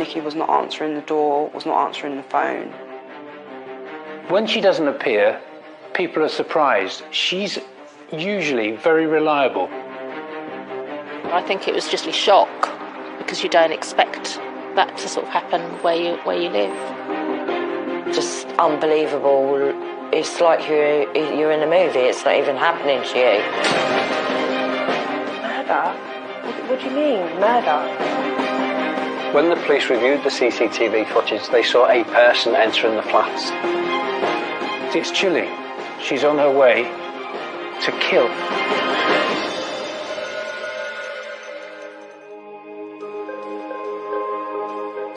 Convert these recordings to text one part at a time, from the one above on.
Nikki was not answering the door, was not answering the phone. When she doesn't appear, people are surprised. She's usually very reliable. I think it was just a shock because you don't expect that to sort of happen where you live. Just unbelievable. It's like you're in a movie. It's not even happening to you. Murder? What do you mean, murder? When the police reviewed the CCTV footage, they saw a person entering the flats. It's chilling. She's on her way to kill.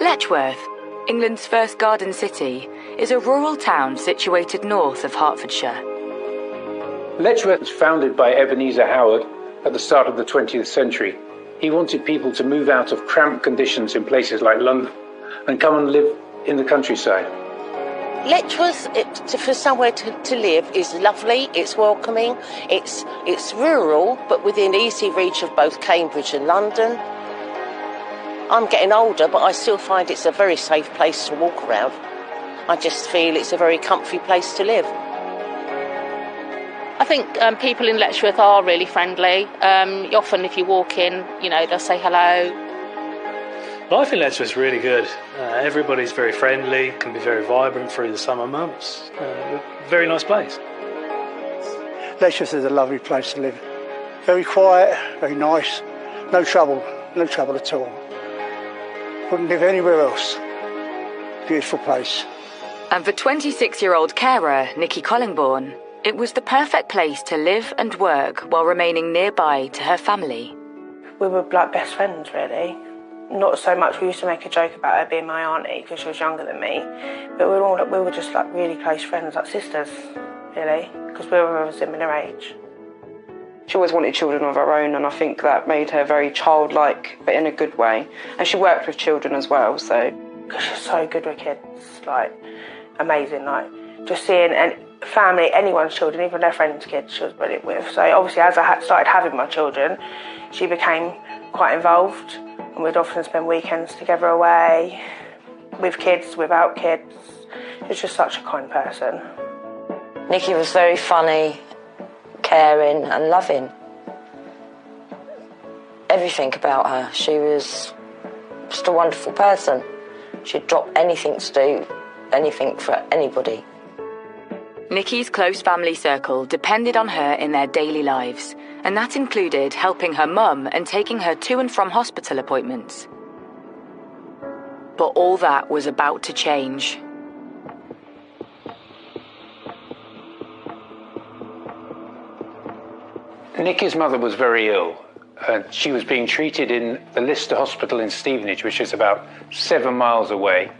Letchworth, England's first garden city, is a rural town situated north of Hertfordshire. Letchworth was founded by Ebenezer Howard at the start of the 20th century. He wanted people to move out of cramped conditions in places like London and come and live in the countryside. Letchworth, for somewhere to live, is lovely, it's welcoming, it's rural, but within easy reach of both Cambridge and London. I'm getting older, but I still find it's a very safe place to walk around. I just feel it's a very comfy place to live. I think people in Letchworth are really friendly. Often if you walk in, they'll say hello. Life in Letchworth is really good. Everybody's very friendly, can be very vibrant through the summer months. Very nice place. Letchworth is a lovely place to live. Very quiet, very nice, no trouble at all. Wouldn't live anywhere else. Beautiful place. And for 26-year-old carer Nikki Collingbourne, it was the perfect place to live and work while remaining nearby to her family. We were like best friends, really. Not so much, we used to make a joke about her being my auntie because she was younger than me, but we were just like really close friends, like sisters, really, because we were of a similar age. She always wanted children of her own, and I think that made her very childlike, but in a good way. And she worked with children as well, so. Because she's so good with kids, like, amazing, like, just seeing family, anyone's children, even their friends' kids, she was brilliant with. So obviously, as I started having my children, she became quite involved, and we'd often spend weekends together away, with kids, without kids. She was just such a kind person. Nikki was very funny, caring and loving. Everything about her. She was just a wonderful person. She'd drop anything to do anything for anybody. Nikki's close family circle depended on her in their daily lives, and that included helping her mum and taking her to and from hospital appointments. But all that was about to change. Nikki's mother was very ill. She was being treated in the Lister Hospital in Stevenage, which is about 7 miles away.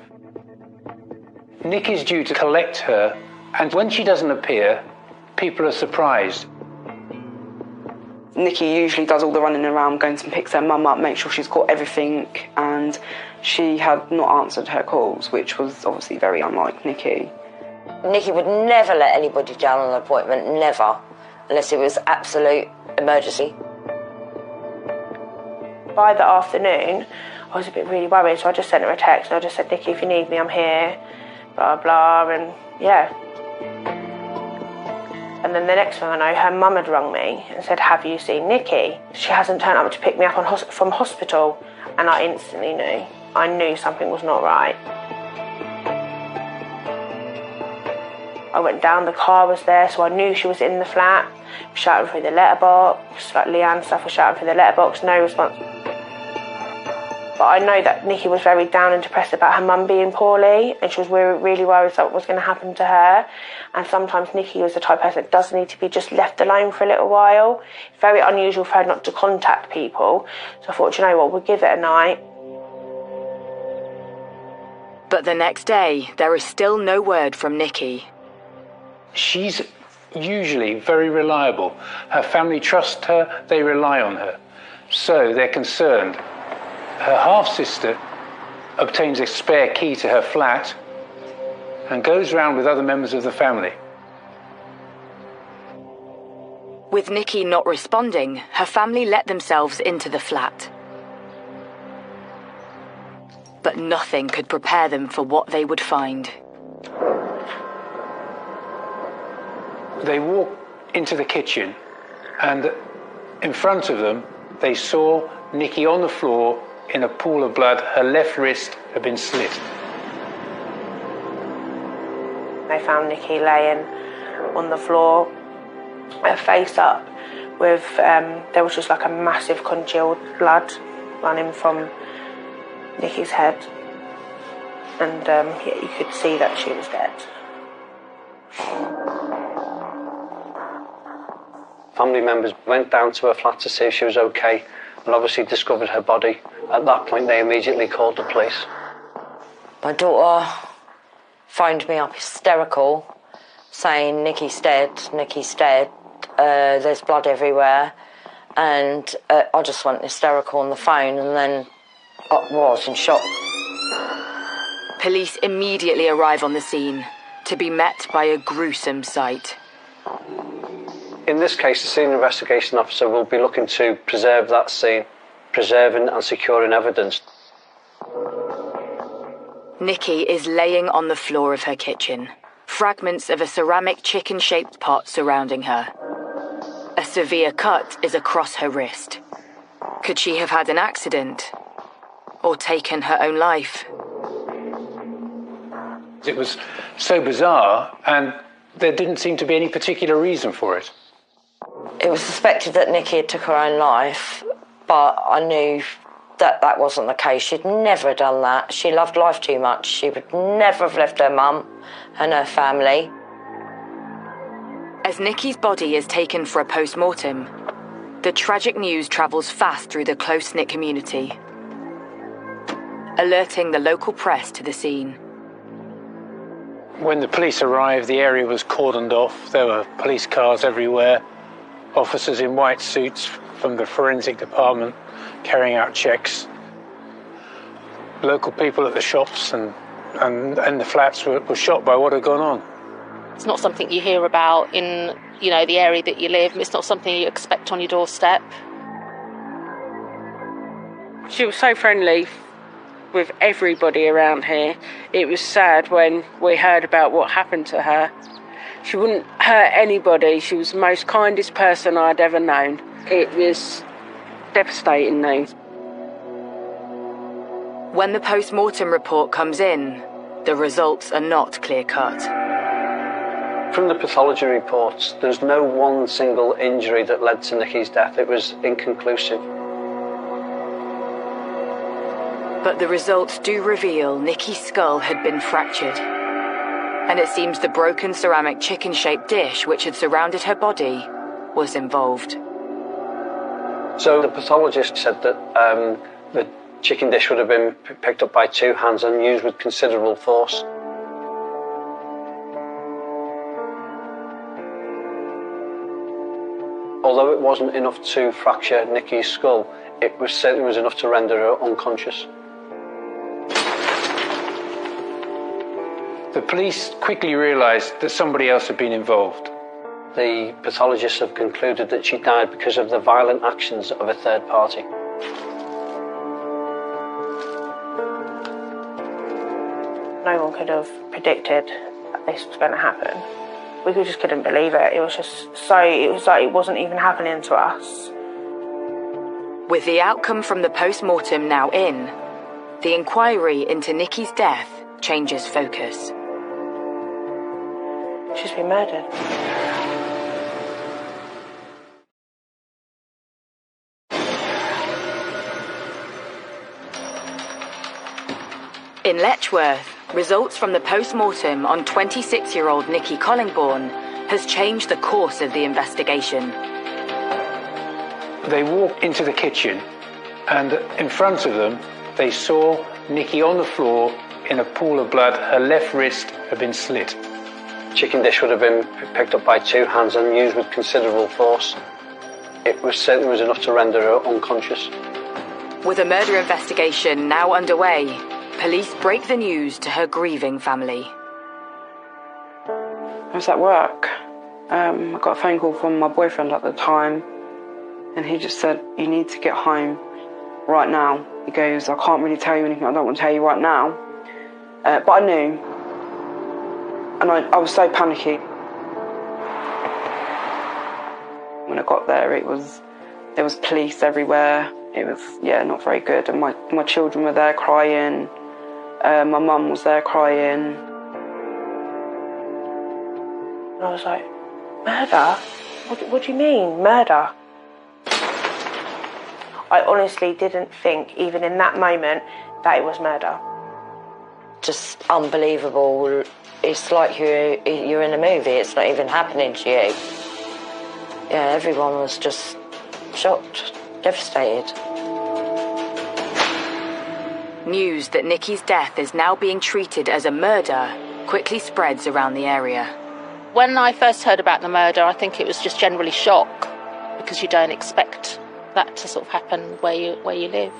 Nikki's due to collect her, and when she doesn't appear, people are surprised. Nikki usually does all the running around, goes and picks her mum up, makes sure she's got everything, and she had not answered her calls, which was obviously very unlike Nikki. Nikki would never let anybody down on an appointment, never, unless it was absolute emergency. By the afternoon, I was a bit really worried, so I just sent her a text and I just said, Nikki, if you need me, I'm here, blah, blah, and yeah. And then the next thing I know, her mum had rung me and said, have you seen Nikki? She hasn't turned up to pick me up from hospital. And I instantly knew. I knew something was not right. I went down, the car was there, so I knew she was in the flat. Shouting through the letterbox, like Leanne stuff was shouting through the letterbox, no response. But I know that Nikki was very down and depressed about her mum being poorly, and she was really worried about what was going to happen to her. And sometimes Nikki was the type of person that does need to be just left alone for a little while. It's very unusual for her not to contact people. So I thought, you know what, we'll give it a night. But the next day, there is still no word from Nikki. She's usually very reliable. Her family trust her, they rely on her. So they're concerned. Her half-sister obtains a spare key to her flat and goes round with other members of the family. With Nikki not responding, her family let themselves into the flat. But nothing could prepare them for what they would find. They walked into the kitchen, and in front of them, they saw Nikki on the floor in a pool of blood. Her left wrist had been slit. They found Nikki laying on the floor, her face up, with there was just like a massive congealed blood running from Nikki's head, and yeah, you could see that she was dead. Family members went down to her flat to see if she was okay, and obviously discovered her body. At that point, they immediately called the police. My daughter phoned me up hysterical, saying, Nikki's dead, Nikki's dead, there's blood everywhere. And I just went hysterical on the phone, and then I was in shock. Police immediately arrive on the scene, to be met by a gruesome sight. In this case, the scene investigation officer will be looking to preserve that scene, preserving and securing evidence. Nikki is laying on the floor of her kitchen, fragments of a ceramic chicken-shaped pot surrounding her. A severe cut is across her wrist. Could she have had an accident? Or taken her own life? It was so bizarre, and there didn't seem to be any particular reason for it. It was suspected that Nikki had took her own life, but I knew that that wasn't the case. She'd never done that. She loved life too much. She would never have left her mum and her family. As Nikki's body is taken for a post-mortem, the tragic news travels fast through the close-knit community, alerting the local press to the scene. When the police arrived, the area was cordoned off. There were police cars everywhere, officers in white suits from the forensic department carrying out checks. Local people at the shops and the flats were shocked by what had gone on. It's not something you hear about in, the area that you live. It's not something you expect on your doorstep. She was so friendly with everybody around here. It was sad when we heard about what happened to her. She wouldn't hurt anybody. She was the most kindest person I'd ever known. It was devastating news. When the post-mortem report comes in, the results are not clear-cut. From the pathology reports, there's no one single injury that led to Nikki's death. It was inconclusive. But the results do reveal Nikki's skull had been fractured. And it seems the broken ceramic chicken-shaped dish which had surrounded her body was involved. So the pathologist said that the chicken dish would have been picked up by two hands and used with considerable force. Although it wasn't enough to fracture Nikki's skull, it certainly was enough to render her unconscious. The police quickly realised that somebody else had been involved. The pathologists have concluded that she died because of the violent actions of a third party. No one could have predicted that this was going to happen. We just couldn't believe it. It was like it wasn't even happening to us. With the outcome from the post-mortem now in, the inquiry into Nikki's death changes focus. She's been murdered. In Letchworth, results from the post-mortem on 26-year-old Nikki Collingbourne has changed the course of the investigation. They walked into the kitchen, and in front of them, they saw Nikki on the floor in a pool of blood. Her left wrist had been slit. Chicken dish would have been picked up by two hands and used with considerable force. It certainly was enough to render her unconscious. With a murder investigation now underway, police break the news to her grieving family. I was at work. I got a phone call from my boyfriend at the time, and he just said, "You need to get home. right now. He goes, I can't really tell you anything, I don't want to tell you right now. But I knew. And I was so panicky. When I got there, there was police everywhere. It was, not very good. And my children were there crying. My mum was there crying. And I was like, murder? What do you mean, murder? I honestly didn't think, even in that moment, that it was murder. Just unbelievable. It's like you're in a movie. It's not even happening to you. Yeah, everyone was just shocked, devastated. News that Nikki's death is now being treated as a murder quickly spreads around the area. When I first heard about the murder, I think it was just generally shock, because you don't expect that to sort of happen where you live.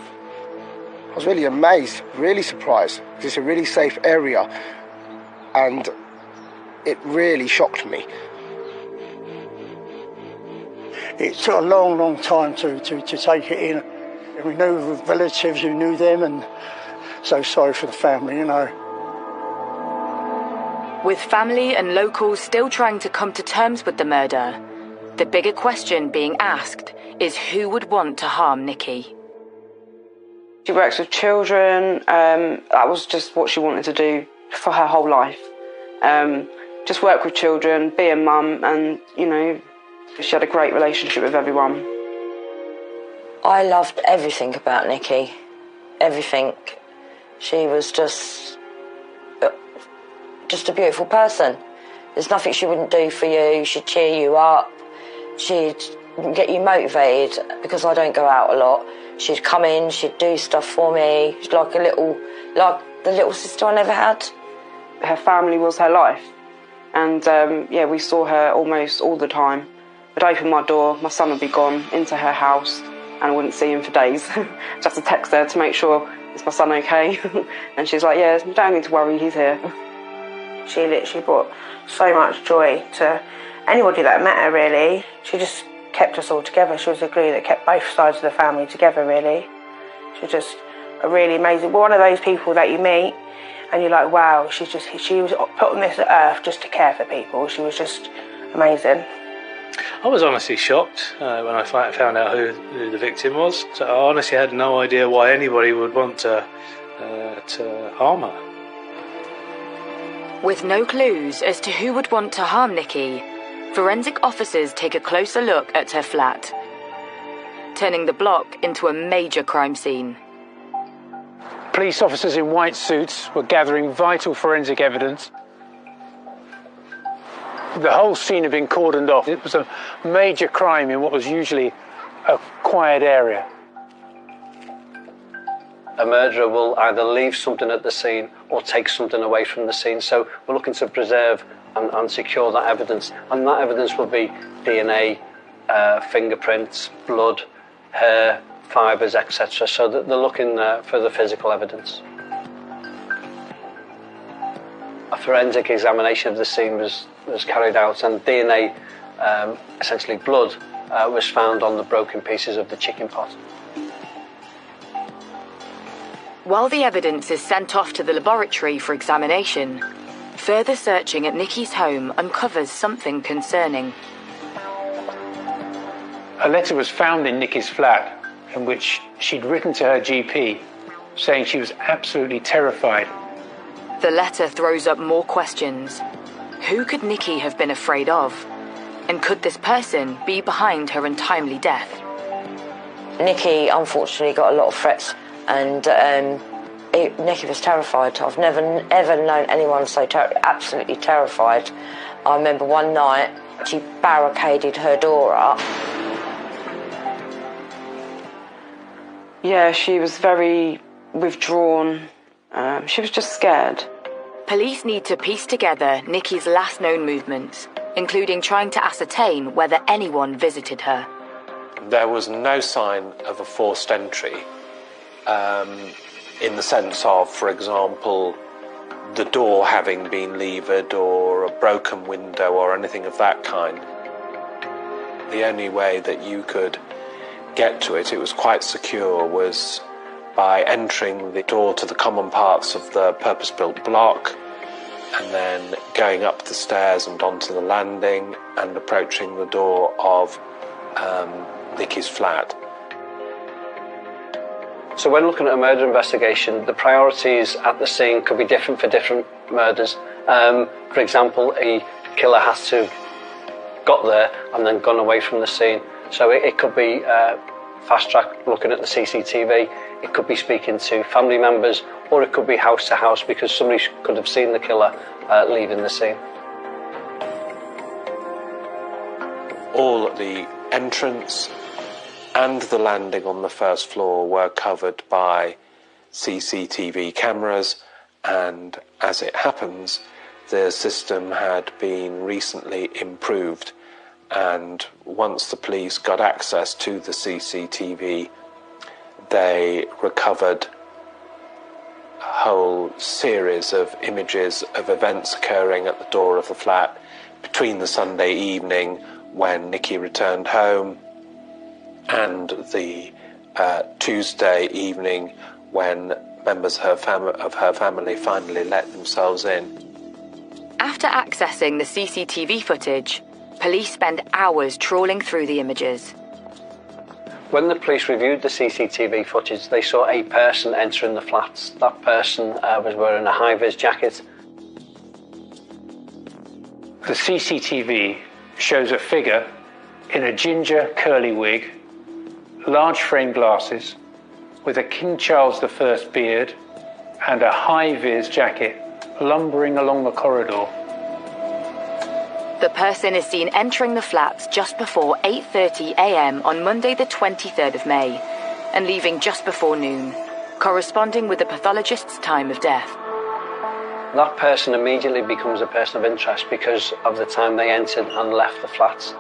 I was really amazed, really surprised. It's a really safe area, and it really shocked me. It took a long, long time to take it in. We knew relatives who knew them, and so sorry for the family, you know. With family and locals still trying to come to terms with the murder, the bigger question being asked is who would want to harm Nikki? She works with children. That was just what she wanted to do for her whole life. Just work with children, be a mum, and, she had a great relationship with everyone. I loved everything about Nikki. Everything. She was just a beautiful person. There's nothing she wouldn't do for you. She'd cheer you up. She'd get you motivated, because I don't go out a lot. She'd come in, she'd do stuff for me. She's like the little sister I never had. Her family was her life. And we saw her almost all the time. I'd open my door, my son would be gone into her house, and I wouldn't see him for days. Just to text her to make sure, is my son okay? And she's like, yeah, you don't need to worry, he's here. She literally brought so much joy to anybody that met her, really. She just kept us all together. She was the glue that kept both sides of the family together, really. She was just a really amazing, one of those people that you meet and you're like, wow, she was put on this earth just to care for people. She was just amazing. I was honestly shocked when I found out who the victim was. So I honestly had no idea why anybody would want to harm her. With no clues as to who would want to harm Nikki, forensic officers take a closer look at her flat, turning the block into a major crime scene. Police officers in white suits were gathering vital forensic evidence. The whole scene had been cordoned off. It was a major crime in what was usually a quiet area. A murderer will either leave something at the scene or take something away from the scene. So we're looking to preserve and secure that evidence. And that evidence will be DNA, fingerprints, blood, hair, fibres, etc. So that they're looking for the physical evidence. A forensic examination of the scene was carried out, and DNA, essentially blood, was found on the broken pieces of the chicken pot. While the evidence is sent off to the laboratory for examination, further searching at Nikki's home uncovers something concerning. A letter was found in Nikki's flat in which she'd written to her GP saying she was absolutely terrified. The letter throws up more questions. Who could Nikki have been afraid of? And could this person be behind her untimely death? Nikki unfortunately got a lot of threats, and Nikki was terrified. I've never ever known anyone so absolutely terrified. I remember one night she barricaded her door up. Yeah, she was very withdrawn. She was just scared. Police need to piece together Nikki's last known movements, including trying to ascertain whether anyone visited her. There was no sign of a forced entry, in the sense of, for example, the door having been levered or a broken window or anything of that kind. The only way that you could get to it, it was quite secure, was by entering the door to the common parts of the purpose-built block and then going up the stairs and onto the landing and approaching the door of Nicky's flat. So when looking at a murder investigation, the priorities at the scene could be different for different murders. For example, a killer has to have got there and then gone away from the scene. So it could be fast track looking at the CCTV, it could be speaking to family members, or it could be house to house because somebody could have seen the killer leaving the scene. All at the entrance and the landing on the first floor were covered by CCTV cameras, and as it happens, the system had been recently improved, and once the police got access to the CCTV, they recovered a whole series of images of events occurring at the door of the flat between the Sunday evening when Nicky returned home and the Tuesday evening when members of her family finally let themselves in. After accessing the CCTV footage, police spend hours trawling through the images. When the police reviewed the CCTV footage, they saw a person entering the flats. That person was wearing a high-vis jacket. The CCTV shows a figure in a ginger curly wig, large frame glasses, with a King Charles I beard and a high-vis jacket lumbering along the corridor. The person is seen entering the flats just before 8:30 a.m. on Monday the 23rd of May and leaving just before noon, corresponding with the pathologist's time of death. That person immediately becomes a person of interest because of the time they entered and left the flats.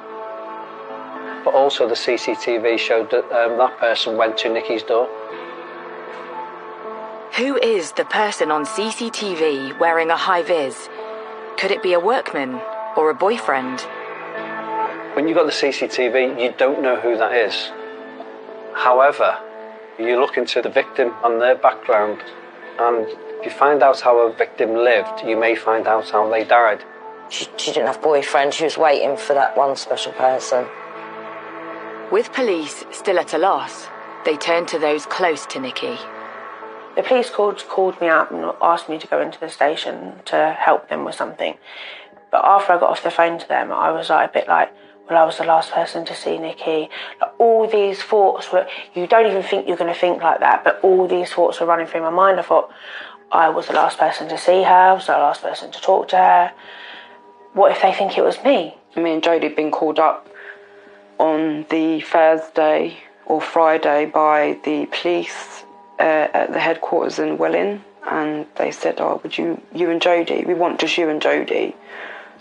But also the CCTV showed that that person went to Nicky's door. Who is the person on CCTV wearing a high-vis? Could it be a workman or a boyfriend? When you've got the CCTV, you don't know who that is. However, you look into the victim and their background, and if you find out how a victim lived, you may find out how they died. She didn't have a boyfriend, she was waiting for that one special person. With police still at a loss, they turned to those close to Nicky. The police called me up and asked me to go into the station to help them with something. But after I got off the phone to them, I was like, a bit like, well, I was the last person to see Nicky. Like, all these thoughts were, you don't even think you're going to think like that, but all these thoughts were running through my mind. I thought, I was the last person to see her, I was the last person to talk to her. What if they think it was me? Me and Jodie had been called up on the Thursday or Friday by the police at the headquarters in Welling, and they said, oh, would you and Jodie, we want just you and Jodie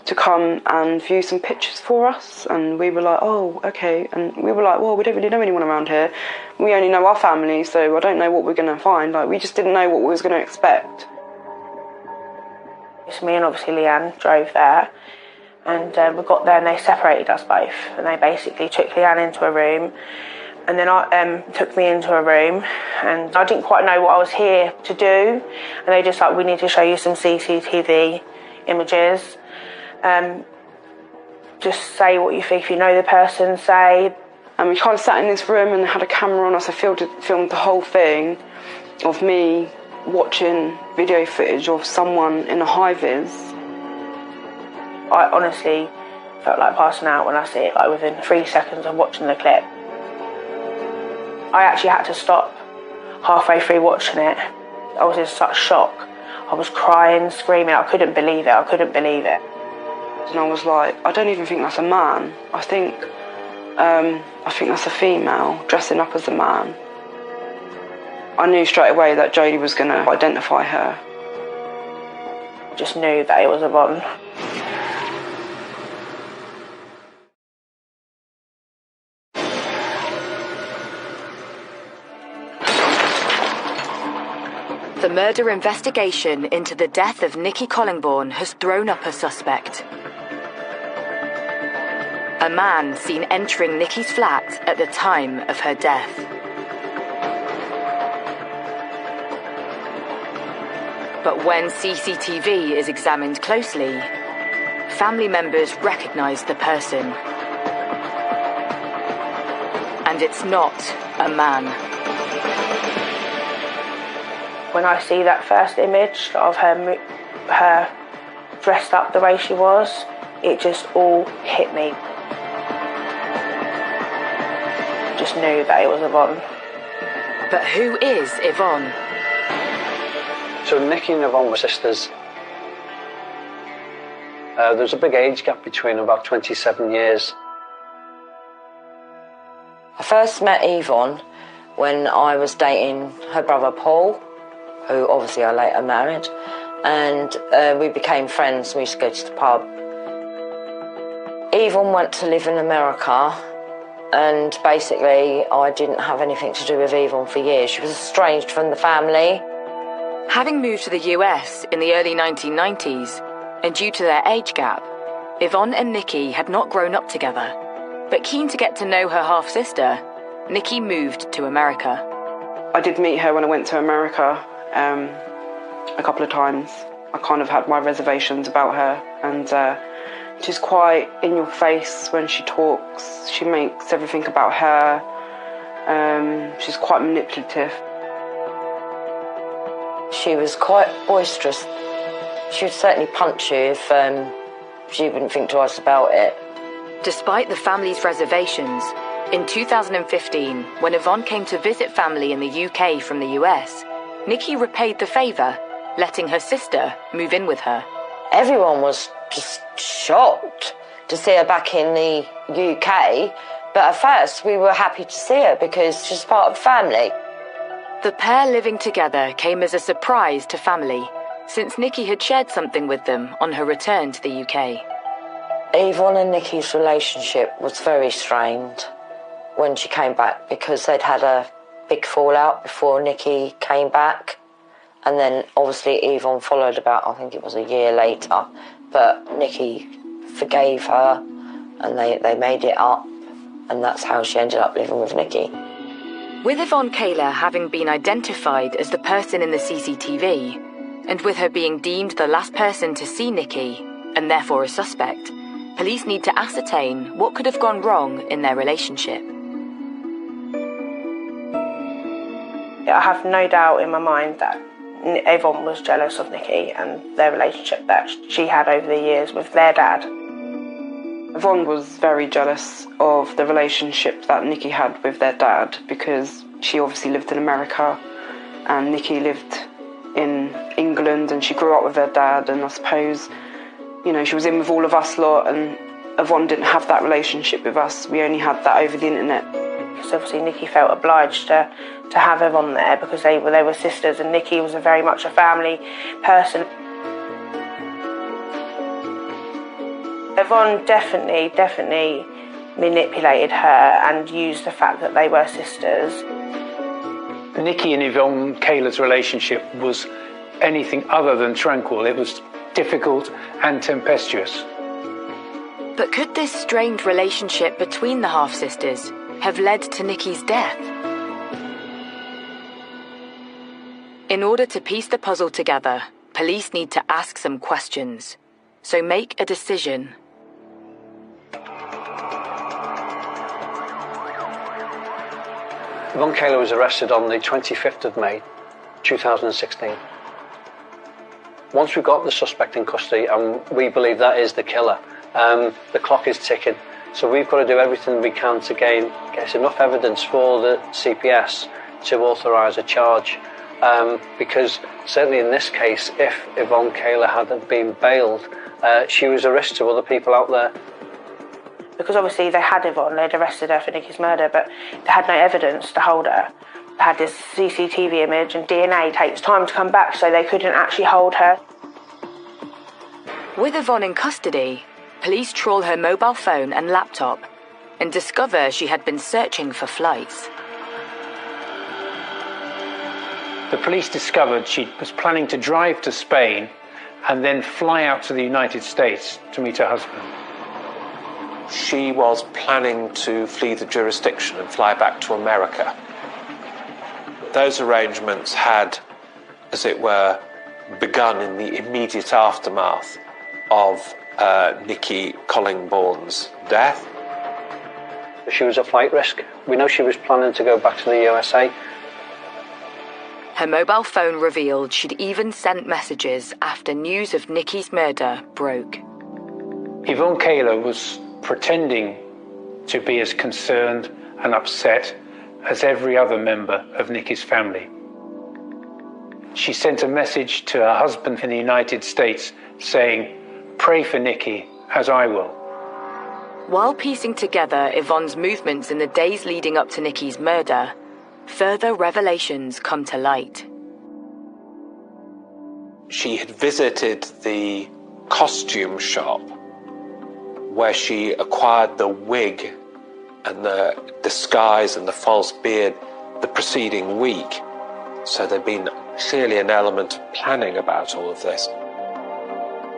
to come and view some pictures for us. And we were like, oh, okay. And we were like, well, we don't really know anyone around here. We only know our family, so I don't know what we're going to find. Like, we just didn't know what we was going to expect. So me and obviously Leanne drove there, and we got there and they separated us both, and they basically took Leanne into a room and then took me into a room, and I didn't quite know what I was here to do, and they just like, we need to show you some CCTV images, just say what you think, if you know the person, say. And we kind of sat in this room and had a camera on us. I filmed the whole thing of me watching video footage of someone in a high-vis. I honestly felt like passing out when I see it, like within 3 seconds of watching the clip. I actually had to stop halfway through watching it. I was in such shock. I was crying, screaming, I couldn't believe it. And I was like, I don't even think that's a man. I think that's a female dressing up as a man. I knew straight away that Jodie was going to identify her. Just knew that it was Yvonne. The murder investigation into the death of Nicky Collingbourne has thrown up a suspect. a man seen entering Nicky's flat at the time of her death. But when CCTV is examined closely, family members recognise the person. And it's not a man. When I see that first image of her dressed up the way she was, it just all hit me. Just knew that it was Yvonne. But who is Yvonne? So Nicky and Yvonne were sisters. There's a big age gap between them, about 27 years. I first met Yvonne when I was dating her brother Paul, who obviously I later married, and we became friends. We used to go to the pub. Yvonne went to live in America, and basically I didn't have anything to do with Yvonne for years. She was estranged from the family. Having moved to the US in the early 1990s, and due to their age gap, Yvonne and Nicky had not grown up together. But keen to get to know her half-sister, Nicky moved to America. I did meet her when I went to America a couple of times. I kind of had my reservations about her, and she's quite in your face when she talks. She makes everything about her. She's quite manipulative. She was quite boisterous. She would certainly punch you if she wouldn't think twice about it. Despite the family's reservations, in 2015, when Yvonne came to visit family in the UK from the US, Nicky repaid the favour, letting her sister move in with her. Everyone was just shocked to see her back in the UK, but at first we were happy to see her because she's part of the family. The pair living together came as a surprise to family, since Nicky had shared something with them on her return to the UK. Yvonne and Nicky's relationship was very strained when she came back because they'd had a big fallout before Nicky came back, and then obviously Yvonne followed about, I think it was a year later, but Nicky forgave her and they made it up, and that's how she ended up living with Nicky. With Yvonne Kaler having been identified as the person in the CCTV, and with her being deemed the last person to see Nicky, and therefore a suspect, police need to ascertain what could have gone wrong in their relationship. I have no doubt in my mind that Yvonne was jealous of Nicky and their relationship that she had over the years with their dad. Yvonne was very jealous of the relationship that Nicky had with their dad because she obviously lived in America and Nicky lived in England, and she grew up with her dad, and I suppose, you know, she was in with all of us lot, and Yvonne didn't have that relationship with us. We only had that over the internet. Because obviously Nicky felt obliged to have Yvonne there because they were sisters, and Nicky was very much a family person. Yvonne definitely manipulated her and used the fact that they were sisters. Nicky and Yvonne Kaler's relationship was anything other than tranquil. It was difficult and tempestuous. But could this strained relationship between the half-sisters have led to Nicky's death? In order to piece the puzzle together, police need to ask some questions. So make a decision. Yvonne Kaler was arrested on the 25th of May, 2016. Once we got the suspect in custody, and we believe that is the killer, the clock is ticking. So we've got to do everything we can to get enough evidence for the CPS to authorise a charge. Because certainly in this case, if Yvonne Kaler hadn't been bailed, she was a risk to other people out there. Because obviously they had Yvonne, they'd arrested her for Nicky's murder, but they had no evidence to hold her. They had this CCTV image, and DNA takes time to come back, so they couldn't actually hold her. With Yvonne in custody, police trawl her mobile phone and laptop and discover she had been searching for flights. The police discovered she was planning to drive to Spain and then fly out to the United States to meet her husband. she was planning to flee the jurisdiction and fly back to America. Those arrangements had, as it were, begun in the immediate aftermath of Nikki Collingbourne's death. She was at flight risk. We know she was planning to go back to the USA. Her mobile phone revealed she'd even sent messages after news of Nikki's murder broke. Yvonne Cayler was pretending to be as concerned and upset as every other member of Nikki's family. She sent a message to her husband in the United States saying, "Pray for Nikki, as I will." While piecing together Yvonne's movements in the days leading up to Nikki's murder, further revelations come to light. She had visited the costume shop where she acquired the wig and the disguise and the false beard the preceding week. So there'd been clearly an element of planning about all of this.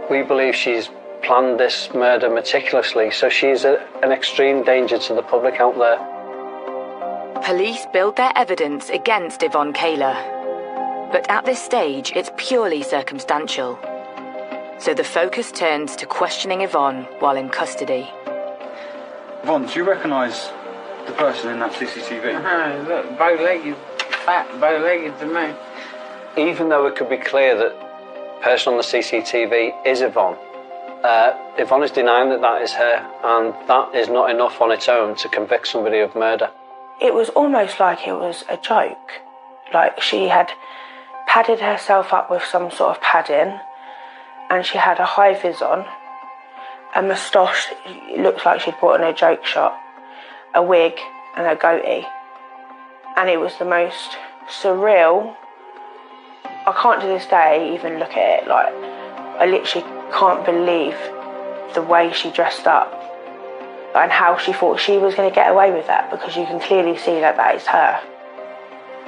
We believe she's planned this murder meticulously, so she's an extreme danger to the public out there. Police build their evidence against Yvonne Cayler, but at this stage it's purely circumstantial. So the focus turns to questioning Yvonne while in custody. Yvonne, do you recognise the person in that CCTV? Look, bow-legged, fat, bow-legged to me. Even though it could be clear that the person on the CCTV is Yvonne, Yvonne is denying that that is her, and that is not enough on its own to convict somebody of murder. It was almost like it was a joke. Like she had padded herself up with some sort of padding, and she had a high vis on, a moustache, it looks like she'd bought in a joke shop, a wig and a goatee. And it was the most surreal. I can't to this day even look at it, like, I literally can't believe the way she dressed up and how she thought she was going to get away with that, because you can clearly see that that is her.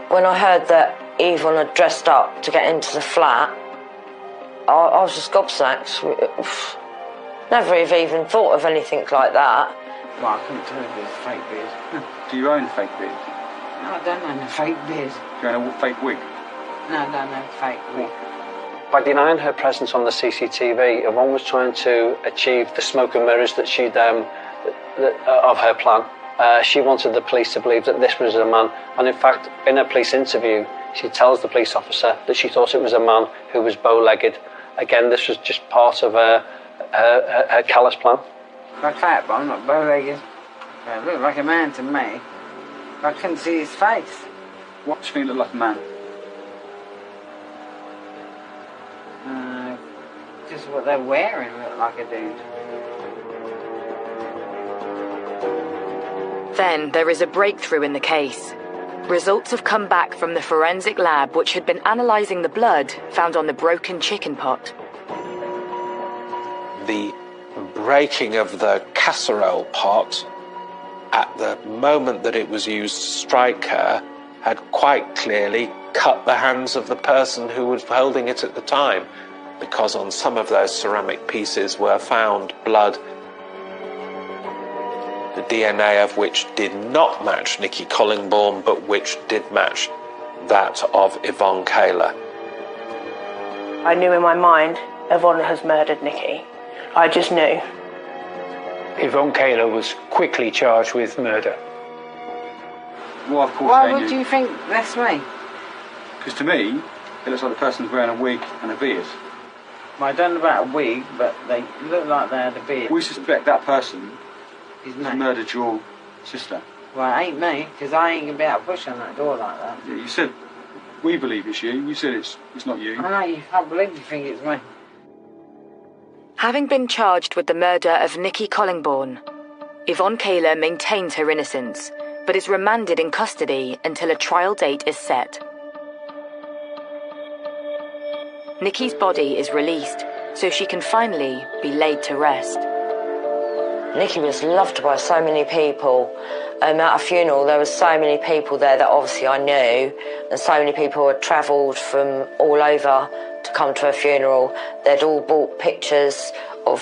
When I heard that Yvonne had dressed up to get into the flat, I was just gobsmacked. Never have even thought of anything like that. Well, I couldn't tell if it was a fake beard. Do you own a fake beard? No, I don't own a fake beard. Do you own a fake wig? No, I don't own a fake wig. By denying her presence on the CCTV, Yvonne was trying to achieve the smoke and mirrors that she'd of her plan. She wanted the police to believe that this was a man, and in fact, in a police interview, she tells the police officer that she thought it was a man who was bow-legged. Again, this was just part of her callous plan. I'm fat, but I'm not bow-legged. It looked like a man to me. I couldn't see his face. What do you think looked like a man? Just what they're wearing looked like a dude. Then there is a breakthrough in the case. Results have come back from the forensic lab, which had been analysing the blood found on the broken chicken pot. The breaking of the casserole pot at the moment that it was used to strike her had quite clearly cut the hands of the person who was holding it at the time, because on some of those ceramic pieces were found blood, the DNA of which did not match Nikki Collingbourne, but which did match that of Yvonne Cayler. I knew in my mind, Yvonne has murdered Nikki. I just knew. Yvonne Cayler was quickly charged with murder. Well, of course. Why would you think that's me? Because to me, it looks like the person's wearing a wig and a beard. Well, I don't know about a wig, but they look like they had a beard. We suspect that person has murdered your sister. Well, it ain't me, because I ain't going to be able to push on that door like that. Yeah, you said, we believe it's you. You said it's not you. I know, you can't believe you think it's me. Having been charged with the murder of Nikki Collingbourne, Yvonne Cayler maintains her innocence, but is remanded in custody until a trial date is set. Nikki's body is released, so she can finally be laid to rest. Nikki was loved by so many people. At a funeral, there were so many people there that obviously I knew, and so many people had travelled from all over to come to her funeral. They'd all bought pictures of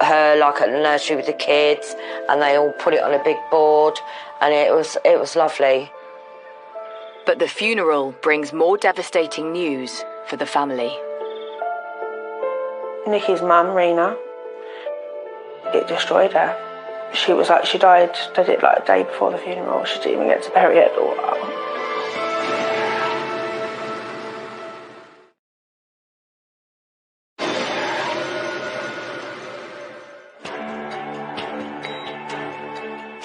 her like at the nursery with the kids, and they all put it on a big board, and it was lovely. But the funeral brings more devastating news for the family. Nikki's mum, Rena, it destroyed her. She died, they did like a day before the funeral. She didn't even get to bury her daughter.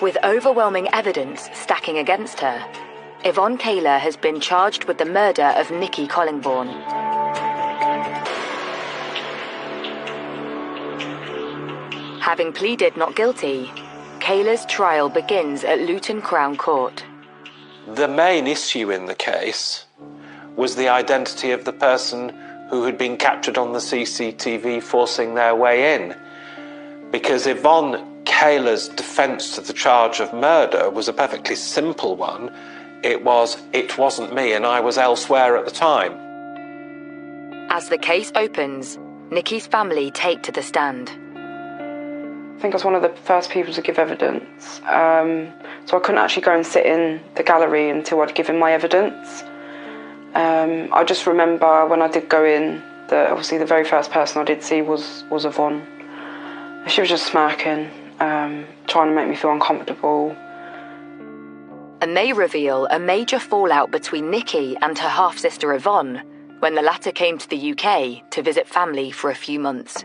With overwhelming evidence stacking against her, Yvonne Kaler has been charged with the murder of Nikki Collingbourne. Having pleaded not guilty, Kaler's trial begins at Luton Crown Court. The main issue in the case was the identity of the person who had been captured on the CCTV forcing their way in, because Yvonne Kaler's defence to the charge of murder was a perfectly simple one. It wasn't me and I was elsewhere at the time. As the case opens, Nikki's family take to the stand. I think I was one of the first people to give evidence, so I couldn't actually go and sit in the gallery until I'd given my evidence. I just remember when I did go in, obviously the very first person I did see was Yvonne. She was just smirking, trying to make me feel uncomfortable. And they reveal a major fallout between Nikki and her half-sister Yvonne when the latter came to the UK to visit family for a few months.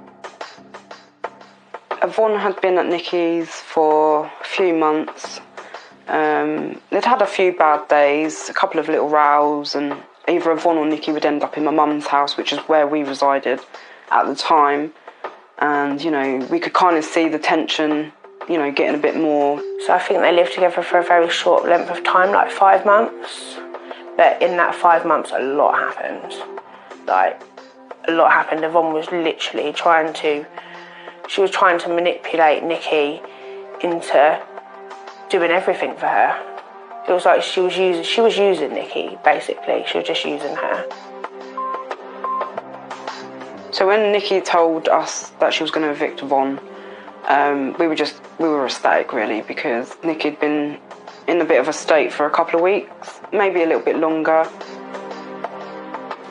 Yvonne had been at Nikki's for a few months. They'd had a few bad days, a couple of little rows, and either Yvonne or Nikki would end up in my mum's house, which is where we resided at the time. And, we could kind of see the tension, getting a bit more. So I think they lived together for a very short length of time, like 5 months. But in that 5 months, a lot happened. Yvonne was literally trying to manipulate Nikki into doing everything for her. It was like she was using Nikki, basically. She was just using her. So when Nikki told us that she was going to evict Yvonne, we were ecstatic really, because Nikki had been in a bit of a state for a couple of weeks, maybe a little bit longer.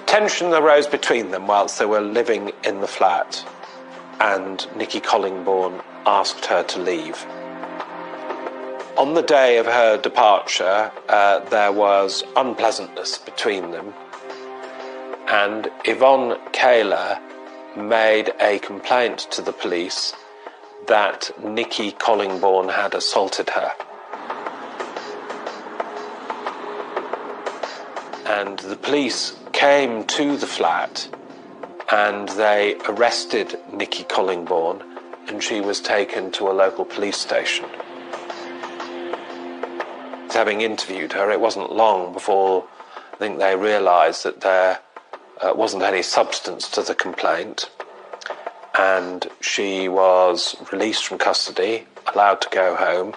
Tension arose between them whilst they were living in the flat, and Nikki Collingbourne asked her to leave. On the day of her departure, there was unpleasantness between them, and Yvonne Kaler made a complaint to the police that Nikki Collingbourne had assaulted her. And the police came to the flat and they arrested Nikki Collingbourne, and she was taken to a local police station. Having interviewed her, it wasn't long before I think they realised that there wasn't any substance to the complaint, and she was released from custody, allowed to go home,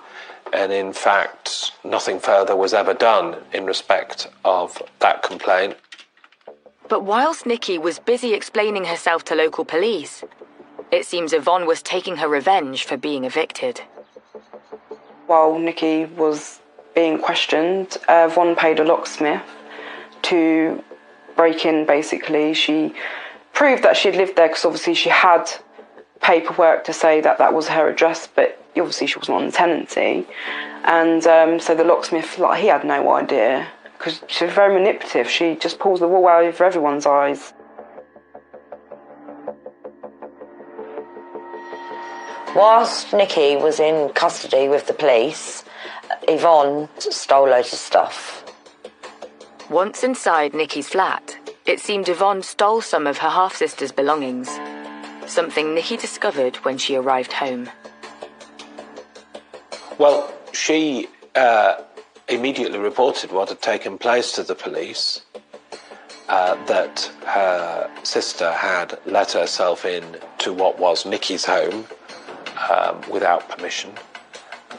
and in fact nothing further was ever done in respect of that complaint. But whilst Nikki was busy explaining herself to local police, it seems Yvonne was taking her revenge for being evicted. While Nikki was being questioned, Yvonne paid a locksmith to break in, basically. She proved that she had lived there because obviously she had paperwork to say that that was her address, but obviously she wasn't on the tenancy. And so the locksmith, he had no idea, because she was very manipulative. She just pulls the wool out over everyone's eyes. Whilst Nikki was in custody with the police, Yvonne stole loads of stuff. Once inside Nikki's flat, it seemed Yvonne stole some of her half-sister's belongings, something Nikki discovered when she arrived home. Well, she immediately reported what had taken place to the police, that her sister had let herself in to what was Nikki's home without permission,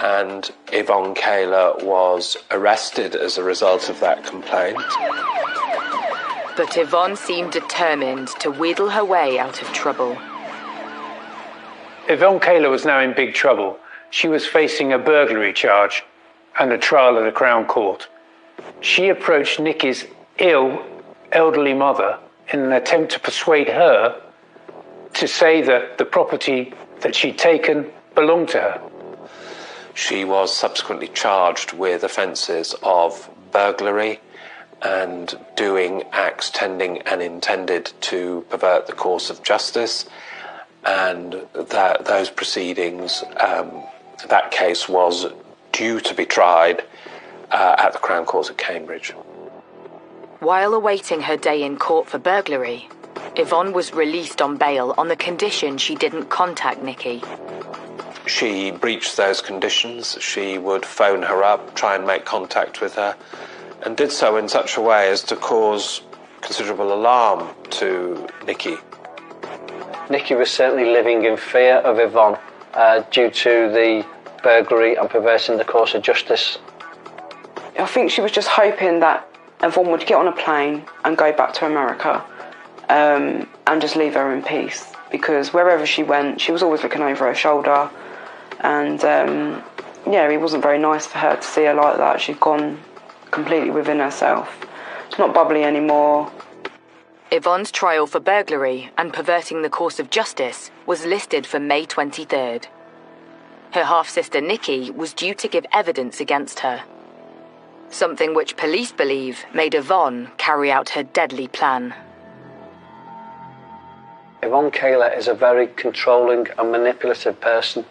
and Yvonne Kaler was arrested as a result of that complaint. But Yvonne seemed determined to wheedle her way out of trouble. Yvonne Kayler was now in big trouble. She was facing a burglary charge and a trial at the Crown Court. She approached Nicky's ill, elderly mother in an attempt to persuade her to say that the property that she'd taken belonged to her. She was subsequently charged with offences of burglary and doing acts tending and intended to pervert the course of justice, and those proceedings, that case was due to be tried at the Crown Court at Cambridge. While awaiting her day in court for burglary, Yvonne was released on bail on the condition she didn't contact Nicky. She breached those conditions. She would phone her up, try and make contact with her, and did so in such a way as to cause considerable alarm to Nicky. Nicky was certainly living in fear of Yvonne due to the burglary and perverting the course of justice. I think she was just hoping that Yvonne would get on a plane and go back to America and just leave her in peace, because wherever she went, she was always looking over her shoulder, and it wasn't very nice for her to see her like that. She'd gone completely within herself. She's not bubbly anymore. Yvonne's trial for burglary and perverting the course of justice was listed for May 23rd. Her half-sister Nicky was due to give evidence against her, something which police believe made Yvonne carry out her deadly plan. Yvonne Kayler is a very controlling and manipulative person.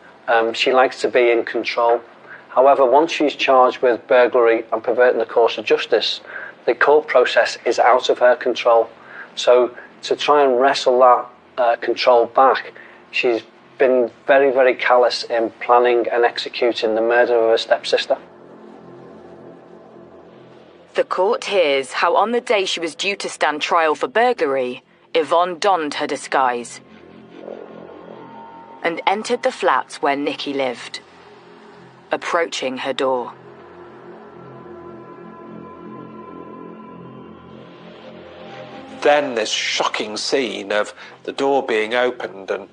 She likes to be in control. However, once she's charged with burglary and perverting the course of justice, the court process is out of her control. So to try and wrestle that control back, she's been very, very callous in planning and executing the murder of her stepsister. The court hears how on the day she was due to stand trial for burglary, Yvonne donned her disguise and entered the flat where Nicky lived, approaching her door. Then this shocking scene of the door being opened, and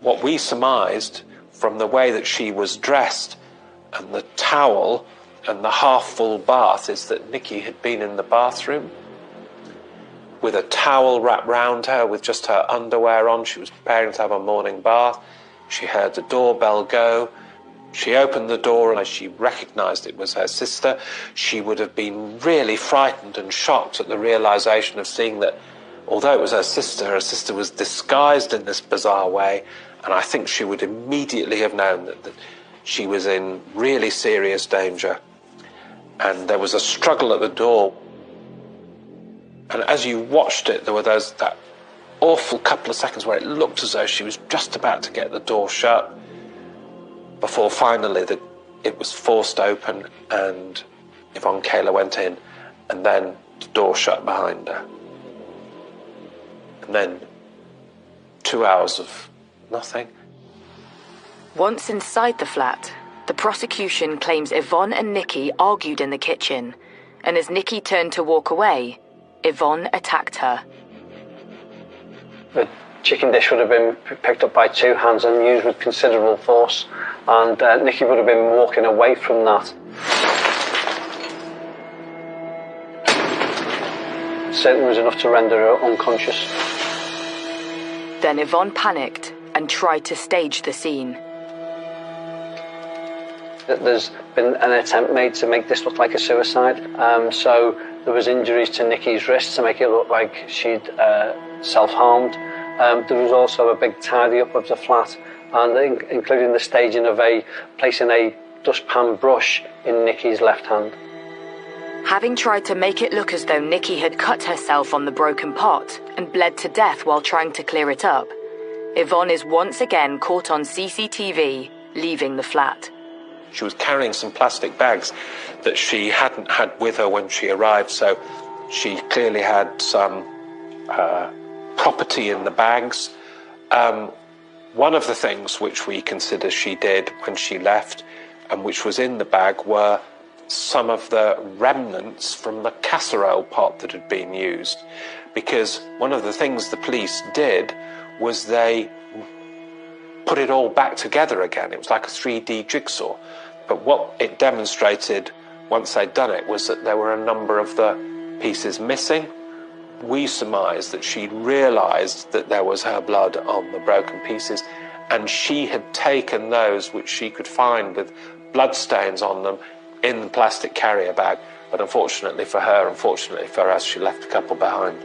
what we surmised from the way that she was dressed and the towel and the half-full bath is that Nicky had been in the bathroom with a towel wrapped round her, with just her underwear on. She was preparing to have a morning bath. She heard the doorbell go. She opened the door, and as she recognised it was her sister, she would have been really frightened and shocked at the realisation of seeing that, although it was her sister was disguised in this bizarre way, and I think she would immediately have known that she was in really serious danger. And there was a struggle at the door. And as you watched it, there were that awful couple of seconds where it looked as though she was just about to get the door shut, before finally it was forced open and Yvonne Kayler went in, and then the door shut behind her. And then 2 hours of nothing. Once inside the flat, the prosecution claims Yvonne and Nicky argued in the kitchen, and as Nicky turned to walk away, Yvonne attacked her. The chicken dish would have been picked up by two hands and used with considerable force, and Nicky would have been walking away from that. Certainly was enough to render her unconscious. Then Yvonne panicked and tried to stage the scene. There's been an attempt made to make this look like a suicide, so there was injuries to Nicky's wrists to make it look like she'd self-harmed. There was also a big tidy up of the flat, and including the staging of placing a dustpan brush in Nicky's left hand. Having tried to make it look as though Nicky had cut herself on the broken pot and bled to death while trying to clear it up, Yvonne is once again caught on CCTV leaving the flat. She was carrying some plastic bags that she hadn't had with her when she arrived, so she clearly had some property in the bags. One of the things which we consider she did when she left, and which was in the bag, were some of the remnants from the casserole pot that had been used. Because one of the things the police did was they put it all back together again. It was like a 3D jigsaw. But what it demonstrated once they'd done it was that there were a number of the pieces missing. We surmised that she'd realised that there was her blood on the broken pieces, and she had taken those which she could find with blood stains on them in the plastic carrier bag. But unfortunately for her, unfortunately for us, she left a couple behind.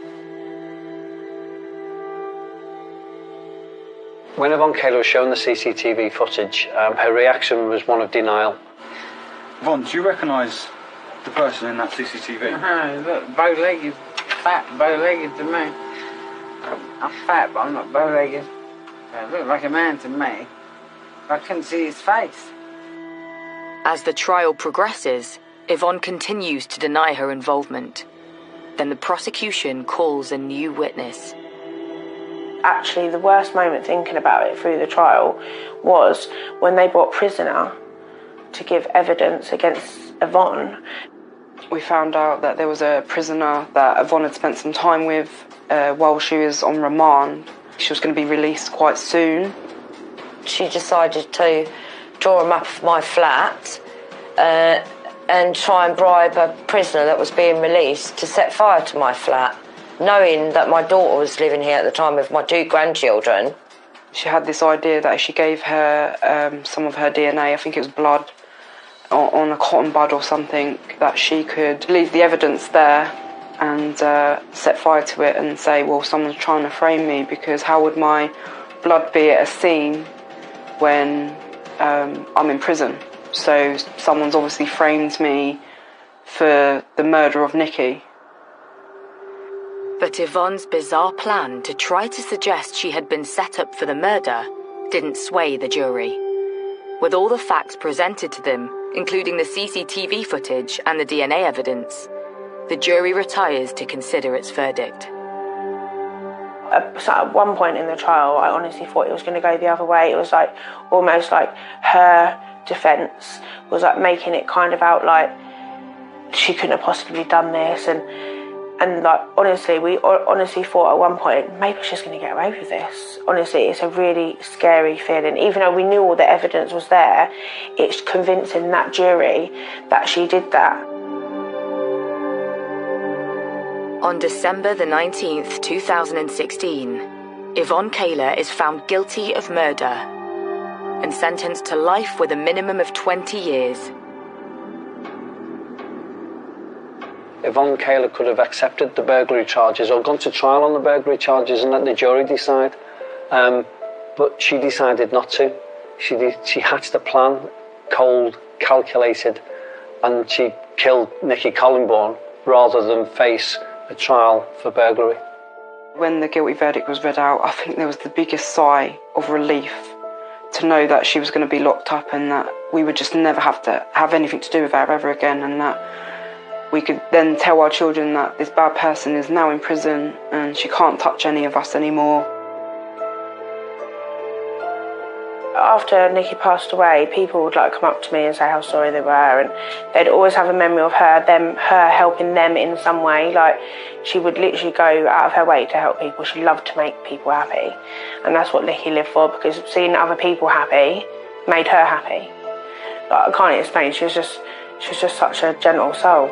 When Yvonne Cayler was shown the CCTV footage, her reaction was one of denial. Yvonne, do you recognise the person in that CCTV? No, look, bow-legged, fat, bow-legged to me. I'm fat, but I'm not bow-legged. It looked like a man to me. I couldn't see his face. As the trial progresses, Yvonne continues to deny her involvement. Then the prosecution calls a new witness. Actually, the worst moment thinking about it through the trial was when they brought prisoner to give evidence against Yvonne. We found out that there was a prisoner that Yvonne had spent some time with while she was on remand. She was going to be released quite soon. She decided to draw a map of my flat and try and bribe a prisoner that was being released to set fire to my flat, knowing that my daughter was living here at the time with my 2 grandchildren. She had this idea that if she gave her some of her DNA, I think it was blood, on a cotton bud or something, that she could leave the evidence there and set fire to it and say, well, someone's trying to frame me, because how would my blood be at a scene when I'm in prison? So someone's obviously framed me for the murder of Nikki. But Yvonne's bizarre plan to try to suggest she had been set up for the murder didn't sway the jury. With all the facts presented to them, including the CCTV footage and the DNA evidence, the jury retires to consider its verdict. So at one point in the trial, I honestly thought it was going to go the other way. It was like almost like her defence was like making it kind of out like she couldn't have possibly done this, and like honestly, we honestly thought at one point maybe she's going to get away with this. Honestly, it's a really scary feeling. Even though we knew all the evidence was there, it's convincing that jury that she did that. On December the 19th, 2016, Yvonne Cayler is found guilty of murder and sentenced to life with a minimum of 20 years. Yvonne Cayler could have accepted the burglary charges or gone to trial on the burglary charges and let the jury decide. But she decided not to. She hatched a plan, cold, calculated, and she killed Nikki Collingbourne rather than face a trial for burglary. When the guilty verdict was read out, I think there was the biggest sigh of relief to know that she was going to be locked up and that we would just never have to have anything to do with her ever again, and that we could then tell our children that this bad person is now in prison and she can't touch any of us anymore. After Nikki passed away, people would like come up to me and say how sorry they were, and they'd always have a memory of her helping them in some way. Like, she would literally go out of her way to help people. She loved to make people happy, and that's what Nikki lived for, because seeing other people happy made her happy. Like, I can't explain. She was just such a gentle soul.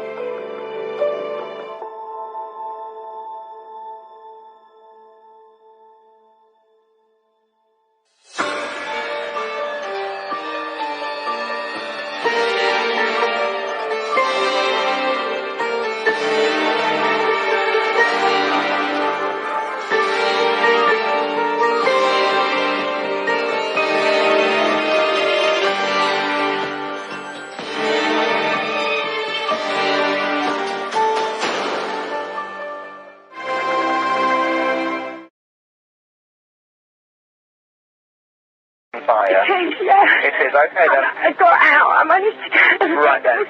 It is okay then. I got out. I managed to get out. Right then.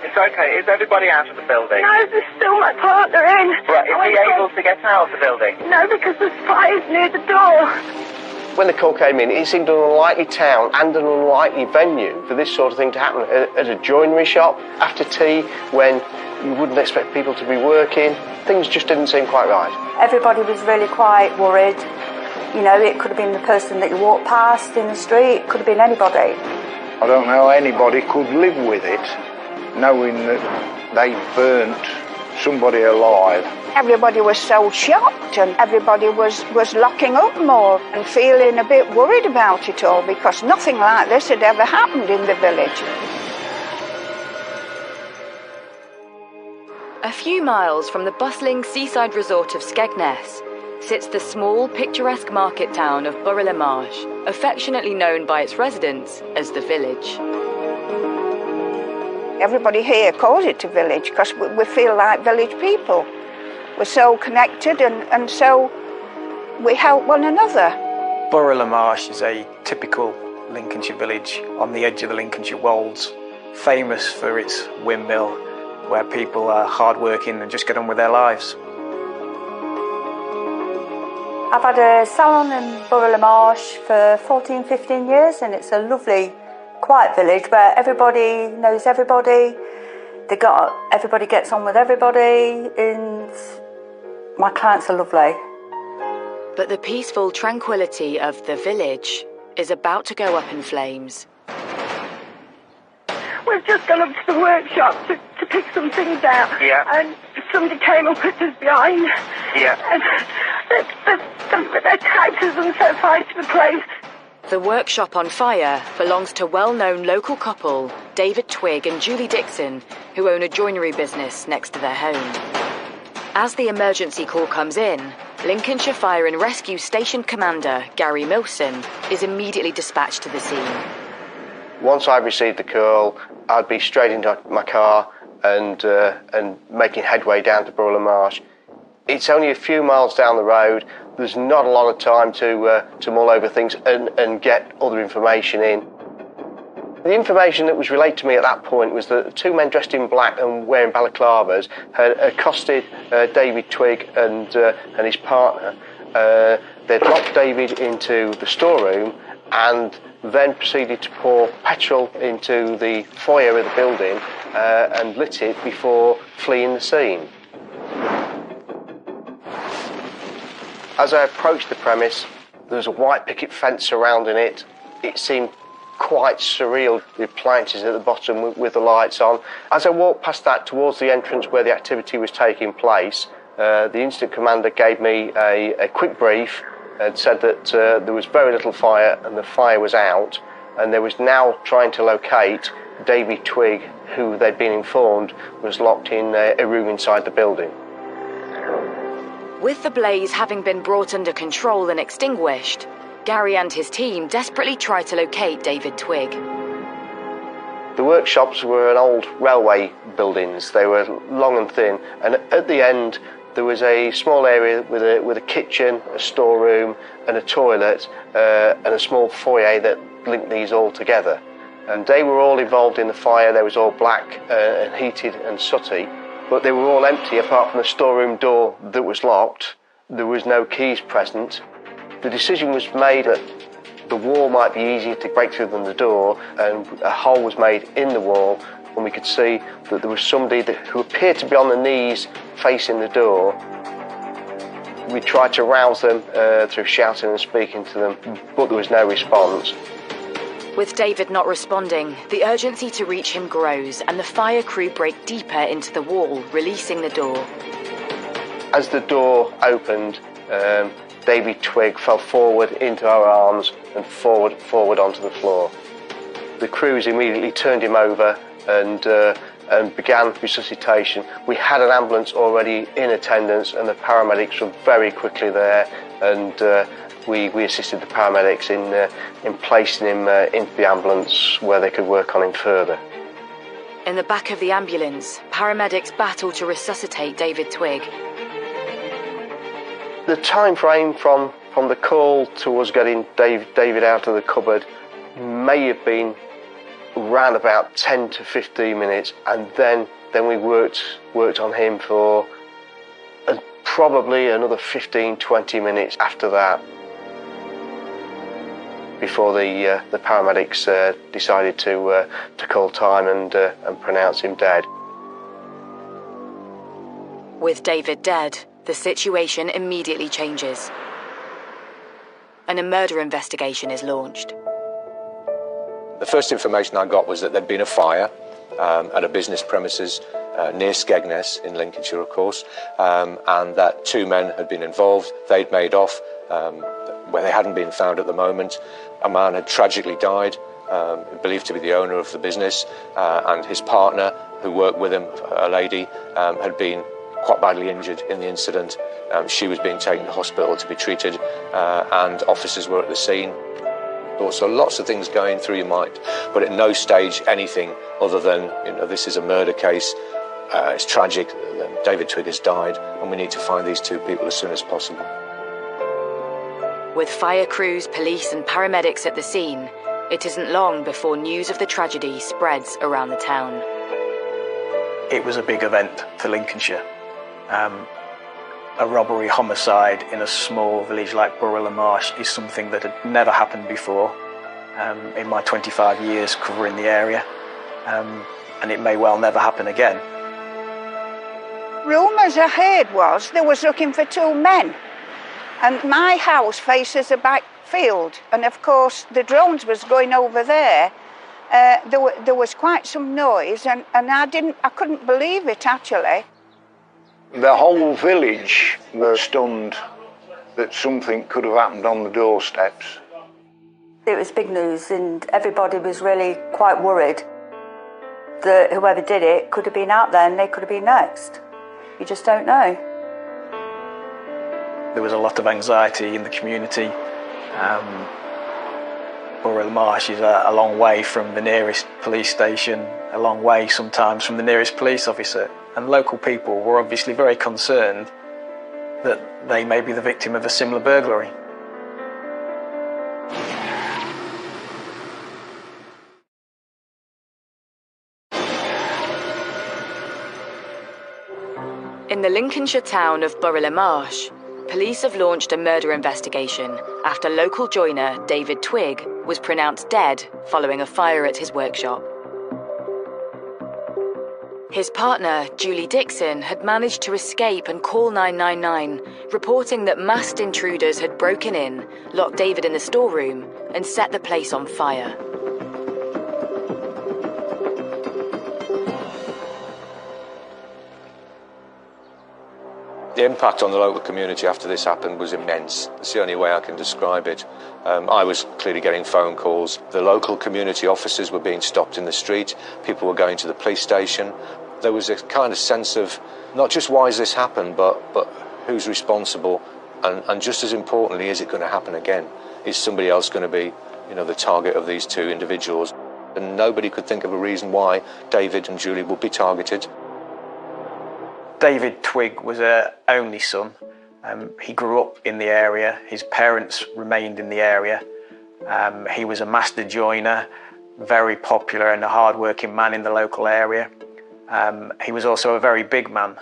It's okay. Is everybody out of the building? No, there's still my partner in. Right. Is he able to get out of the building? No, because the fire's near the door. When the call came in, it seemed an unlikely town and an unlikely venue for this sort of thing to happen. At a joinery shop, after tea, when you wouldn't expect people to be working, things just didn't seem quite right. Everybody was really quite worried. You know, it could have been the person that you walked past in the street, it could have been anybody. I don't know how anybody could live with it, knowing that they burnt somebody alive. Everybody was so shocked, and everybody was locking up more and feeling a bit worried about it all, because nothing like this had ever happened in the village. A few miles from the bustling seaside resort of Skegness sits the small, picturesque market town of Burgh-le-Marsh, affectionately known by its residents as the Village. Everybody here calls it a village because we feel like village people. We're so connected and so we help one another. Burgh-le-Marsh is a typical Lincolnshire village on the edge of the Lincolnshire Wolds, famous for its windmill, where people are hard-working and just get on with their lives. I've had a salon in Burgh-le-Marsh for 14, 15 years, and it's a lovely, quiet village where everybody knows everybody. Everybody gets on with everybody, and my clients are lovely. But the peaceful tranquility of the village is about to go up in flames. We've just gone up to the workshop to pick some things out. Yeah. And somebody came up with us behind. Yeah. And they attacked us and set fire to the place. The workshop on fire belongs to well-known local couple David Twigg and Julie Dixon, who own a joinery business next to their home. As the emergency call comes in, Lincolnshire Fire and Rescue Station Commander Gary Milson is immediately dispatched to the scene. Once I received the call, I'd be straight into my car and making headway down to Burgh-le-Marsh. It's only a few miles down the road. There's not a lot of time to mull over things and get other information in. The information that was relayed to me at that point was that two men dressed in black and wearing balaclavas had accosted David Twigg and his partner. They'd locked David into the storeroom and then proceeded to pour petrol into the foyer of the building and lit it before fleeing the scene. As I approached the premise, there was a white picket fence surrounding it. It seemed quite surreal, the appliances at the bottom with the lights on. As I walked past that towards the entrance where the activity was taking place, the incident commander gave me a quick brief and said that there was very little fire and the fire was out, and they was now trying to locate David Twigg, who they'd been informed was locked in a room inside the building. With the blaze having been brought under control and extinguished, Gary and his team desperately tried to locate David Twigg. The workshops were an old railway buildings. They were long and thin, and at the end there was a small area with a kitchen, a storeroom and a toilet and a small foyer that linked these all together. And they were all involved in the fire. They was all black and heated and sooty, but they were all empty apart from the storeroom door that was locked. There was no keys present. The decision was made that the wall might be easier to break through than the door, and a hole was made in the wall, and we could see that there was somebody who appeared to be on the knees facing the door. We tried to rouse them through shouting and speaking to them, but there was no response. With David not responding, the urgency to reach him grows and the fire crew break deeper into the wall, releasing the door. As the door opened, David Twigg fell forward into our arms and forward onto the floor. The crews immediately turned him over and began resuscitation. We had an ambulance already in attendance and the paramedics were very quickly there, and we assisted the paramedics in placing him into the ambulance where they could work on him further. In the back of the ambulance, paramedics battle to resuscitate David Twigg. The time frame from the call to us getting David out of the cupboard may have been around about 10 to 15 minutes, and then we worked on him for probably another 15-20 minutes after that before the paramedics decided to call time and pronounce him dead. With David dead, the situation immediately changes. and a murder investigation is launched. The first information I got was that there'd been a fire at a business premises near Skegness in Lincolnshire, of course, and that 2 men had been involved. They'd made off, where they hadn't been found at the moment. A man had tragically died, believed to be the owner of the business, and his partner, who worked with him, a lady, had been quite badly injured in the incident. She was being taken to hospital to be treated, and officers were at the scene. So lots of things going through your mind, but at no stage anything other than, this is a murder case. It's tragic. David Twigg has died, and we need to find these 2 people as soon as possible. With fire crews, police and paramedics at the scene, it isn't long before news of the tragedy spreads around the town. It was a big event for Lincolnshire. A robbery homicide in a small village like Borough-le-Marsh is something that had never happened before in my 25 years covering the area, and it may well never happen again. Rumours I heard was they was looking for 2 men, and my house faces a back field, and of course the drones was going over there. There was quite some noise, and I couldn't believe it actually. The whole village were stunned that something could have happened on the doorsteps. It was big news, and everybody was really quite worried that whoever did it could have been out there and they could have been next. You just don't know. There was a lot of anxiety in the community. Borough-le-Marsh is a long way from the nearest police station, a long way sometimes from the nearest police officer, and local people were obviously very concerned that they may be the victim of a similar burglary. In the Lincolnshire town of Borough-le-Marsh, police have launched a murder investigation after local joiner David Twigg was pronounced dead following a fire at his workshop. His partner, Julie Dixon, had managed to escape and call 999, reporting that masked intruders had broken in, locked David in the storeroom, and set the place on fire. The impact on the local community after this happened was immense. That's the only way I can describe it. I was clearly getting phone calls. The local community officers were being stopped in the street. People were going to the police station. There was a kind of sense of not just why has this happened, but who's responsible, and just as importantly, is it going to happen again? Is somebody else going to be, the target of these 2 individuals? And nobody could think of a reason why David and Julie would be targeted. David Twigg was an only son. He grew up in the area. His parents remained in the area. He was a master joiner, very popular and a hard-working man in the local area. He was also a very big man,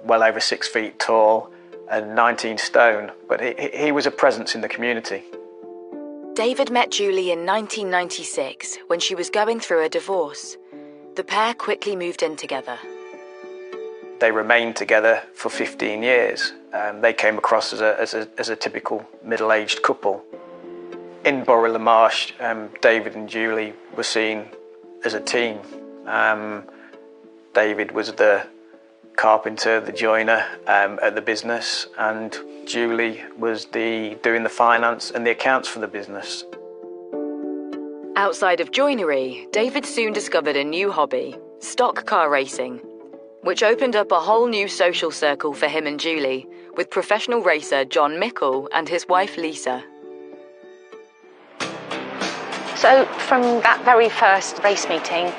well over 6 feet tall and 19 stone, but he was a presence in the community. David met Julie in 1996 when she was going through a divorce. The pair quickly moved in together. They remained together for 15 years. They came across as a typical middle-aged couple. In Borough-le-Marsh, David and Julie were seen as a team. David was the carpenter, the joiner at the business, and Julie was doing the finance and the accounts for the business. Outside of joinery, David soon discovered a new hobby, stock car racing, which opened up a whole new social circle for him and Julie, with professional racer John Mickle and his wife Lisa. So from that very first race meeting,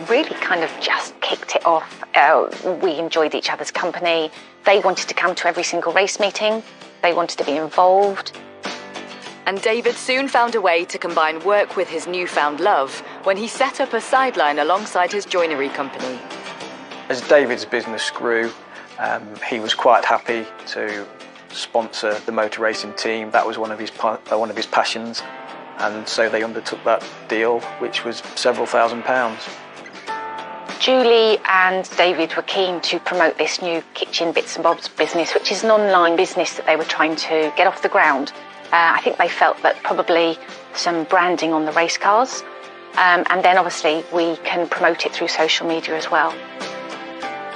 really kind of just kicked it off. We enjoyed each other's company. They wanted to come to every single race meeting. They wanted to be involved. And David soon found a way to combine work with his newfound love when he set up a sideline alongside his joinery company. As David's business grew, he was quite happy to sponsor the motor racing team. That was one of his passions, and so they undertook that deal, which was several £1,000s. Julie and David were keen to promote this new Kitchen Bits and Bobs business, which is an online business that they were trying to get off the ground. I think they felt that probably some branding on the race cars, and then obviously we can promote it through social media as well.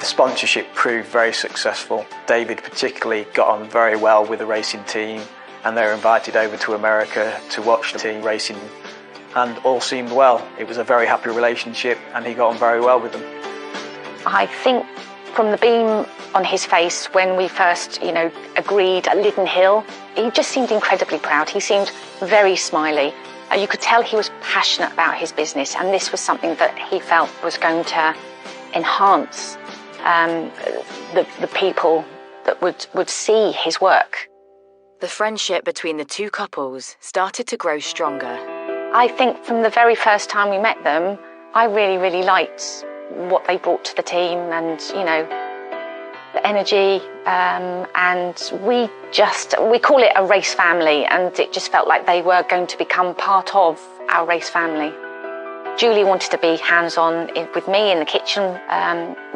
The sponsorship proved very successful. David particularly got on very well with the racing team, and they were invited over to America to watch the team racing, and all seemed well. It was a very happy relationship, and he got on very well with them. I think from the beam on his face when we first, agreed at Liddon Hill, he just seemed incredibly proud. He seemed very smiley. You could tell he was passionate about his business, and this was something that he felt was going to enhance the people that would see his work. The friendship between the two couples started to grow stronger. I think from the very first time we met them, I really, really liked what they brought to the team, and the energy, and we call it a race family, and it just felt like they were going to become part of our race family. Julie wanted to be hands-on with me in the kitchen,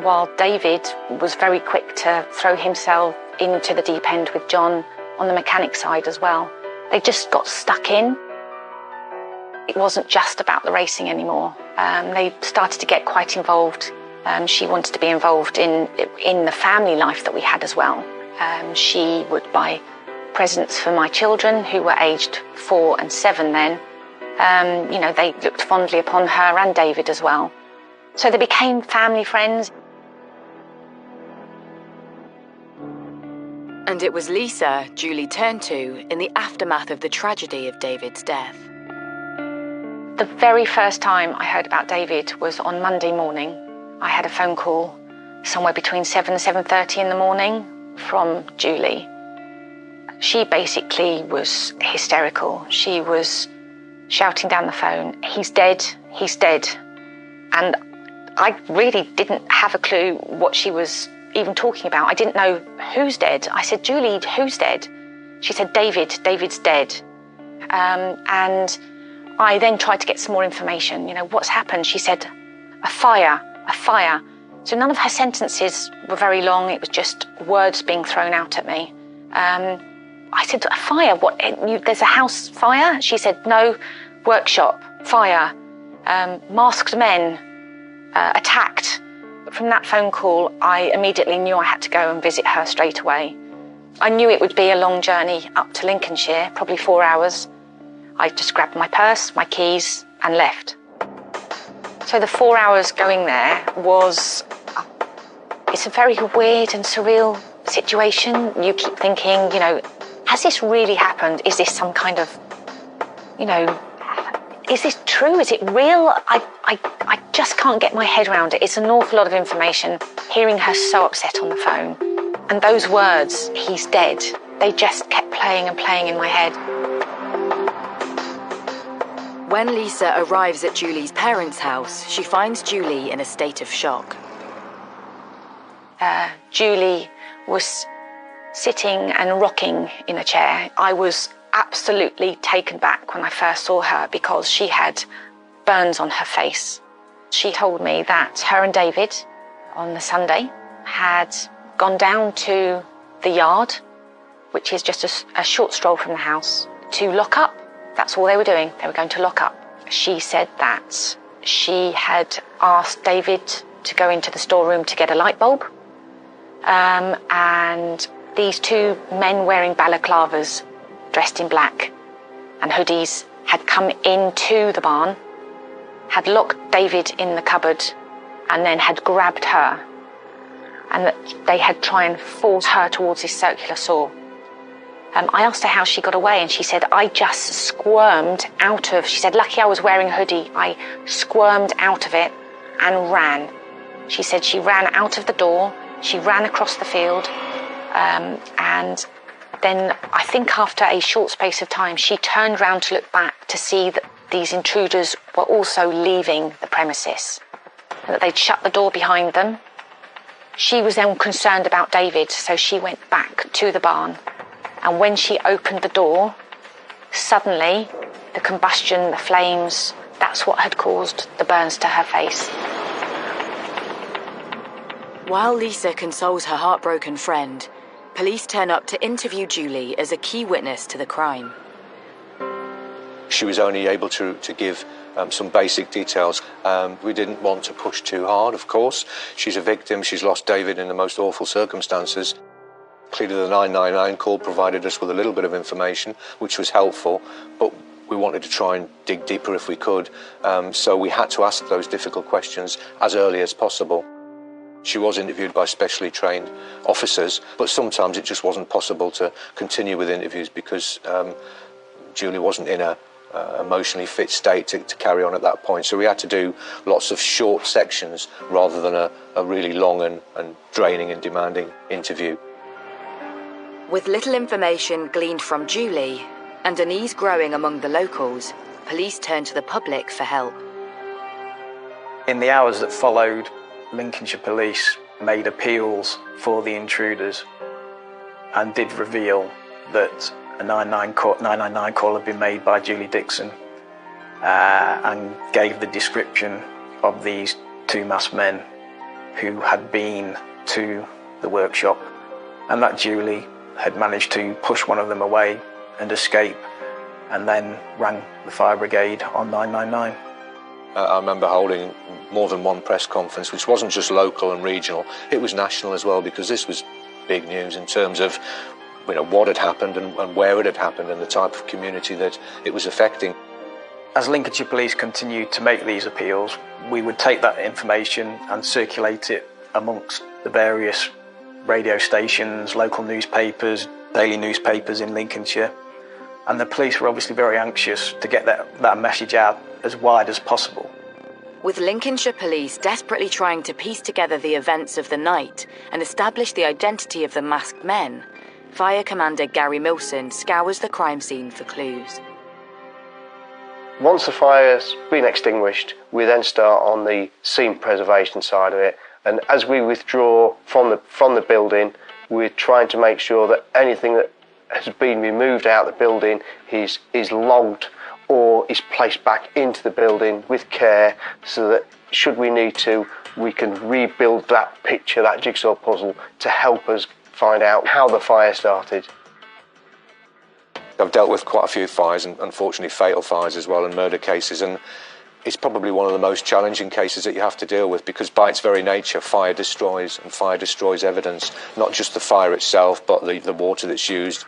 while David was very quick to throw himself into the deep end with John on the mechanic side as well. They just got stuck in. It wasn't just about the racing anymore. They started to get quite involved. She wanted to be involved in the family life that we had as well. She would buy presents for my children, who were aged 4 and 7 then. They looked fondly upon her and David as well. So they became family friends. And it was Lisa Julie turned to in the aftermath of the tragedy of David's death. The very first time I heard about David was on Monday morning. I had a phone call somewhere between 7 and 7:30 in the morning from Julie. She basically was hysterical. She was shouting down the phone, "He's dead, he's dead." And I really didn't have a clue what she was even talking about. I didn't know who's dead. I said, "Julie, who's dead?" She said, David's dead. And I then tried to get some more information. What's happened? She said, a fire. So none of her sentences were very long. It was just words being thrown out at me. I said, a fire? What? There's a house fire? She said, no, workshop, fire, masked men, attacked. From that phone call, I immediately knew I had to go and visit her straight away. I knew it would be a long journey up to Lincolnshire, probably 4 hours. I just grabbed my purse, my keys, and left. So the 4 hours going there it's a very weird and surreal situation. You keep thinking, has this really happened? Is this some kind of, is this true? Is it real? I just can't get my head around it. It's an awful lot of information. Hearing her so upset on the phone. And those words, he's dead, they just kept playing and playing in my head. When Lisa arrives at Julie's parents' house, she finds Julie in a state of shock. Julie was sitting and rocking in a chair. I was absolutely taken back when I first saw her because she had burns on her face. She told me that her and David, on the Sunday, had gone down to the yard, which is just a short stroll from the house, to lock up. That's all they were doing. They were going to lock up. She said that she had asked David to go into the storeroom to get a light bulb. And these 2 men wearing balaclavas, dressed in black and hoodies, had come into the barn, had locked David in the cupboard, and then had grabbed her. And that they had tried and force her towards this circular saw. I asked her how she got away, and she said, I just squirmed out of... She said, lucky I was wearing a hoodie. I squirmed out of it and ran. She said she ran out of the door. She ran across the field. And then I think after a short space of time, she turned round to look back to see that these intruders were also leaving the premises, and that they'd shut the door behind them. She was then concerned about David, so she went back to the barn. And when she opened the door, suddenly the combustion, the flames, that's what had caused the burns to her face. While Lisa consoles her heartbroken friend, Police turn up to interview Julie as a key witness to the crime. She was only able to give some basic details. We didn't want to push too hard, of course. She's a victim. She's lost David in the most awful circumstances. Clearly the 999 call provided us with a little bit of information, which was helpful, but we wanted to try and dig deeper if we could. So we had to ask those difficult questions as early as possible. She was interviewed by specially trained officers, but sometimes it just wasn't possible to continue with interviews because Julie wasn't in a emotionally fit state to carry on at that point. So we had to do lots of short sections rather than a really long and draining and demanding interview. With little information gleaned from Julie and unease growing among the locals, police turned to the public for help. In the hours that followed, Lincolnshire Police made appeals for the intruders and did reveal that a 999 call had been made by Julie Dixon and gave the description of these two masked men who had been to the workshop, and that Julie had managed to push one of them away and escape, and then rang the fire brigade on 999. I remember holding more than one press conference, which wasn't just local and regional, it was national as well, because this was big news in terms of what had happened and where it had happened and the type of community that it was affecting. As Lincolnshire Police continued to make these appeals, we would take that information and circulate it amongst the various radio stations, local newspapers, daily newspapers in Lincolnshire. And the police were obviously very anxious to get that message out as wide as possible. With Lincolnshire Police desperately trying to piece together the events of the night and establish the identity of the masked men, Fire Commander Gary Milson scours the crime scene for clues. Once the fire's been extinguished, we then start on the scene preservation side of it. And as we withdraw from the building, we're trying to make sure that anything that has been removed out of the building is logged or is placed back into the building with care, so that should we need to, we can rebuild that picture, that jigsaw puzzle, to help us find out how the fire started. I've dealt with quite a few fires, and unfortunately fatal fires as well, and murder cases, and it's probably one of the most challenging cases that you have to deal with, because by its very nature fire destroys, and fire destroys evidence, not just the fire itself but the water that's used.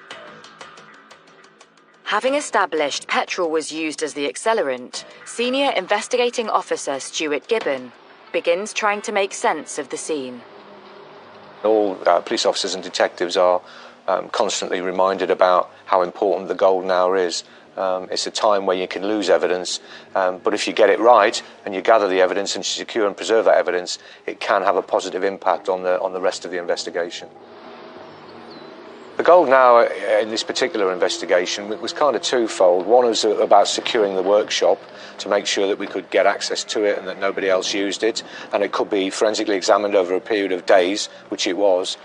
Having established petrol was used as the accelerant, Senior Investigating Officer Stuart Gibbon begins trying to make sense of the scene. All police officers and detectives are constantly reminded about how important the golden hour is. It's a time where you can lose evidence, but if you get it right and you gather the evidence and secure and preserve that evidence, it can have a positive impact on the rest of the investigation. The golden hour in this particular investigation was kind of twofold. One was about securing the workshop to make sure that we could get access to it and that nobody else used it, and it could be forensically examined over a period of days, which it was.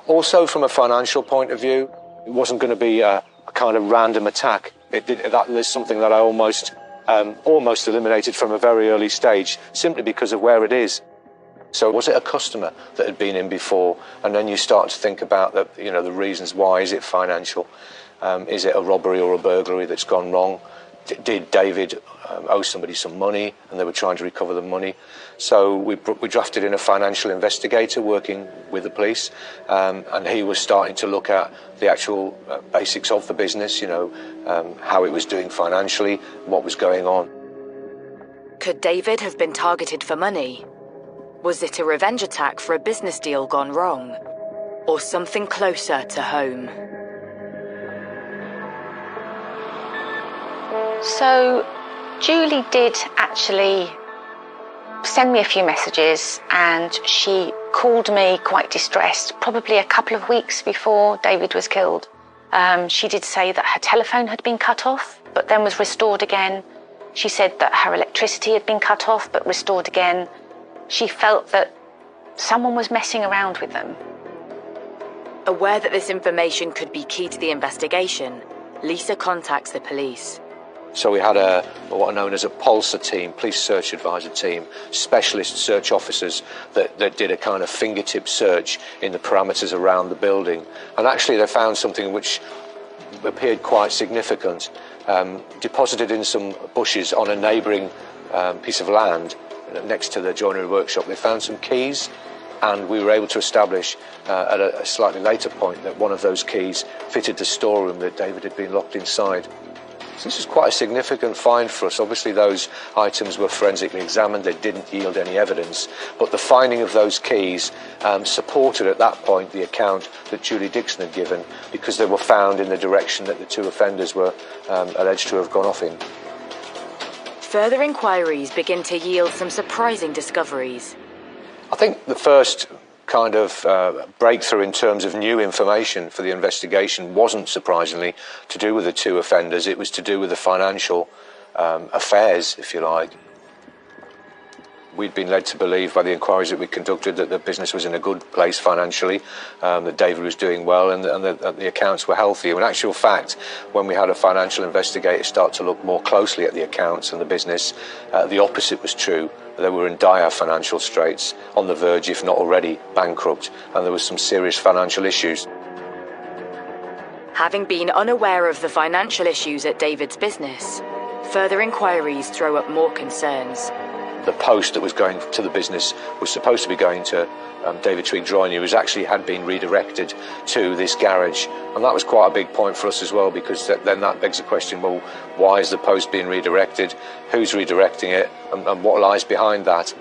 Also, from a financial point of view, it wasn't going to be a kind of random attack. That is something that I almost eliminated from a very early stage, simply because of where it is. So was it a customer that had been in before? And then you start to think about the reasons why. Is it financial? Is it a robbery or a burglary that's gone wrong? Did David owe somebody some money and they were trying to recover the money? So we drafted in a financial investigator working with the police, and he was starting to look at the actual basics of the business, how it was doing financially, what was going on. Could David have been targeted for money? Was it a revenge attack for a business deal gone wrong? Or something closer to home? So Julie did actually send me a few messages, and she called me quite distressed, probably a couple of weeks before David was killed. She did say that her telephone had been cut off, but then was restored again. She said that her electricity had been cut off, but restored again. She felt that someone was messing around with them. Aware that this information could be key to the investigation, Lisa contacts the police. So we had what are known as a POLSA team, police search advisor team, specialist search officers that did a kind of fingertip search in the parameters around the building. And actually they found something which appeared quite significant. Deposited in some bushes on a neighbouring piece of land next to the joinery workshop, they found some keys, and we were able to establish at a slightly later point that one of those keys fitted the storeroom that David had been locked inside. So this is quite a significant find for us. Obviously those items were forensically examined, they didn't yield any evidence, but the finding of those keys supported at that point the account that Julie Dixon had given, because they were found in the direction that the two offenders were alleged to have gone off in. Further inquiries begin to yield some surprising discoveries. I think the first kind of breakthrough in terms of new information for the investigation wasn't surprisingly to do with the two offenders. It was to do with the financial affairs, if you like. We'd been led to believe by the inquiries that we conducted that the business was in a good place financially, that David was doing well, and that the accounts were healthy. In actual fact, when we had a financial investigator start to look more closely at the accounts and the business, the opposite was true. They were in dire financial straits, on the verge, if not already, bankrupt, and there was some serious financial issues. Having been unaware of the financial issues at David's business, further inquiries throw up more concerns. The post that was going to the business was supposed to be going to David Twigg Joinery, was actually had been redirected to this garage, and that was quite a big point for us as well, because then that begs the question, well, why is the post being redirected, who's redirecting it, and what lies behind that?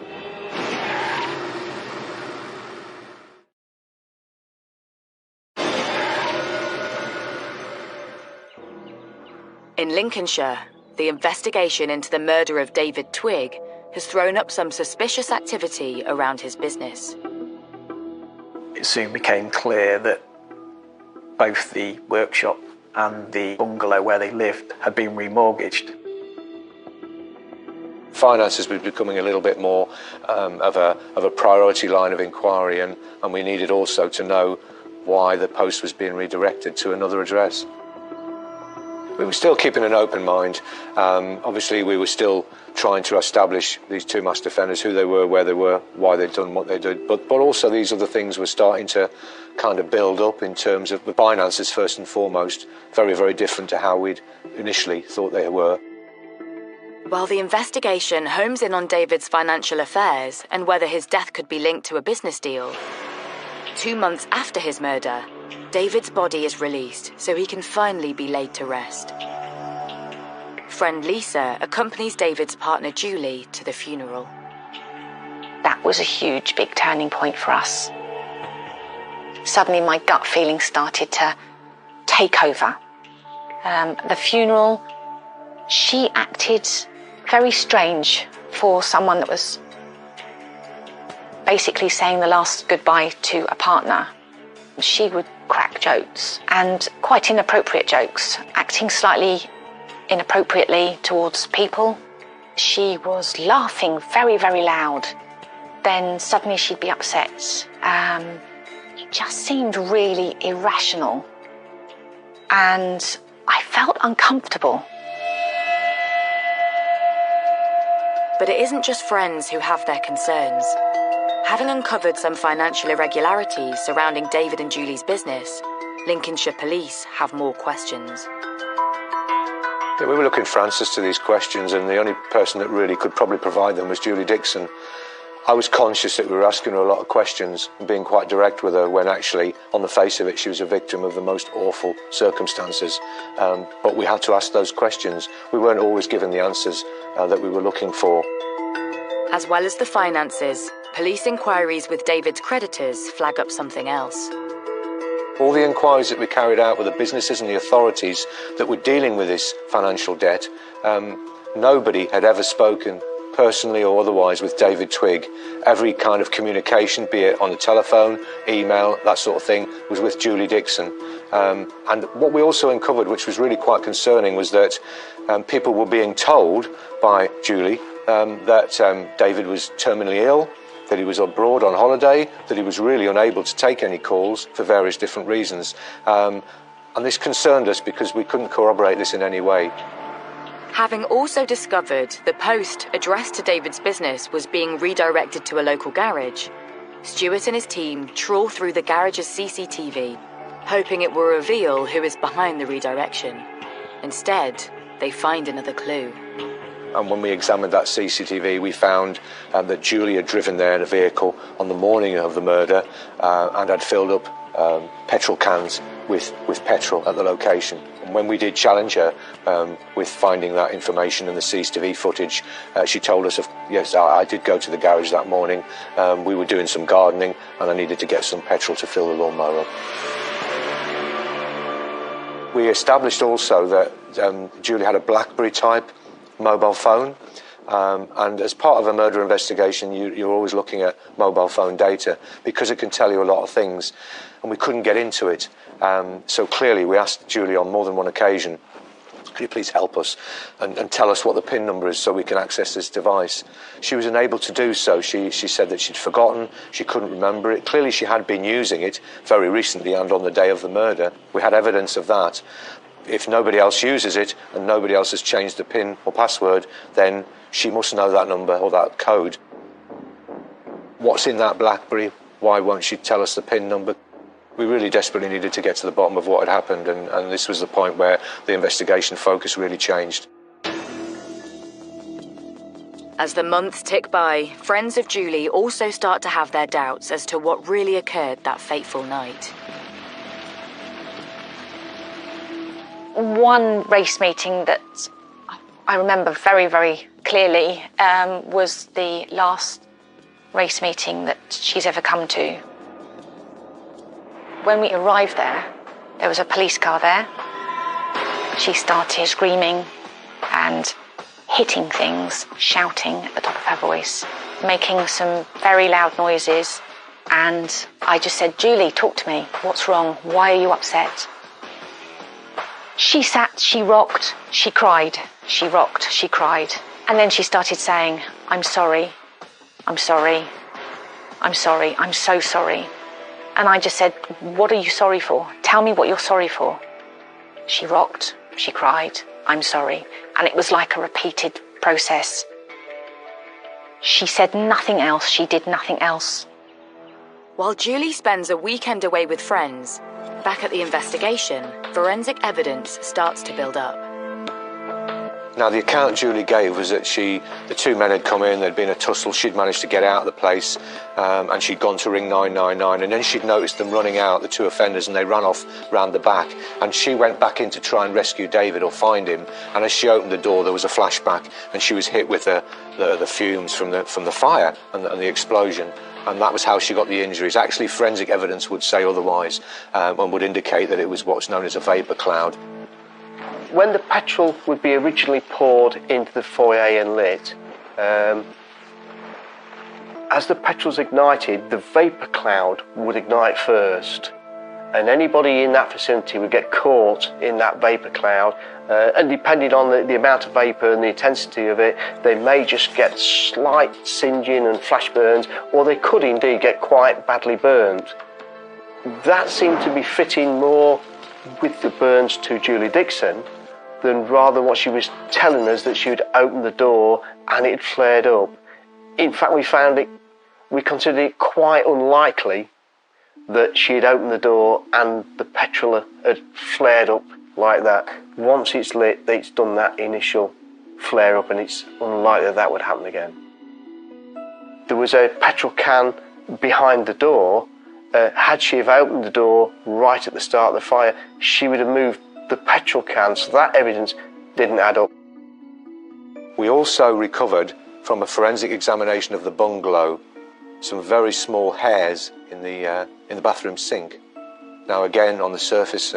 In Lincolnshire, the investigation into the murder of David Twigg has thrown up some suspicious activity around his business. It soon became clear that both the workshop and the bungalow where they lived had been remortgaged. Finances was becoming a little bit more of a priority line of inquiry, and we needed also to know why the post was being redirected to another address. We were still keeping an open mind. Obviously, we were still trying to establish these two master offenders, who they were, where they were, why they'd done what they did. But also these other things were starting to kind of build up in terms of the finances, first and foremost, very, very different to how we'd initially thought they were. While the investigation homes in on David's financial affairs and whether his death could be linked to a business deal, 2 months after his murder, David's body is released so he can finally be laid to rest. Friend Lisa accompanies David's partner Julie to the funeral. That was a huge, big turning point for us. Suddenly my gut feeling started to take over. The funeral, she acted very strange for someone that was basically saying the last goodbye to a partner. She would crack jokes, and quite inappropriate jokes, acting slightly inappropriately towards people. She was laughing very, very loud. Then suddenly she'd be upset. It just seemed really irrational. And I felt uncomfortable. But it isn't just friends who have their concerns. Having uncovered some financial irregularities surrounding David and Julie's business, Lincolnshire police have more questions. Yeah, we were looking for answers to these questions, and the only person that really could probably provide them was Julie Dixon. I was conscious that we were asking her a lot of questions and being quite direct with her, when actually, on the face of it, she was a victim of the most awful circumstances. But we had to ask those questions. We weren't always given the answers that we were looking for. As well as the finances, police inquiries with David's creditors flag up something else. All the inquiries that we carried out with the businesses and the authorities that were dealing with this financial debt, nobody had ever spoken personally or otherwise with David Twigg. Every kind of communication, be it on the telephone, email, that sort of thing, was with Julie Dixon. And what we also uncovered, which was really quite concerning, was that people were being told by Julie that David was terminally ill, that he was abroad on holiday, that he was really unable to take any calls for various different reasons. And this concerned us because we couldn't corroborate this in any way. Having also discovered the post addressed to David's business was being redirected to a local garage, Stuart and his team trawl through the garage's CCTV, hoping it will reveal who is behind the redirection. Instead, they find another clue. And when we examined that CCTV, we found that Julie had driven there in a vehicle on the morning of the murder and had filled up petrol cans with petrol at the location. And when we did challenge her with finding that information in the CCTV footage, she told us, yes, I did go to the garage that morning. We were doing some gardening and I needed to get some petrol to fill the lawnmower up. We established also that Julie had a BlackBerry type mobile phone. And as part of a murder investigation, you're always looking at mobile phone data because it can tell you a lot of things, and we couldn't get into it. So clearly we asked Julie on more than one occasion, could you please help us and tell us what the PIN number is so we can access this device? She was unable to do so. She said that she'd forgotten, she couldn't remember it. Clearly she had been using it very recently and on the day of the murder. We had evidence of that. If nobody else uses it and nobody else has changed the PIN or password, then she must know that number or that code. What's in that BlackBerry? Why won't she tell us the PIN number? We really desperately needed to get to the bottom of what had happened, and this was the point where the investigation focus really changed. As the months tick by, friends of Julie also start to have their doubts as to what really occurred that fateful night. One race meeting that I remember very, very clearly was the last race meeting that she's ever come to. When we arrived there was a police car there. She started screaming and hitting things, shouting at the top of her voice, making some very loud noises. And I just said, Julie, talk to me. What's wrong? Why are you upset? She sat, she rocked, she cried, she rocked, she cried. And then she started saying, I'm sorry, I'm sorry, I'm sorry, I'm so sorry. And I just said, what are you sorry for? Tell me what you're sorry for. She rocked, she cried, I'm sorry. And it was like a repeated process. She said nothing else, she did nothing else. While Julie spends a weekend away with friends, back at the investigation, forensic evidence starts to build up. Now, the account Julie gave was that the two men had come in, there'd been a tussle, she'd managed to get out of the place, and she'd gone to ring 999, and then she'd noticed them running out, the two offenders, and they ran off round the back, and she went back in to try and rescue David or find him, and as she opened the door, there was a flashback, and she was hit with the fumes from the fire and the explosion. And that was how she got the injuries. Actually, forensic evidence would say otherwise and would indicate that it was what's known as a vapour cloud. When the petrol would be originally poured into the foyer and lit, as the petrol's ignited, the vapour cloud would ignite first. And anybody in that vicinity would get caught in that vapour cloud. And depending on the amount of vapour and the intensity of it, they may just get slight singeing and flash burns, or they could indeed get quite badly burnt. That seemed to be fitting more with the burns to Julie Dixon than rather what she was telling us, that she would open the door and it flared up. In fact, we considered it quite unlikely that she had opened the door and the petrol had flared up like that. Once it's lit, it's done that initial flare up, and it's unlikely that would happen again. There was a petrol can behind the door. Had she have opened the door right at the start of the fire, she would have moved the petrol can, so that evidence didn't add up. We also recovered from a forensic examination of the bungalow some very small hairs in the bathroom sink. Now again, on the surface,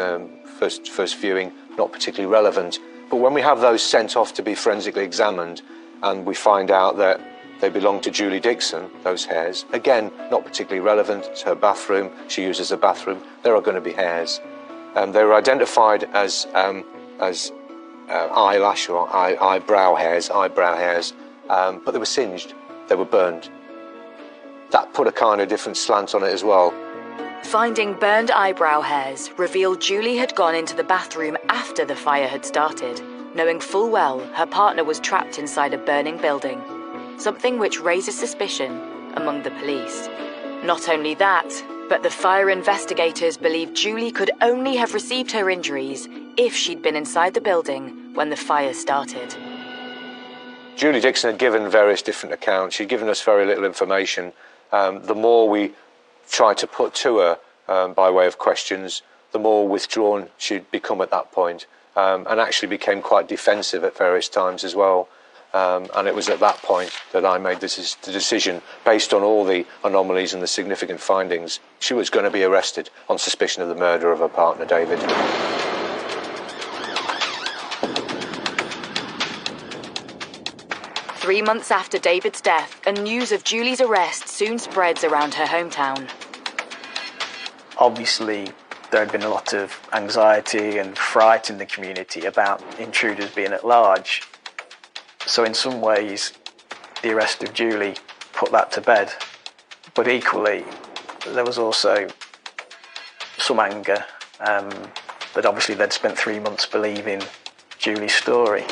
first viewing, not particularly relevant, but when we have those sent off to be forensically examined and we find out that they belong to Julie Dixon, those hairs, again, not particularly relevant, it's her bathroom, she uses the bathroom, there are going to be hairs. They were identified as eyelash or eyebrow hairs, but they were singed, they were burned. That put a kind of different slant on it as well. Finding burned eyebrow hairs revealed Julie had gone into the bathroom after the fire had started, knowing full well her partner was trapped inside a burning building, something which raises suspicion among the police. Not only that, but the fire investigators believe Julie could only have received her injuries if she'd been inside the building when the fire started. Julie Dixon had given various different accounts. She'd given us very little information. The more we tried to put to her by way of questions, the more withdrawn she'd become at that point, and actually became quite defensive at various times as well. And it was at that point that I made the decision, based on all the anomalies and the significant findings, she was going to be arrested on suspicion of the murder of her partner, David. 3 months after David's death, and news of Julie's arrest soon spreads around her hometown. Obviously, there had been a lot of anxiety and fright in the community about intruders being at large. So in some ways, the arrest of Julie put that to bed. But equally, there was also some anger that obviously they'd spent 3 months believing Julie's story.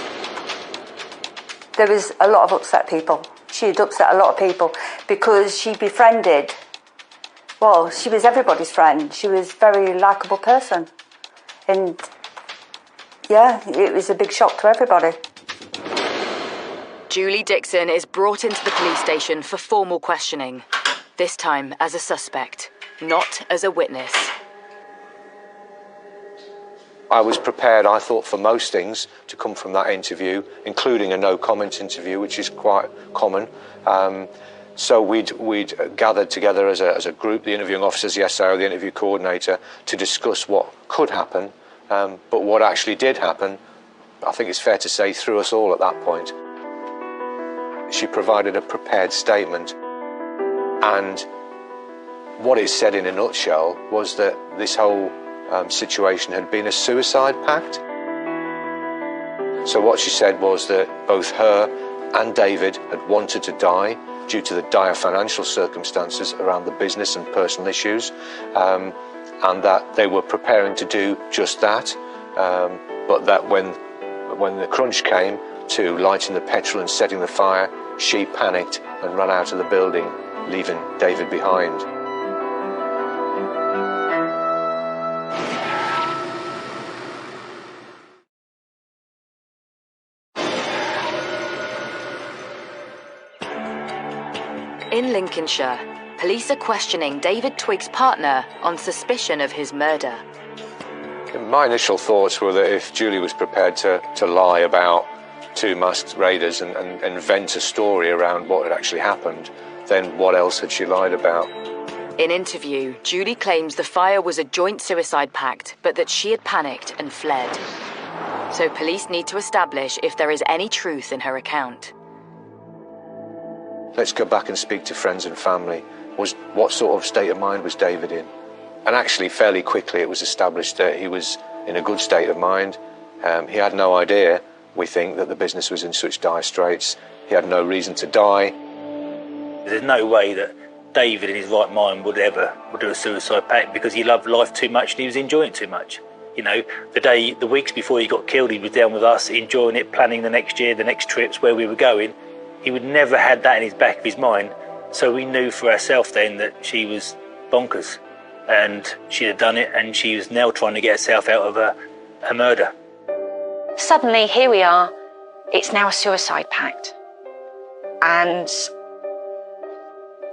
There was a lot of upset people. She had upset a lot of people because she befriended, well, she was everybody's friend. She was a very likeable person. And yeah, it was a big shock to everybody. Julie Dixon is brought into the police station for formal questioning, this time as a suspect, not as a witness. I was prepared, I thought, for most things to come from that interview, including a no-comment interview, which is quite common. So we'd gathered together as a group, the interviewing officers, the SO, the interview coordinator, to discuss what could happen. But what actually did happen, I think it's fair to say, threw us all at that point. She provided a prepared statement, and what it said in a nutshell was that this whole situation had been a suicide pact. So what she said was that both her and David had wanted to die due to the dire financial circumstances around the business and personal issues, and that they were preparing to do just that, but that when the crunch came to lighting the petrol and setting the fire, she panicked and ran out of the building, leaving David behind. In Lincolnshire, police are questioning David Twigg's partner on suspicion of his murder. My initial thoughts were that if Julie was prepared to lie about two masked raiders and invent a story around what had actually happened, then what else had she lied about? In interview, Julie claims the fire was a joint suicide pact, but that she had panicked and fled. So police need to establish if there is any truth in her account. Let's go back and speak to friends and family. What sort of state of mind was David in? And actually, fairly quickly, it was established that he was in a good state of mind. He had no idea, we think, that the business was in such dire straits. He had no reason to die. There's no way that David in his right mind would do a suicide pact, because he loved life too much and he was enjoying it too much. You know, the weeks before he got killed, he was down with us, enjoying it, planning the next year, the next trips, where we were going. He would never had that in his back of his mind. So we knew for ourselves then that she was bonkers, and she had done it, and she was now trying to get herself out of her murder. Suddenly, here we are. It's now a suicide pact. And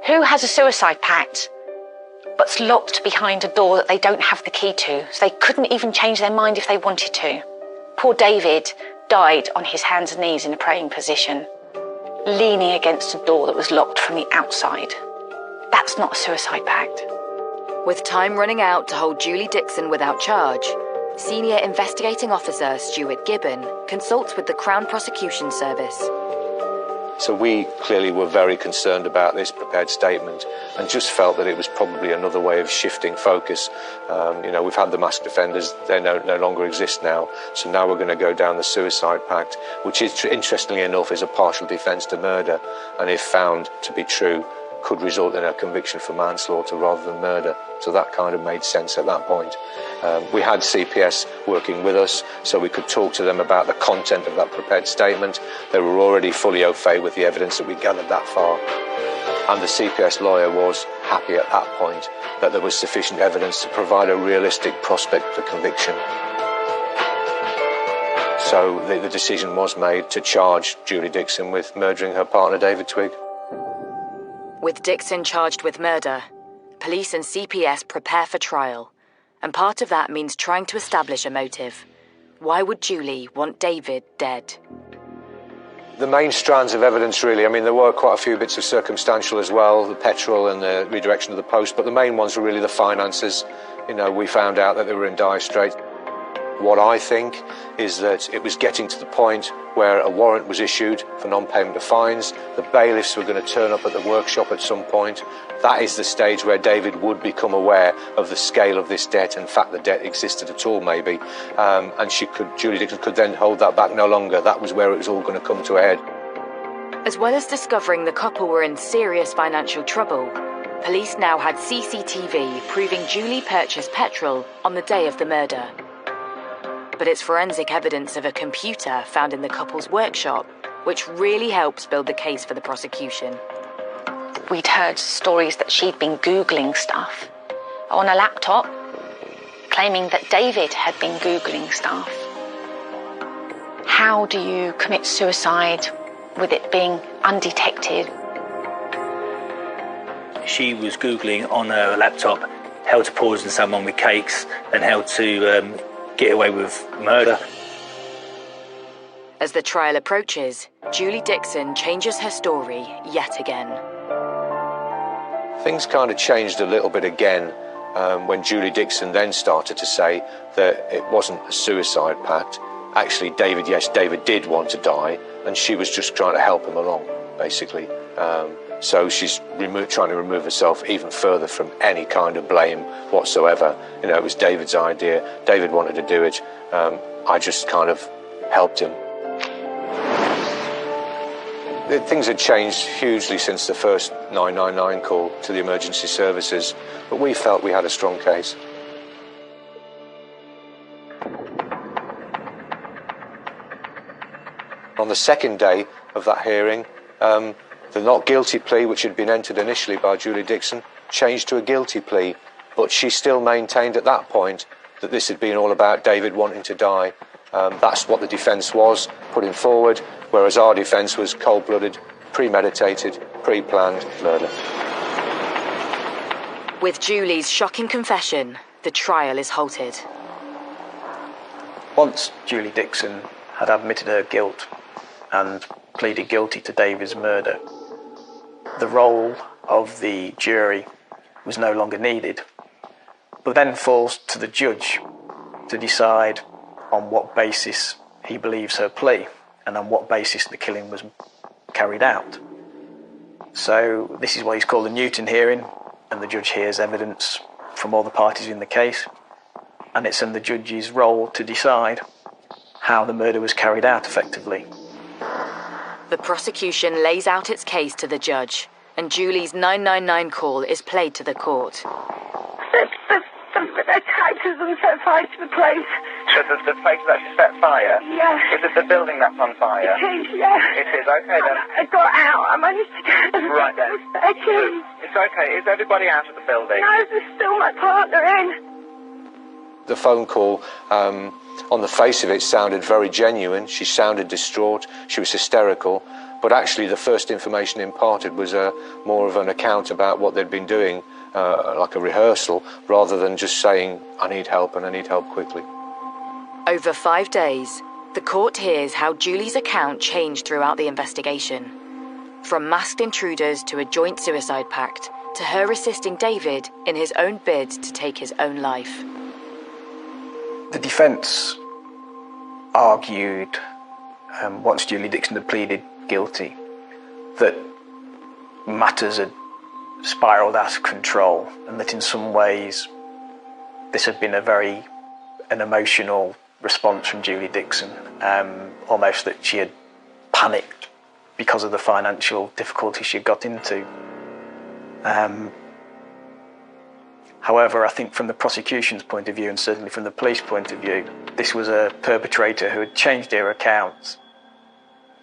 who has a suicide pact but's locked behind a door that they don't have the key to, so they couldn't even change their mind if they wanted to? Poor David died on his hands and knees in a praying position, leaning against a door that was locked from the outside. That's not a suicide pact. With time running out to hold Julie Dixon without charge, Senior Investigating Officer Stuart Gibbon consults with the Crown Prosecution Service. So we clearly were very concerned about this prepared statement and just felt that it was probably another way of shifting focus. We've had the masked offenders, they no longer exist now, so now we're going to go down the suicide pact, which is, interestingly enough, is a partial defence to murder, and if found to be true, could result in a conviction for manslaughter rather than murder. So that kind of made sense at that point. We had CPS working with us, so we could talk to them about the content of that prepared statement. They were already fully au fait with the evidence that we gathered that far. And the CPS lawyer was happy at that point that there was sufficient evidence to provide a realistic prospect for conviction. So the decision was made to charge Julie Dixon with murdering her partner David Twigg. With Dixon charged with murder, police and CPS prepare for trial, and part of that means trying to establish a motive. Why would Julie want David dead? The main strands of evidence, really, I mean, there were quite a few bits of circumstantial as well, the petrol and the redirection of the post, but the main ones were really the finances. You know, we found out that they were in dire straits. What I think is that it was getting to the point where a warrant was issued for non-payment of fines. The bailiffs were going to turn up at the workshop at some point. That is the stage where David would become aware of the scale of this debt, in fact the debt existed at all maybe, and Julie Dixon could then hold that back no longer. That was where it was all going to come to a head. As well as discovering the couple were in serious financial trouble, police now had CCTV proving Julie purchased petrol on the day of the murder. But it's forensic evidence of a computer found in the couple's workshop, which really helps build the case for the prosecution. We'd heard stories that she'd been Googling stuff on a laptop, claiming that David had been Googling stuff. How do you commit suicide with it being undetected? She was Googling on her laptop how to poison someone with cakes and how to get away with murder. As the trial approaches, Julie Dixon changes her story yet again. Things kind of changed a little bit again when Julie Dixon then started to say that it wasn't a suicide pact. Actually, David did want to die, and she was just trying to help him along, basically. So she's trying to remove herself even further from any kind of blame whatsoever. You know, it was David's idea. David wanted to do it. I just kind of helped him. Things had changed hugely since the first 999 call to the emergency services, but we felt we had a strong case. On the second day of that hearing, the not guilty plea, which had been entered initially by Julie Dixon, changed to a guilty plea, but she still maintained at that point that this had been all about David wanting to die. That's what the defence was putting forward, whereas our defence was cold-blooded, premeditated, pre-planned murder. With Julie's shocking confession, the trial is halted. Once Julie Dixon had admitted her guilt and pleaded guilty to David's murder, the role of the jury was no longer needed, but then falls to the judge to decide on what basis he believes her plea and on what basis the killing was carried out. So this is what is called a Newton hearing, and the judge hears evidence from all the parties in the case, and it's in the judge's role to decide how the murder was carried out effectively. The prosecution lays out its case to the judge, and Julie's 999 call is played to the court. The characters and set fire to the place. So the place is actually set fire? Yeah. Is it the building that's on fire? It is, yeah. It is, okay then. I got out. I managed to get them. Right then. It's okay. Is everybody out of the building? No, there's still my partner in. The phone call, on the face of it, sounded very genuine. She sounded distraught. She was hysterical. But actually, the first information imparted was more of an account about what they'd been doing, like a rehearsal, rather than just saying, I need help and I need help quickly. Over 5 days, the court hears how Julie's account changed throughout the investigation. From masked intruders to a joint suicide pact, to her assisting David in his own bid to take his own life. The defence argued, once Julie Dixon had pleaded guilty, that matters had spiralled out of control, and that in some ways this had been an emotional response from Julie Dixon, almost that she had panicked because of the financial difficulties she got into. However, I think from the prosecution's point of view, and certainly from the police point of view, this was a perpetrator who had changed her accounts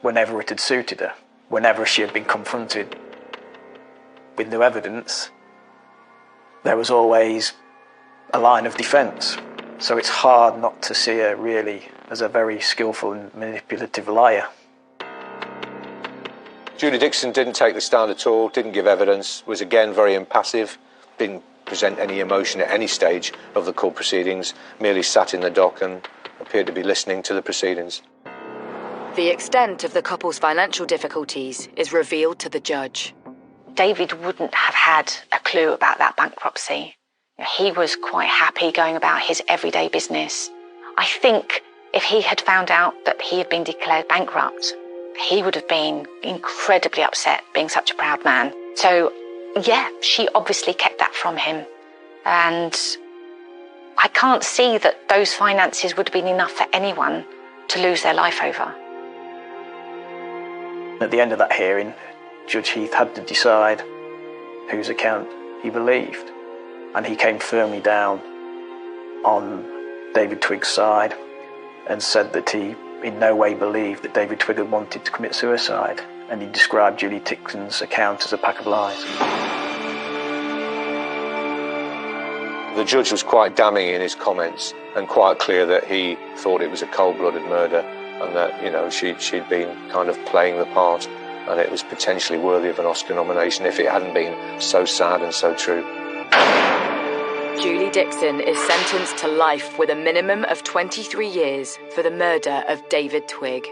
whenever it had suited her, whenever she had been confronted with new evidence. There was always a line of defence. So it's hard not to see her really as a very skillful and manipulative liar. Julie Dixon didn't take the stand at all, didn't give evidence, was again very impassive, didn't present any emotion at any stage of the court proceedings, merely sat in the dock and appeared to be listening to the proceedings. The extent of the couple's financial difficulties is revealed to the judge. David wouldn't have had a clue about that bankruptcy. He was quite happy going about his everyday business. I think if he had found out that he had been declared bankrupt, he would have been incredibly upset, being such a proud man. So, yeah, she obviously kept that from him. And I can't see that those finances would have been enough for anyone to lose their life over. At the end of that hearing, Judge Heath had to decide whose account he believed. And he came firmly down on David Twigg's side and said that he in no way believed that David Twigg had wanted to commit suicide, and he described Julie Dixon's account as a pack of lies. The judge was quite damning in his comments and quite clear that he thought it was a cold-blooded murder and that, you know, she'd been kind of playing the part, and it was potentially worthy of an Oscar nomination if it hadn't been so sad and so true. Julie Dixon is sentenced to life with a minimum of 23 years for the murder of David Twigg.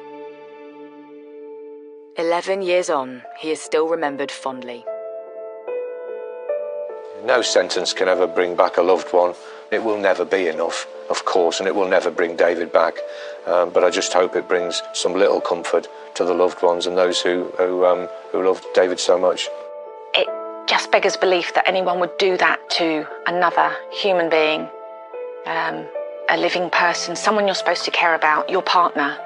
11 years on, he is still remembered fondly. No sentence can ever bring back a loved one. It will never be enough, of course, and it will never bring David back. But I just hope it brings some little comfort to the loved ones and those who loved David so much. It just beggars belief that anyone would do that to another human being, a living person, someone you're supposed to care about, your partner.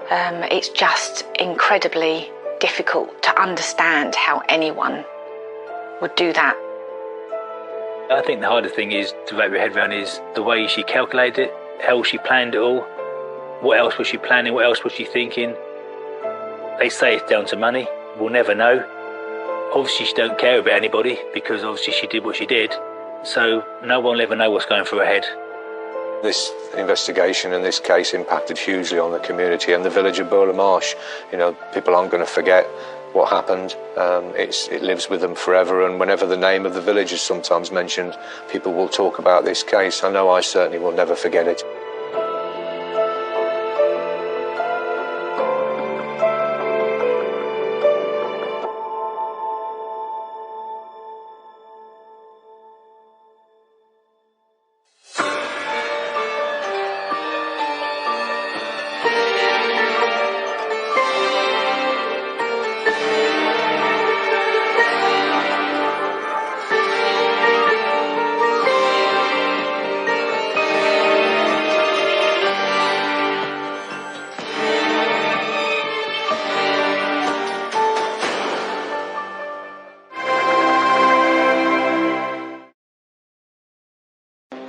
It's just incredibly difficult to understand how anyone would do that. I think the hardest thing is to wrap your head around is the way she calculated it, how she planned it all. What else was she planning? What else was she thinking? They say it's down to money. We'll never know. Obviously she don't care about anybody because obviously she did what she did. So no one will ever know what's going through her head. This investigation and this case impacted hugely on the community and the village of Burla Marsh. You know, people aren't going to forget what happened. It lives with them forever, and whenever the name of the village is sometimes mentioned, people will talk about this case. I know I certainly will never forget it.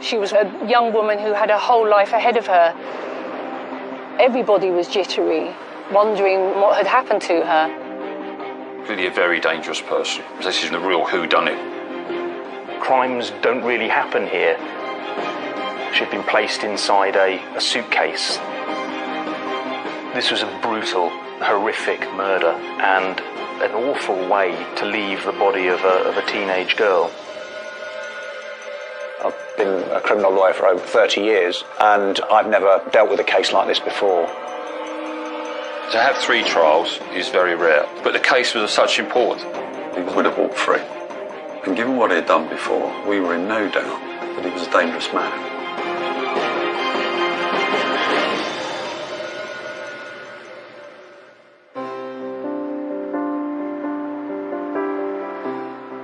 She was a young woman who had a whole life ahead of her. Everybody was jittery, wondering what had happened to her. Clearly a very dangerous person. This is the real whodunit. Crimes don't really happen here. She'd been placed inside a suitcase. This was a brutal, horrific murder and an awful way to leave the body of a teenage girl. I've been a criminal lawyer for over 30 years, and I've never dealt with a case like this before. To have 3 trials is very rare, but the case was of such importance. He would have walked free. And given what he had done before, we were in no doubt that he was a dangerous man.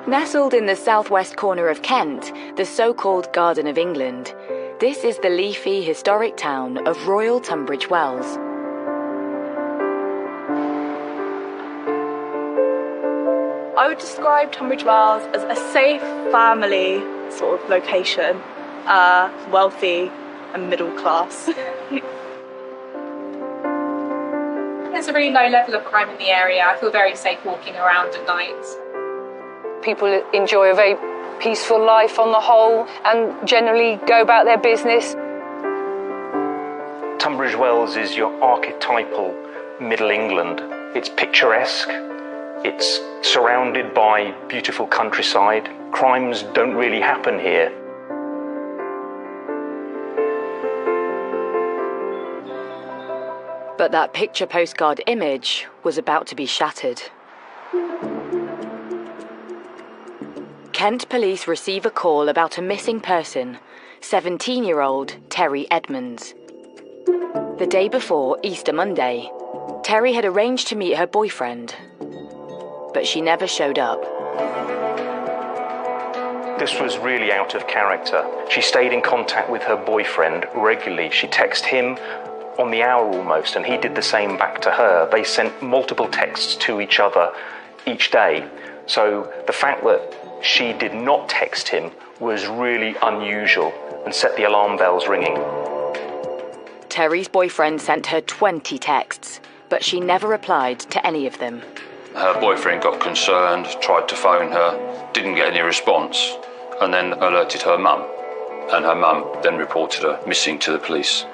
Nestled in the southwest corner of Kent, the so-called Garden of England, this is the leafy, historic town of Royal Tunbridge I would describe Tunbridge Wells as a safe family sort of location, wealthy and middle class. There's a really low level of crime in the area. I feel very safe walking around at night. People enjoy a very peaceful life on the whole and generally go about their business. Tunbridge Wells is your archetypal Middle England. It's picturesque, it's surrounded by beautiful countryside. Crimes don't really happen here. But that picture postcard image was about to be shattered. Kent police receive a call about a missing person, 17-year-old Terry Edmonds. The day before, Easter Monday, Terry had arranged to meet her boyfriend, but she never showed up. This was really out of character. She stayed in contact with her boyfriend regularly. She texted him on the hour almost, and he did the same back to her. They sent multiple texts to each other each day. So the fact that she did not text him was really unusual and set the alarm bells ringing. Terry's boyfriend sent her 20 texts, but she never replied to any of them. Her boyfriend got concerned, tried to phone her, didn't get any response, and then alerted her mum. And her mum then reported her missing to the police.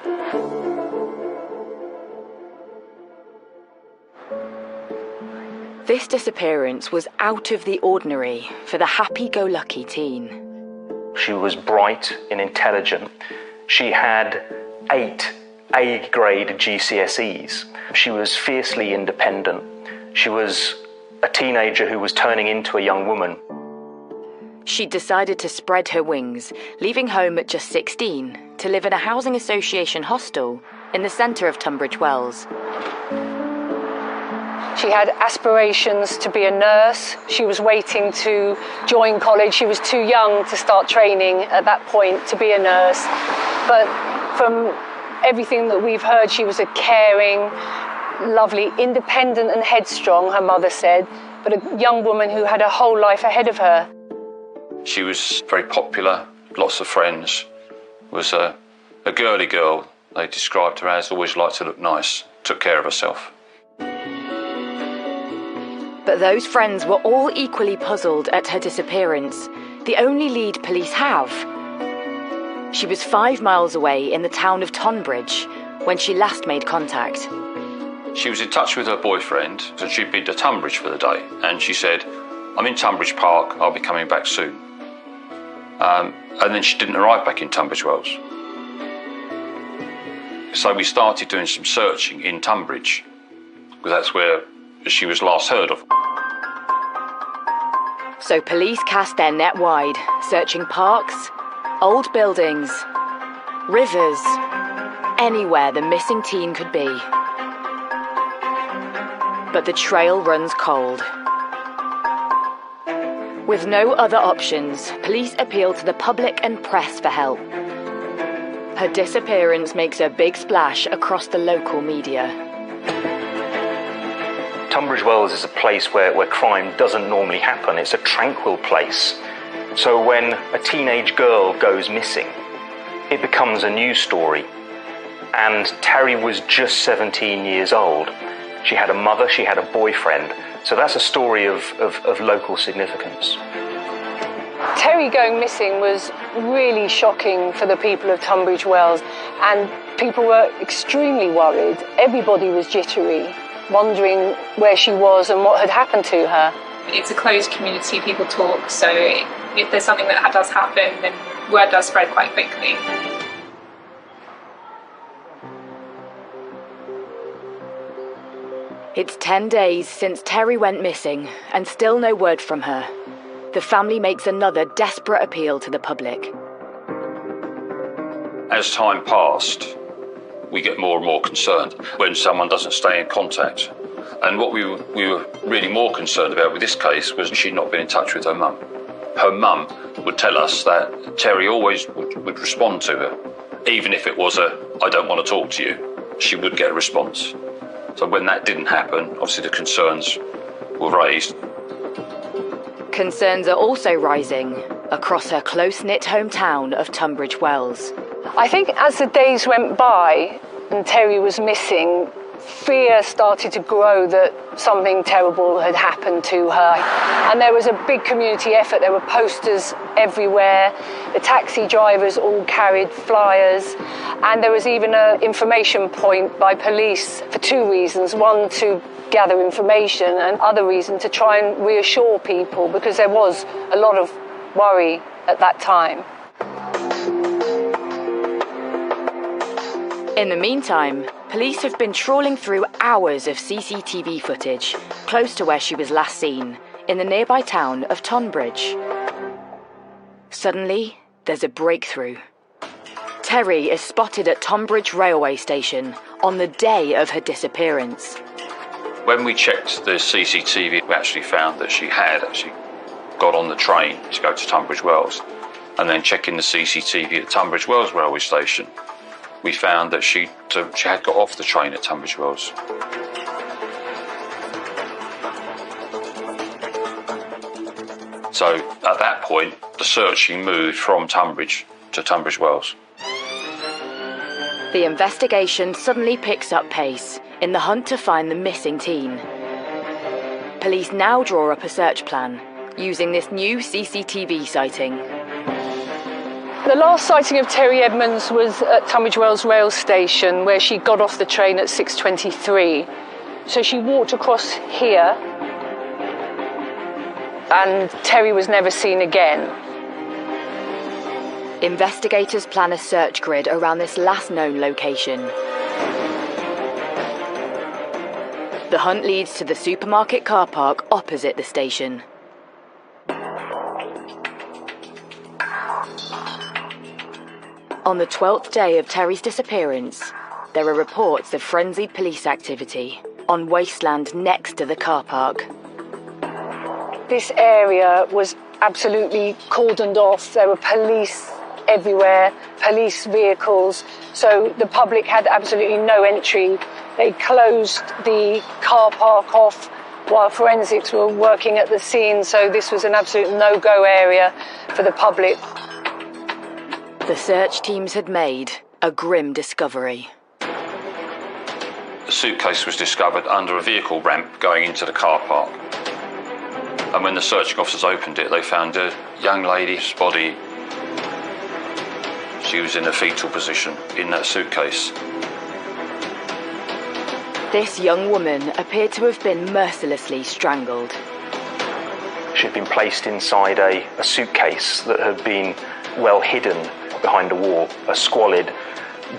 This disappearance was out of the ordinary for the happy-go-lucky teen. She was bright and intelligent. She had 8 A-grade GCSEs. She was fiercely independent. She was a teenager who was turning into a young woman. She decided to spread her wings, leaving home at just 16 to live in a housing association hostel in the centre of Tunbridge Wells. She had aspirations to be a nurse. She was waiting to join college. She was too young to start training at that point to be a nurse. But from everything that we've heard, she was a caring, lovely, independent and headstrong, her mother said, but a young woman who had a whole life ahead of her. She was very popular, lots of friends, was a girly girl. They described her as always liked to look nice, took care of herself. But those friends were all equally puzzled at her disappearance, the only lead police have. She was 5 miles away in the town of Tonbridge when she last made contact. She was in touch with her boyfriend, and she'd been to Tunbridge for the day, and she said, "I'm in Tunbridge Park, I'll be coming back soon." And then she didn't arrive back in Tunbridge Wells. So we started doing some searching in Tunbridge, because that's where she was last heard of. So police cast their net wide, searching parks, old buildings, rivers, anywhere the missing teen could be. But the trail runs cold. With no other options, police appeal to the public and press for help. Her disappearance makes a big splash across the local media. Tunbridge Wells is a place where crime doesn't normally happen. It's a tranquil place. So when a teenage girl goes missing, it becomes a news story. And Terry was just 17 years old. She had a mother, she had a boyfriend. So that's a story of local significance. Terry going missing was really shocking for the people of Tunbridge Wells, and people were extremely worried. Everybody was jittery, wondering where she was and what had happened to her. It's a closed community, people talk, so if there's something that does happen, then word does spread quite quickly. It's 10 days since Terry went missing, and still no word from her. The family makes another desperate appeal to the public. As time passed, we get more and more concerned when someone doesn't stay in contact. And what we were really more concerned about with this case was she'd not been in touch with her mum. Her mum would tell us that Terry always would respond to her. Even if it was "I don't want to talk to you," she would get a response. So when that didn't happen, obviously the concerns were raised. Concerns are also rising across her close-knit hometown of Tunbridge Wells. I think as the days went by and Terry was missing, fear started to grow that something terrible had happened to her. And there was a big community effort. There were posters everywhere. The taxi drivers all carried flyers. And there was even an information point by police for two reasons. One, to gather information, and other reason to try and reassure people, because there was a lot of worry at that time. In the meantime, police have been trawling through hours of CCTV footage close to where she was last seen, in the nearby town of Tonbridge. Suddenly, there's a breakthrough. Terry is spotted at Tonbridge railway station on the day of her disappearance. When we checked the CCTV, we actually found that she had actually got on the train to go to Tunbridge Wells. And then checking the CCTV at Tunbridge Wells railway station, we found that she had got off the train at Tunbridge Wells. So at that point, the searching moved from Tunbridge to Tunbridge Wells. The investigation suddenly picks up pace in the hunt to find the missing teen. Police now draw up a search plan using this new CCTV sighting. The last sighting of Terry Edmonds was at Tunbridge Wells rail station, where she got off the train at 6:23. So she walked across here, and Terry was never seen again. Investigators plan a search grid around this last known location. The hunt leads to the supermarket car park opposite the station. On the 12th day of Terry's disappearance, there are reports of frenzied police activity on wasteland next to the car park. This area was absolutely cordoned off. There were police everywhere, police vehicles, so the public had absolutely no entry. They closed the car park off while forensics were working at the scene, so this was an absolute no-go area for the public. The search teams had made a grim discovery. The suitcase was discovered under a vehicle ramp going into the car park. And when the searching officers opened it, they found a young lady's body. She was in a fetal position in that suitcase. This young woman appeared to have been mercilessly strangled. She'd been placed inside a suitcase that had been well hidden behind a wall, a squalid,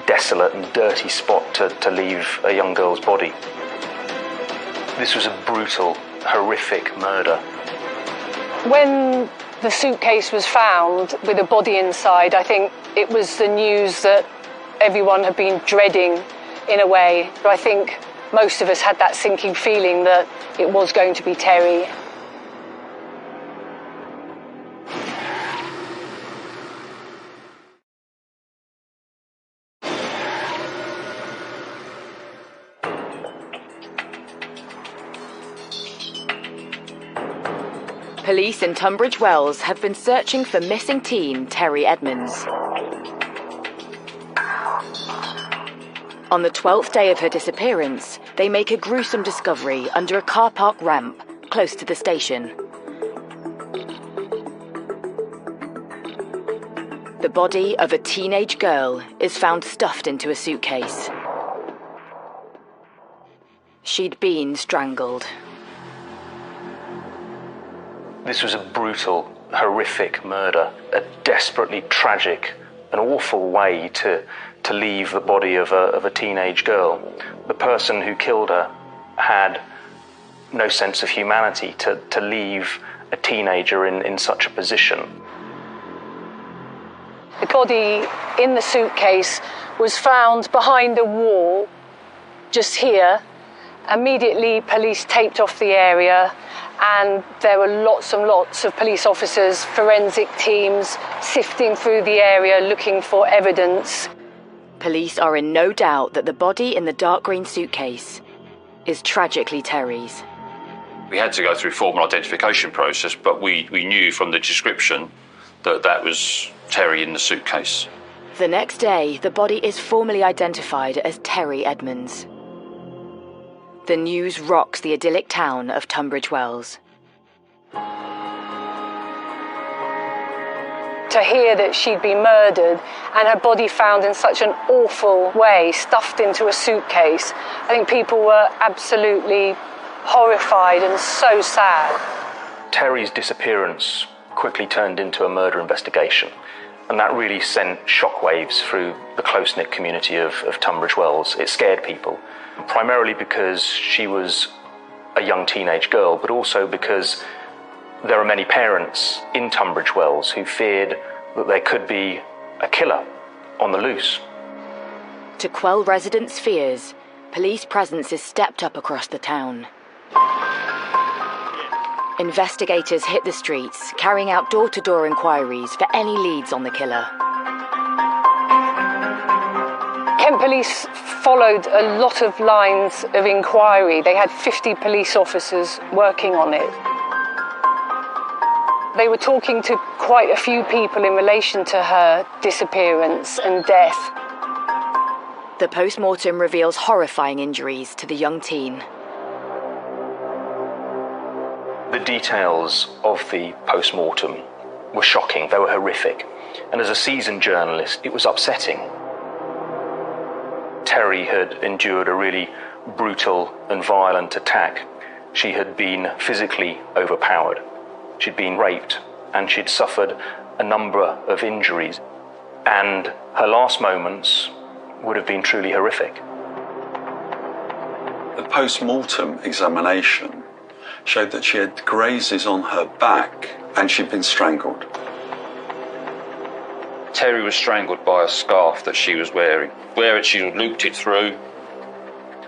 desolate and dirty spot to leave a young girl's body. This was a brutal, horrific murder. When the suitcase was found with a body inside, I think it was the news that everyone had been dreading in a way. I think most of us had that sinking feeling that it was going to be Terry. Police in Tunbridge Wells have been searching for missing teen Terry Edmonds. On the 12th day of her disappearance, they make a gruesome discovery under a car park ramp close to the station. The body of a teenage girl is found stuffed into a suitcase. She'd been strangled. This was a brutal, horrific murder, a desperately tragic and awful way to leave the body of a teenage girl. The person who killed her had no sense of humanity to leave a teenager in such a position. The body in the suitcase was found behind a wall, just here. Immediately, police taped off the area, and there were lots and lots of police officers, forensic teams, sifting through the area looking for evidence. Police are in no doubt that the body in the dark green suitcase is tragically Terry's. We had to go through formal identification process, but we knew from the description that that was Terry in the suitcase. The next day, the body is formally identified as Terry Edmonds. The news rocks the idyllic town of Tunbridge Wells. To hear that she'd been murdered and her body found in such an awful way, stuffed into a suitcase, I think people were absolutely horrified and so sad. Terry's disappearance quickly turned into a murder investigation, and that really sent shockwaves through the close-knit community of Tunbridge Wells. It scared people, primarily because she was a young teenage girl, but also because there are many parents in Tunbridge Wells who feared that there could be a killer on the loose. To quell residents' fears, police presence is stepped up across the town. Investigators hit the streets, carrying out door-to-door inquiries for any leads on the killer. Kent Police followed a lot of lines of inquiry. They had 50 police officers working on it. They were talking to quite a few people in relation to her disappearance and death. The post-mortem reveals horrifying injuries to the young teen. The details of the post-mortem were shocking, they were horrific, and as a seasoned journalist, it was upsetting. Terry had endured a really brutal and violent attack. She had been physically overpowered. She'd been raped, and she'd suffered a number of injuries, and her last moments would have been truly horrific. The post-mortem examination showed that she had grazes on her back and she'd been strangled. Terry was strangled by a scarf that she was wearing. She looped it through,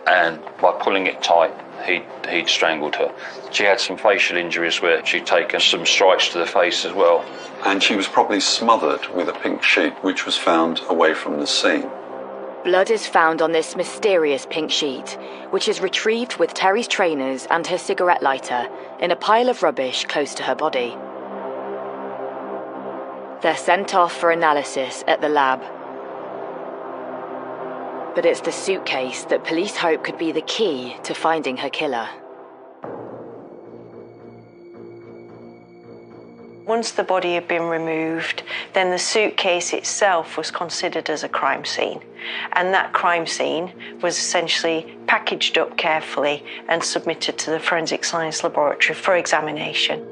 and by pulling it tight, he'd strangled her. She had some facial injuries where she'd taken some strikes to the face as well. And she was probably smothered with a pink sheet, which was found away from the scene. Blood is found on this mysterious pink sheet, which is retrieved with Terry's trainers and her cigarette lighter in a pile of rubbish close to her body. They're sent off for analysis at the lab. But it's the suitcase that police hope could be the key to finding her killer. Once the body had been removed, then the suitcase itself was considered as a crime scene. And that crime scene was essentially packaged up carefully and submitted to the Forensic Science Laboratory for examination.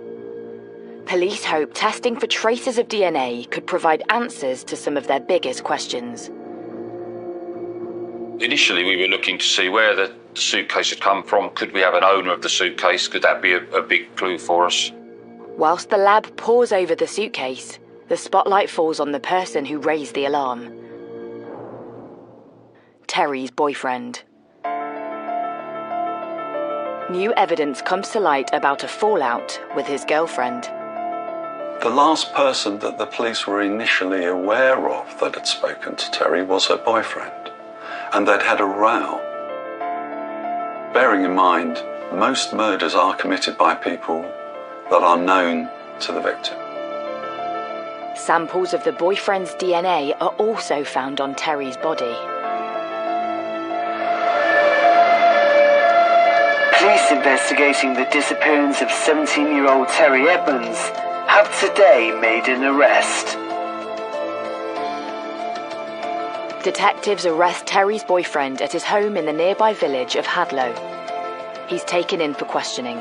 Police hope testing for traces of DNA could provide answers to some of their biggest questions. Initially, we were looking to see where the suitcase had come from. Could we have an owner of the suitcase? Could that be a big clue for us? Whilst the lab pores over the suitcase, the spotlight falls on the person who raised the alarm. Terry's boyfriend. New evidence comes to light about a fallout with his girlfriend. The last person that the police were initially aware of that had spoken to Terry was her boyfriend, and they'd had a row. Bearing in mind, most murders are committed by people that are known to the victim. Samples of the boyfriend's DNA are also found on Terry's body. Police investigating the disappearance of 17-year-old Terry Edmonds have today made an arrest. Detectives arrest Terry's boyfriend at his home in the nearby village of Hadlow. He's taken in for questioning.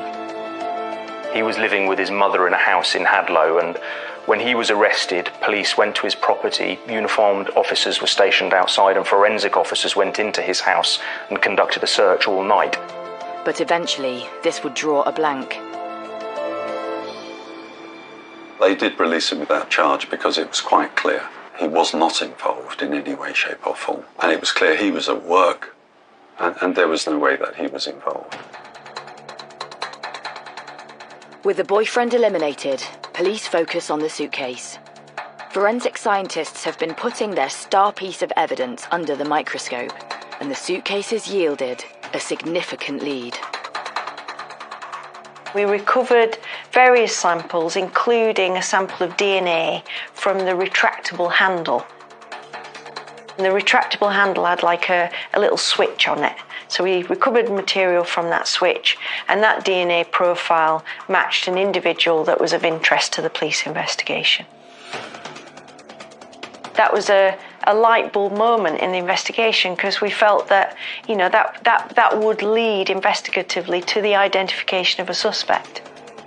He was living with his mother in a house in Hadlow, and when he was arrested, police went to his property, uniformed officers were stationed outside, and forensic officers went into his house and conducted a search all night. But eventually, this would draw a blank. They did release him without charge because it was quite clear he was not involved in any way, shape or form. And it was clear he was at work, and there was no way that he was involved. With the boyfriend eliminated, police focus on the suitcase. Forensic scientists have been putting their star piece of evidence under the microscope, and the suitcase has yielded a significant lead. We recovered various samples, including a sample of DNA from the retractable handle. And the retractable handle had like a little switch on it. So we recovered material from that switch, and that DNA profile matched an individual that was of interest to the police investigation. That was a light bulb moment in the investigation, because we felt that, you know, that would lead investigatively to the identification of a suspect.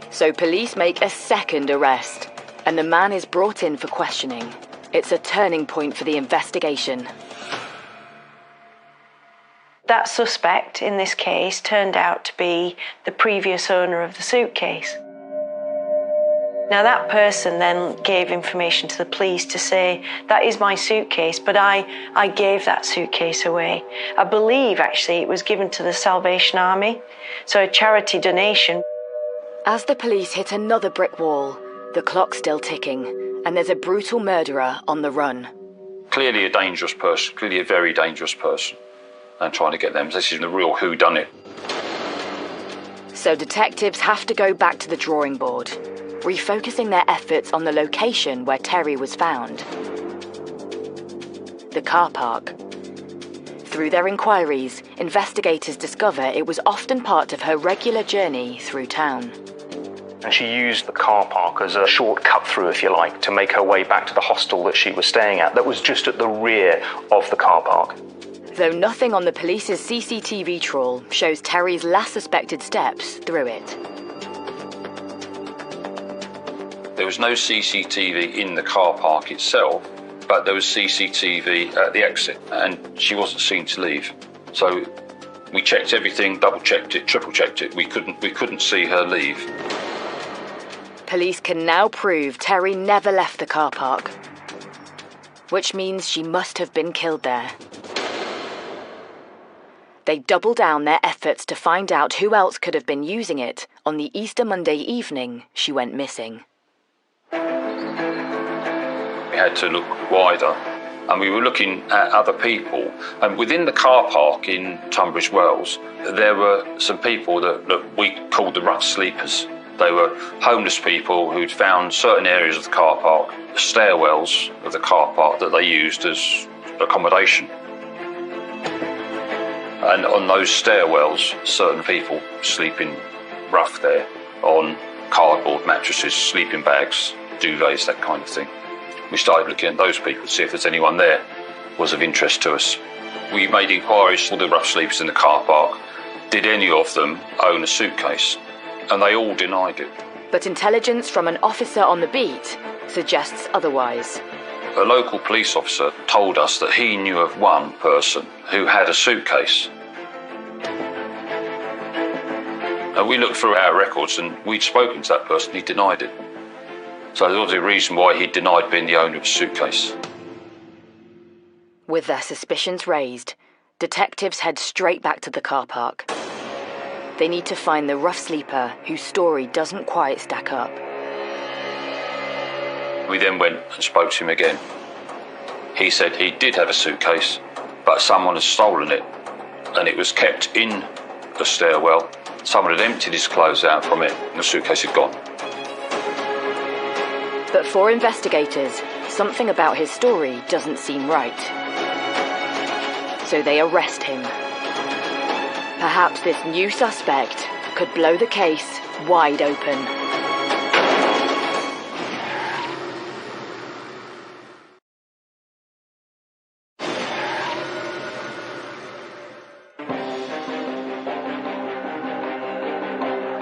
So police make a second arrest, and the man is brought in for questioning. It's a turning point for the investigation. That suspect, in this case, turned out to be the previous owner of the suitcase. Now, that person then gave information to the police to say, that is my suitcase, but I gave that suitcase away. I believe, actually, it was given to the Salvation Army, so a charity donation. As the police hit another brick wall, the clock's still ticking, and there's a brutal murderer on the run. Clearly a dangerous person, clearly a very dangerous person, and trying to get them. This is the real whodunit. So detectives have to go back to the drawing board, refocusing their efforts on the location where Terry was found. The car park. Through their inquiries, investigators discover it was often part of her regular journey through town. And she used the car park as a short cut through, if you like, to make her way back to the hostel that she was staying at, that was just at the rear of the car park. Though nothing on the police's CCTV trawl shows Terry's last suspected steps through it. There was no CCTV in the car park itself, but there was CCTV at the exit, and she wasn't seen to leave. So we checked everything, double-checked it, triple-checked it. We couldn't see her leave. Police can now prove Terry never left the car park, which means she must have been killed there. They double down their efforts to find out who else could have been using it on the Easter Monday evening she went missing. We had to look wider, and we were looking at other people. And within the car park in Tunbridge Wells, there were some people that we called the rough sleepers. They were homeless people who'd found certain areas of the car park, stairwells of the car park, that they used as accommodation. And on those stairwells, certain people sleeping rough there on cardboard mattresses, sleeping bags, duvets, that kind of thing. We started looking at those people to see if there's anyone there was of interest to us. We made inquiries for the rough sleepers in the car park. Did any of them own a suitcase? And they all denied it. But intelligence from an officer on the beat suggests otherwise. A local police officer told us that he knew of one person who had a suitcase. And we looked through our records and we'd spoken to that person, he denied it. So there was a reason why he denied being the owner of a suitcase. With their suspicions raised, detectives head straight back to the car park. They need to find the rough sleeper whose story doesn't quite stack up. We then went and spoke to him again. He said he did have a suitcase, but someone had stolen it, and it was kept in the stairwell. Someone had emptied his clothes out from it, and the suitcase had gone. But for investigators, something about his story doesn't seem right. So they arrest him. Perhaps this new suspect could blow the case wide open.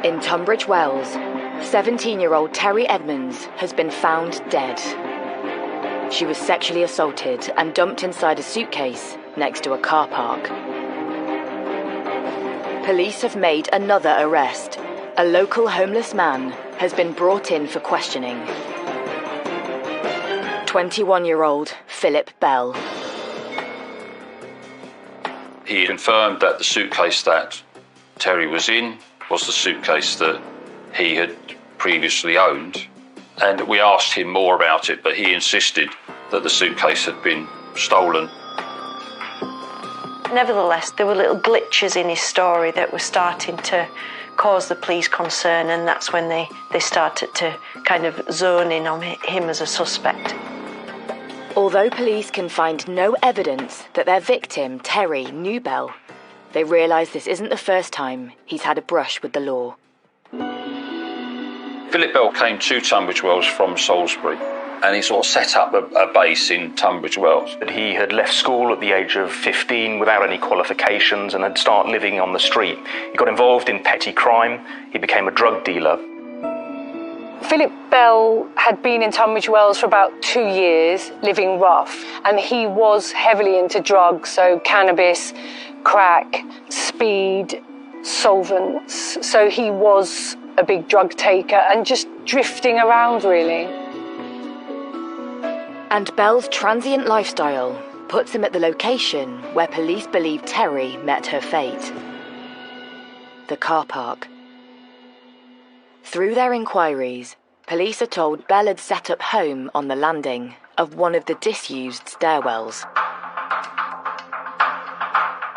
In Tunbridge Wells, 17-year-old Terry Edmonds has been found dead. She was sexually assaulted and dumped inside a suitcase next to a car park. Police have made another arrest. A local homeless man has been brought in for questioning. 21-year-old Philip Bell. He confirmed that the suitcase that Terry was in was the suitcase that he had previously owned. And we asked him more about it, but he insisted that the suitcase had been stolen. Nevertheless, there were little glitches in his story that were starting to cause the police concern, and that's when they started to kind of zone in on him as a suspect. Although police can find no evidence that their victim, Terry, knew Bell, they realise this isn't the first time he's had a brush with the law. Philip Bell came to Tunbridge Wells from Salisbury, and he sort of set up a base in Tunbridge Wells. He had left school at the age of 15 without any qualifications and had started living on the street. He got involved in petty crime. He became a drug dealer. Philip Bell had been in Tunbridge Wells for about 2 years, living rough, and he was heavily into drugs, so cannabis, crack, speed, solvents. So he was a big drug taker and just drifting around, really. And Bell's transient lifestyle puts him at the location where police believe Terry met her fate. The car park. Through their inquiries, police are told Bell had set up home on the landing of one of the disused stairwells.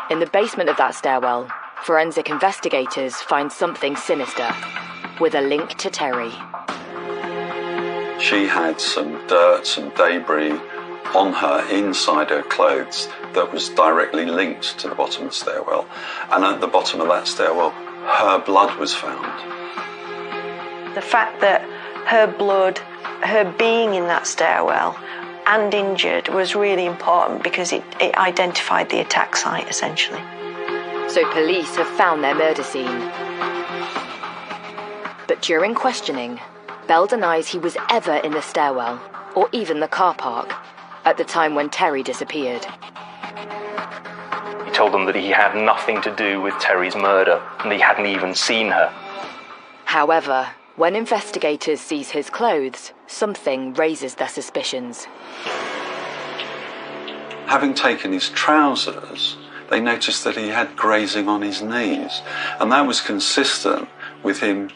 In the basement of that stairwell, forensic investigators find something sinister, with a link to Terry. She had some dirt, some debris on her inside her clothes that was directly linked to the bottom of the stairwell. And at the bottom of that stairwell, her blood was found. The fact that her blood, her being in that stairwell and injured was really important because it identified the attack site, essentially. So police have found their murder scene. But during questioning, Bell denies he was ever in the stairwell, or even the car park, at the time when Terry disappeared. He told them that he had nothing to do with Terry's murder and he hadn't even seen her. However, when investigators seize his clothes, something raises their suspicions. Having taken his trousers, they noticed that he had grazing on his knees, and that was consistent with him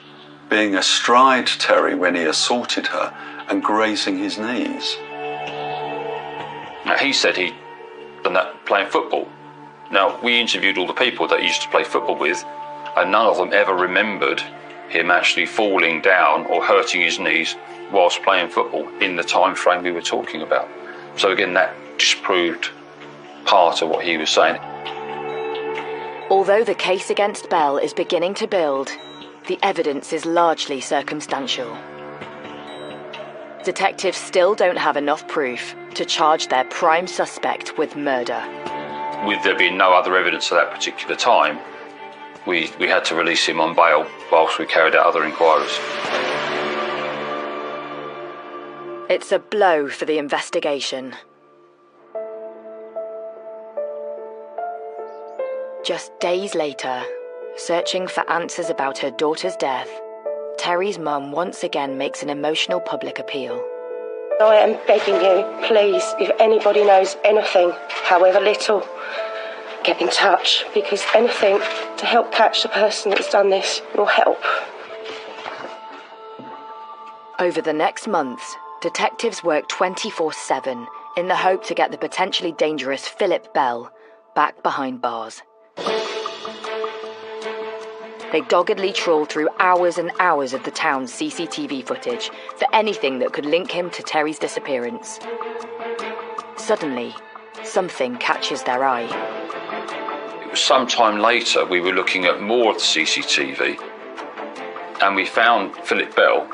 being astride Terry when he assaulted her and grazing his knees. Now, he said he'd done that playing football. Now, we interviewed all the people that he used to play football with, and none of them ever remembered him actually falling down or hurting his knees whilst playing football in the time frame we were talking about. So again, that disproved part of what he was saying. Although the case against Bell is beginning to build, the evidence is largely circumstantial. Detectives still don't have enough proof to charge their prime suspect with murder. With there being no other evidence at that particular time, we had to release him on bail whilst we carried out other inquiries. It's a blow for the investigation. Just days later, searching for answers about her daughter's death, Terry's mum once again makes an emotional public appeal. I am begging you, please, if anybody knows anything, however little, get in touch, because anything to help catch the person that's done this will help. Over the next months, detectives work 24/7 in the hope to get the potentially dangerous Philip Bell back behind bars. They doggedly trawl through hours and hours of the town's CCTV footage for anything that could link him to Terry's disappearance. Suddenly, something catches their eye. It was sometime later we were looking at more of the CCTV, and we found Philip Bell.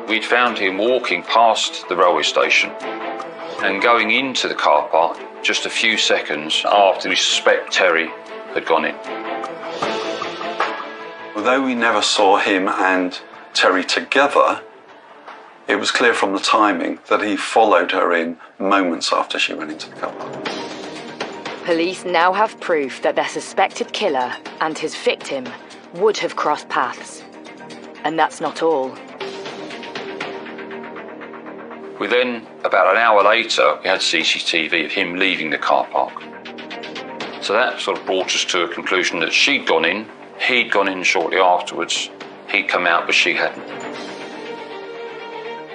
We'd found him walking past the railway station and going into the car park just a few seconds after we suspect Terry had gone in. Although we never saw him and Terry together, it was clear from the timing that he followed her in moments after she went into the car park. Police now have proof that their suspected killer and his victim would have crossed paths. And that's not all. We then, about an hour later, we had CCTV of him leaving the car park. So that sort of brought us to a conclusion that she'd gone in, he'd gone in shortly afterwards, he'd come out but she hadn't.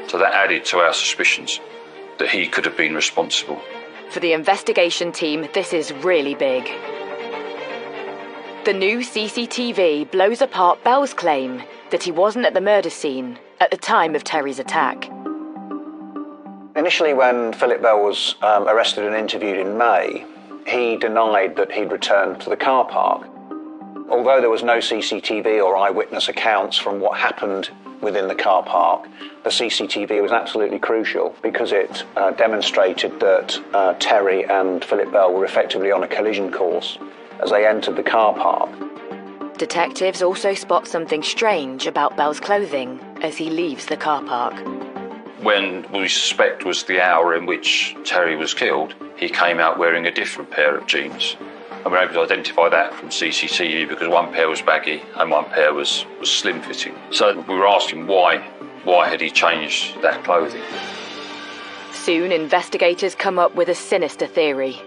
So that added to our suspicions that he could have been responsible For the investigation team, this is really big. The new CCTV blows apart Bell's claim that he wasn't at the murder scene at the time of Terry's attack. Initially, when Philip Bell was arrested and interviewed in May, he denied that he'd returned to the car park. Although there was no CCTV or eyewitness accounts from what happened within the car park, the CCTV was absolutely crucial because it demonstrated that Terry and Philip Bell were effectively on a collision course as they entered the car park. Detectives also spot something strange about Bell's clothing as he leaves the car park. When we suspect was the hour in which Terry was killed, he came out wearing a different pair of jeans. And we're able to identify that from CCTV because one pair was baggy and one pair was slim-fitting. So we were asking why had he changed that clothing? Soon, investigators come up with a sinister theory.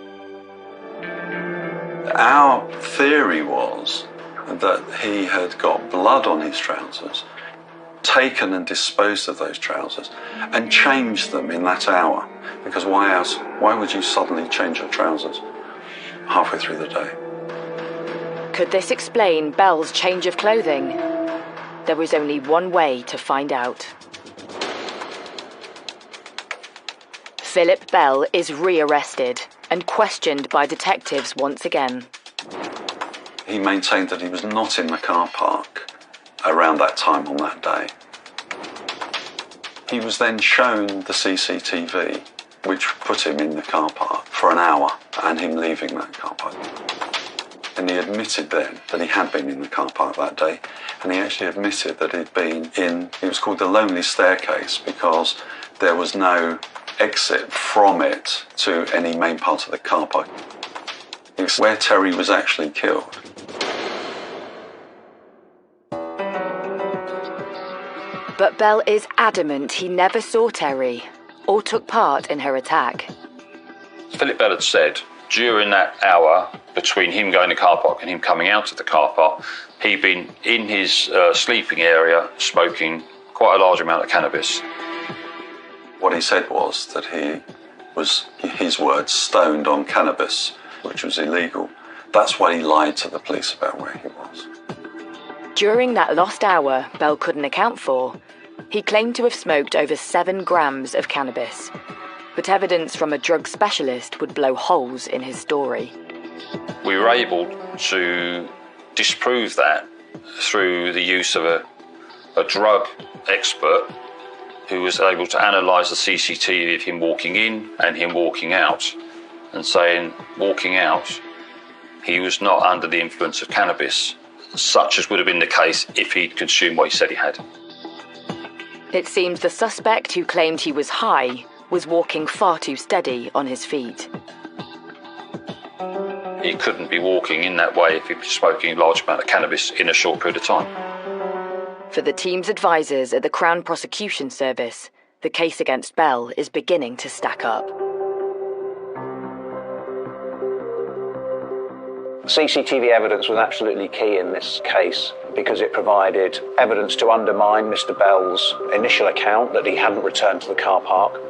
Our theory was that he had got blood on his trousers, taken and disposed of those trousers, and changed them in that hour. Because why else? Why would you suddenly change your trousers halfway through the day? Could this explain Bell's change of clothing? There was only one way to find out. Philip Bell is rearrested and questioned by detectives once again. He maintained that he was not in the car park around that time on that day. He was then shown the CCTV, which put him in the car park for an hour and him leaving that car park. And he admitted then that he had been in the car park that day, and he actually admitted that he'd been in, it was called the Lonely Staircase because there was no exit from it to any main part of the car park. It was where Terry was actually killed. But Bell is adamant he never saw Terry or took part in her attack. Philip Bell had said during that hour between him going to the car park and him coming out of the car park, he'd been in his sleeping area smoking quite a large amount of cannabis. What he said was that he was, his words, stoned on cannabis, which was illegal. That's why he lied to the police about where he was. During that lost hour Bell couldn't account for, he claimed to have smoked over 7 grams of cannabis. But evidence from a drug specialist would blow holes in his story. We were able to disprove that through the use of a drug expert who was able to analyse the CCTV of him walking in and him walking out, and saying, walking out, he was not under the influence of cannabis, such as would have been the case if he'd consumed what he said he had. It seems the suspect who claimed he was high was walking far too steady on his feet. He couldn't be walking in that way if he was smoking a large amount of cannabis in a short period of time. For the team's advisors at the Crown Prosecution Service, the case against Bell is beginning to stack up. CCTV evidence was absolutely key in this case because it provided evidence to undermine Mr. Bell's initial account that he hadn't returned to the car park,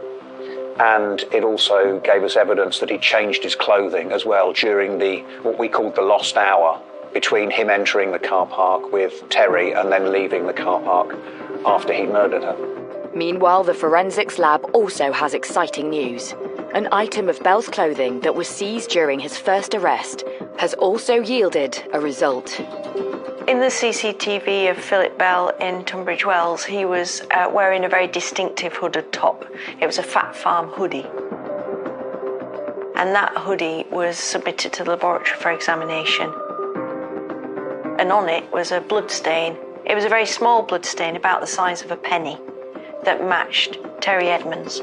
and it also gave us evidence that he changed his clothing as well during what we called the lost hour between him entering the car park with Terry and then leaving the car park after he murdered her. Meanwhile, the forensics lab also has exciting news. An item of Bell's clothing that was seized during his first arrest has also yielded a result. In the CCTV of Philip Bell in Tunbridge Wells, he was wearing a very distinctive hooded top. It was a Fat Farm hoodie. And that hoodie was submitted to the laboratory for examination. And on it was a blood stain. It was a very small blood stain, about the size of a penny, that matched Terry Edmonds.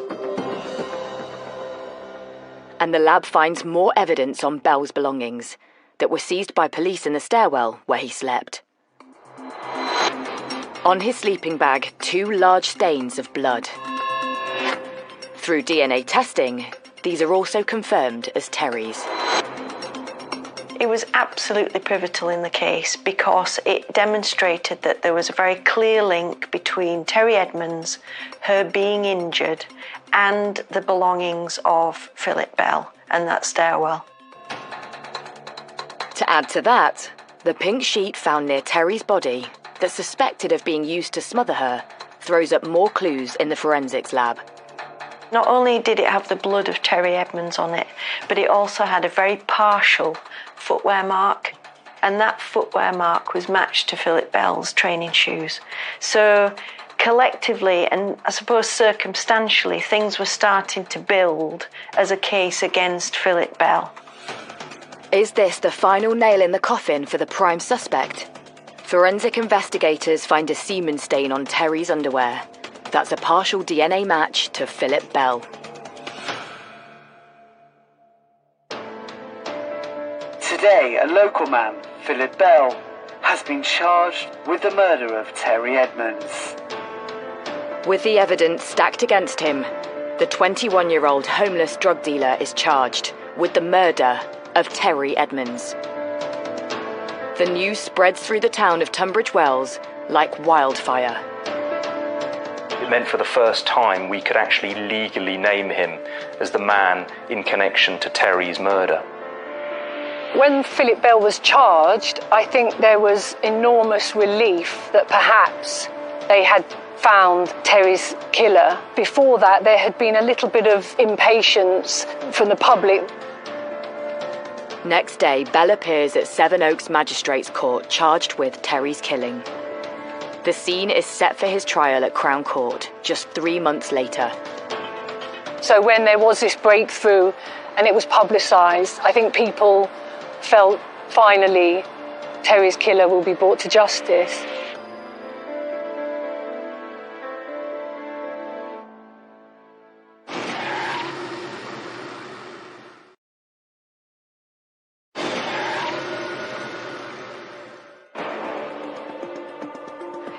And the lab finds more evidence on Bell's belongings that were seized by police in the stairwell where he slept. On his sleeping bag, 2 large stains of blood. Through DNA testing, these are also confirmed as Terry's. It was absolutely pivotal in the case because it demonstrated that there was a very clear link between Terry Edmonds, her being injured, and the belongings of Philip Bell. and that stairwell. To add to that, the pink sheet found near Terry's body, that's suspected of being used to smother her, throws up more clues in the forensics lab. Not only did it have the blood of Terry Edmonds on it, but it also had a very partial footwear mark, and that footwear mark was matched to Philip Bell's training shoes. So collectively, and I suppose circumstantially, things were starting to build as a case against Philip Bell. Is this the final nail in the coffin for the prime suspect? Forensic investigators find a semen stain on Terry's underwear. That's a partial DNA match to Philip Bell. Today, a local man, Philip Bell, has been charged with the murder of Terry Edmonds. With the evidence stacked against him, the 21-year-old homeless drug dealer is charged with the murder of Terry Edmonds. The news spreads through the town of Tunbridge Wells like wildfire. It meant for the first time we could actually legally name him as the man in connection to Terry's murder. When Philip Bell was charged, I think there was enormous relief that perhaps they had found Terry's killer. Before that, there had been a little bit of impatience from the public. Next day, Bell appears at Sevenoaks Magistrates Court charged with Terry's killing. The scene is set for his trial at Crown Court just 3 months later. So when there was this breakthrough and it was publicised, I think people felt finally Terry's killer will be brought to justice.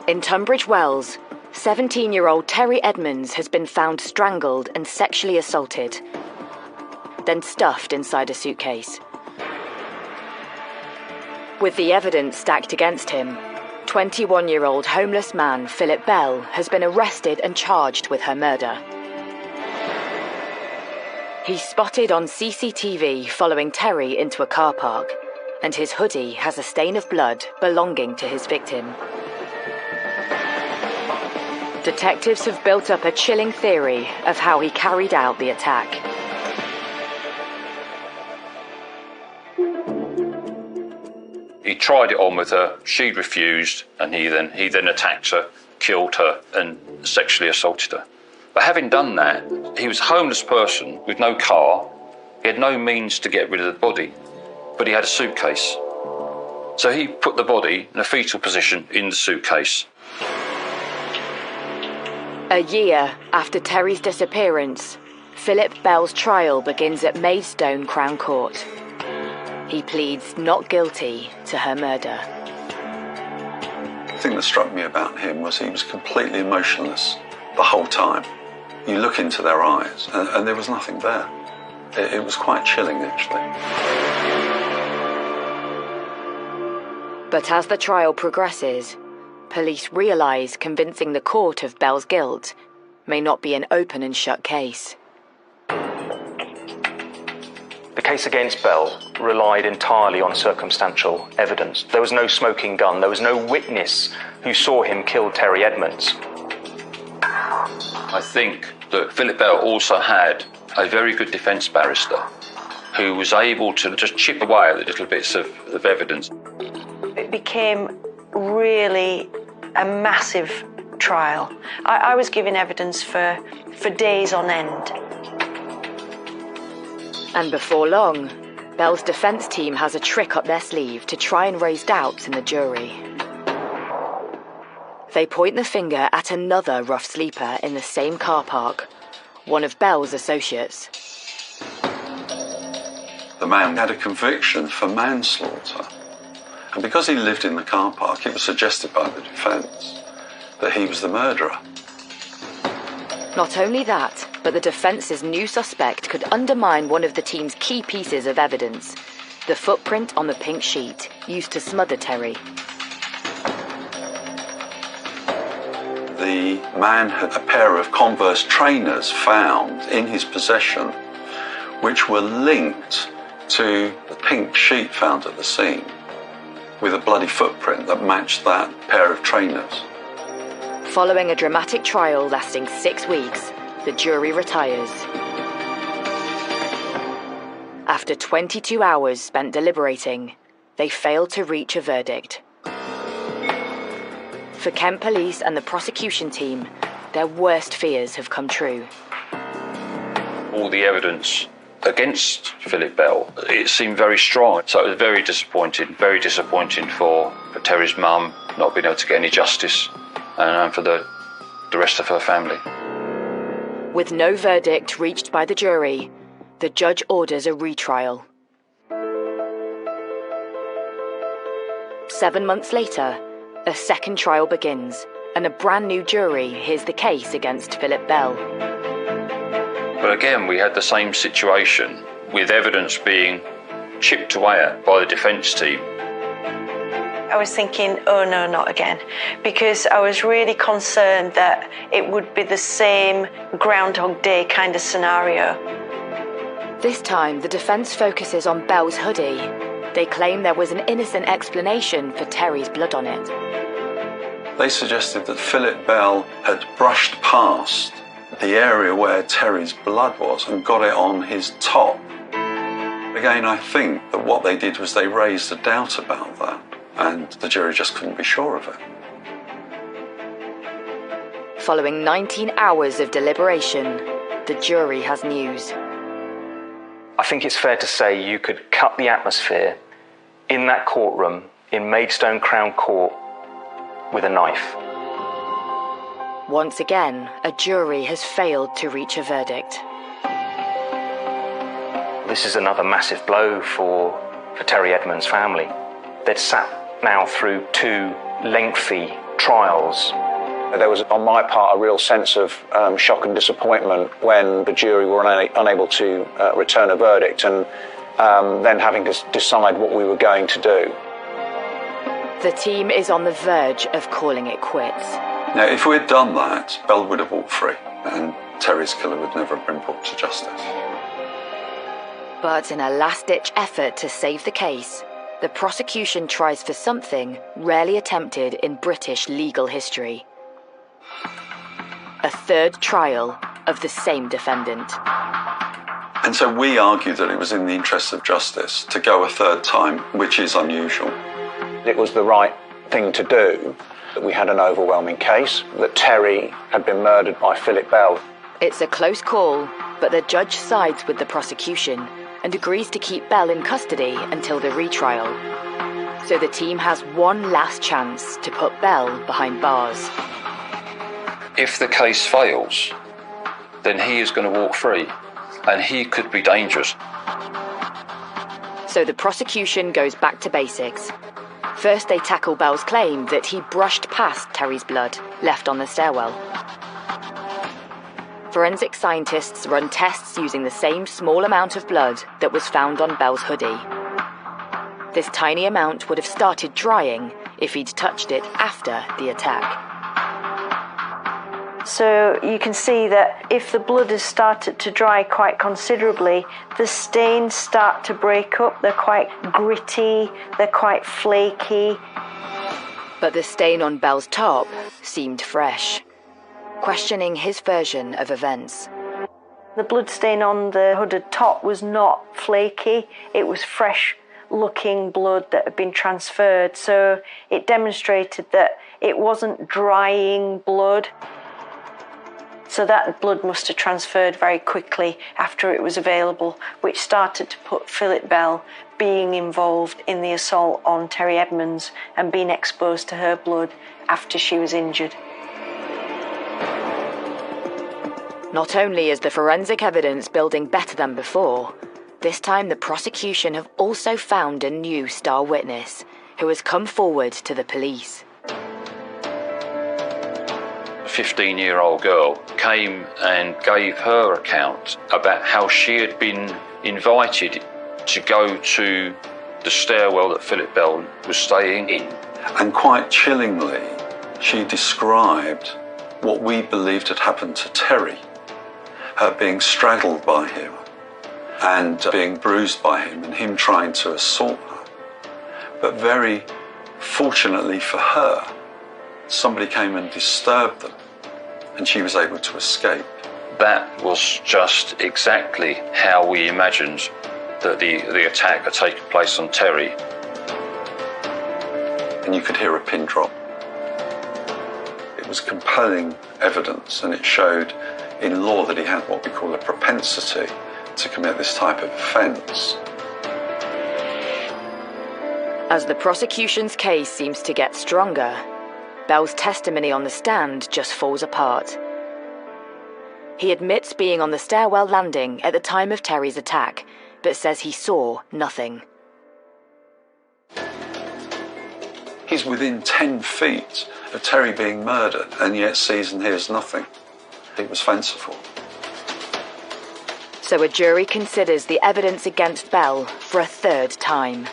In Tunbridge Wells, 17-year-old Terry Edmonds has been found strangled and sexually assaulted, then stuffed inside a suitcase. With the evidence stacked against him, 21-year-old homeless man Philip Bell has been arrested and charged with her murder. He's spotted on CCTV following Terry into a car park, and his hoodie has a stain of blood belonging to his victim. Detectives have built up a chilling theory of how he carried out the attack. He tried it on with her, she'd refused, and he then attacked her, killed her, and sexually assaulted her. But having done that, he was a homeless person with no car, he had no means to get rid of the body, but he had a suitcase. So he put the body in a fetal position in the suitcase. A year after Terry's disappearance, Philip Bell's trial begins at Maidstone Crown Court. He pleads not guilty to her murder. The thing that struck me about him was he was completely emotionless the whole time. You look into their eyes and there was nothing there. It was quite chilling, actually. But as the trial progresses, police realise convincing the court of Bell's guilt may not be an open and shut case. The case against Bell relied entirely on circumstantial evidence. There was no smoking gun, there was no witness who saw him kill Terry Edmonds. I think that Philip Bell also had a very good defence barrister who was able to just chip away at the little bits of evidence. It became really a massive trial. I was giving evidence for days on end. And before long, Bell's defence team has a trick up their sleeve to try and raise doubts in the jury. They point the finger at another rough sleeper in the same car park, one of Bell's associates. The man had a conviction for manslaughter. And because he lived in the car park, it was suggested by the defence that he was the murderer. Not only that, but the defence's new suspect could undermine one of the team's key pieces of evidence, the footprint on the pink sheet used to smother Terry. The man had a pair of Converse trainers found in his possession, which were linked to the pink sheet found at the scene with a bloody footprint that matched that pair of trainers. Following a dramatic trial lasting 6 weeks, the jury retires. After 22 hours spent deliberating, they failed to reach a verdict. For Kent Police and the prosecution team, their worst fears have come true. All the evidence against Philip Bell, it seemed very strong. So it was very disappointing for Terry's mum not being able to get any justice, and for the rest of her family. With no verdict reached by the jury, the judge orders a retrial. 7 months later, a second trial begins, and a brand new jury hears the case against Philip Bell. But again, we had the same situation, with evidence being chipped away at by the defence team. I was thinking, oh no, not again, because I was really concerned that it would be the same Groundhog Day kind of scenario. This time, the defence focuses on Bell's hoodie. They claim there was an innocent explanation for Terry's blood on it. They suggested that Philip Bell had brushed past the area where Terry's blood was and got it on his top. Again, I think that what they did was they raised a doubt about that, and the jury just couldn't be sure of it. Following 19 hours of deliberation, the jury has news. I think it's fair to say you could cut the atmosphere in that courtroom in Maidstone Crown Court with a knife. Once again, a jury has failed to reach a verdict. This is another massive blow for Terry Edmonds' family. They'd sat now through 2 lengthy trials. There was, on my part, a real sense of shock and disappointment when the jury were unable to return a verdict, and then having to decide what we were going to do. The team is on the verge of calling it quits. Now, if we'd done that, Bell would have walked free, and Terry's killer would never have been brought to justice. But in a last-ditch effort to save the case, the prosecution tries for something rarely attempted in British legal history. A third trial of the same defendant. And so we argue that it was in the interests of justice to go a third time, which is unusual. It was the right thing to do. That we had an overwhelming case, that Terry had been murdered by Philip Bell. It's a close call, but the judge sides with the prosecution and agrees to keep Bell in custody until the retrial. So the team has one last chance to put Bell behind bars. If the case fails, then he is going to walk free, and he could be dangerous. So the prosecution goes back to basics. First, they tackle Bell's claim that he brushed past Terry's blood, left on the stairwell. Forensic scientists run tests using the same small amount of blood that was found on Bell's hoodie. This tiny amount would have started drying if he'd touched it after the attack. So you can see that if the blood has started to dry quite considerably, the stains start to break up. They're quite gritty, they're quite flaky. But the stain on Bell's top seemed fresh, questioning his version of events. The blood stain on the hooded top was not flaky, it was fresh looking blood that had been transferred. So it demonstrated that it wasn't drying blood. So that blood must have transferred very quickly after it was available, which started to put Philip Bell being involved in the assault on Terry Edmonds and being exposed to her blood after she was injured. Not only is the forensic evidence building better than before, this time the prosecution have also found a new star witness who has come forward to the police. 15-year-old girl came and gave her account about how she had been invited to go to the stairwell that Philip Bell was staying in. And quite chillingly, she described what we believed had happened to Terry, her being straddled by him, and being bruised by him and him trying to assault her. But very fortunately for her, somebody came and disturbed them and she was able to escape. That was just exactly how we imagined that the attack had taken place on Terry. And you could hear a pin drop. It was compelling evidence, and it showed in law that he had what we call a propensity to commit this type of offence. As the prosecution's case seems to get stronger, Bell's testimony on the stand just falls apart. He admits being on the stairwell landing at the time of Terry's attack, but says he saw nothing. He's within 10 feet of Terry being murdered and yet sees and hears nothing. It was fanciful. So a jury considers the evidence against Bell for a third time.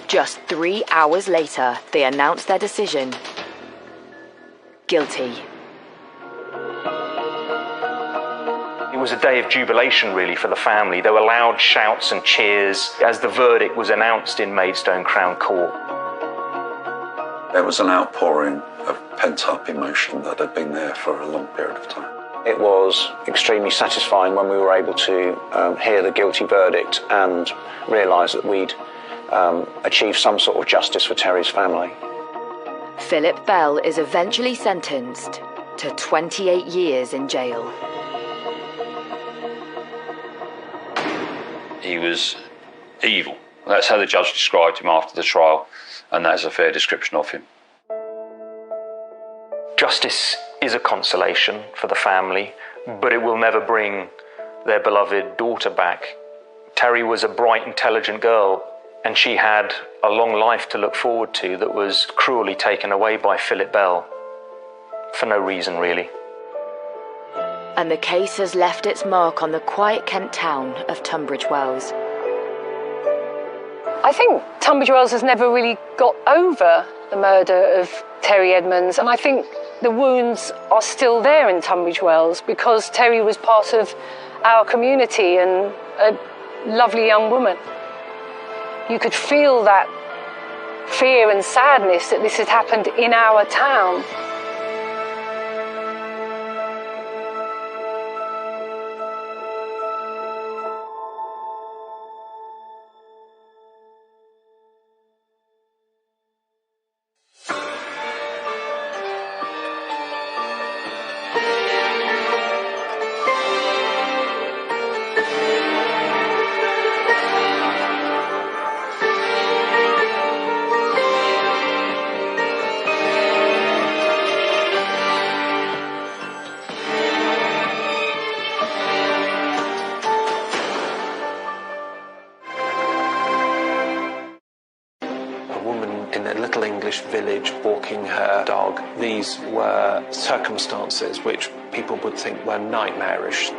Just 3 hours later, they announce their decision. Guilty. It was a day of jubilation, really, for the family. There were loud shouts and cheers as the verdict was announced in Maidstone Crown Court. There was an outpouring of pent-up emotion that had been there for a long period of time. It was extremely satisfying when we were able to hear the guilty verdict and realise that we'd achieved some sort of justice for Terry's family. Philip Bell is eventually sentenced to 28 years in jail. He was evil. That's how the judge described him after the trial, and that is a fair description of him. Justice is a consolation for the family, but it will never bring their beloved daughter back. Terry was a bright, intelligent girl, and she had a long life to look forward to that was cruelly taken away by Philip Bell. For no reason, really. And the case has left its mark on the quiet Kent town of Tunbridge Wells. I think Tunbridge Wells has never really got over the murder of Terry Edmonds, and I think the wounds are still there in Tunbridge Wells because Terry was part of our community and a lovely young woman. You could feel that fear and sadness that this had happened in our town. Village walking her dog. These were circumstances which people would think were nightmarish.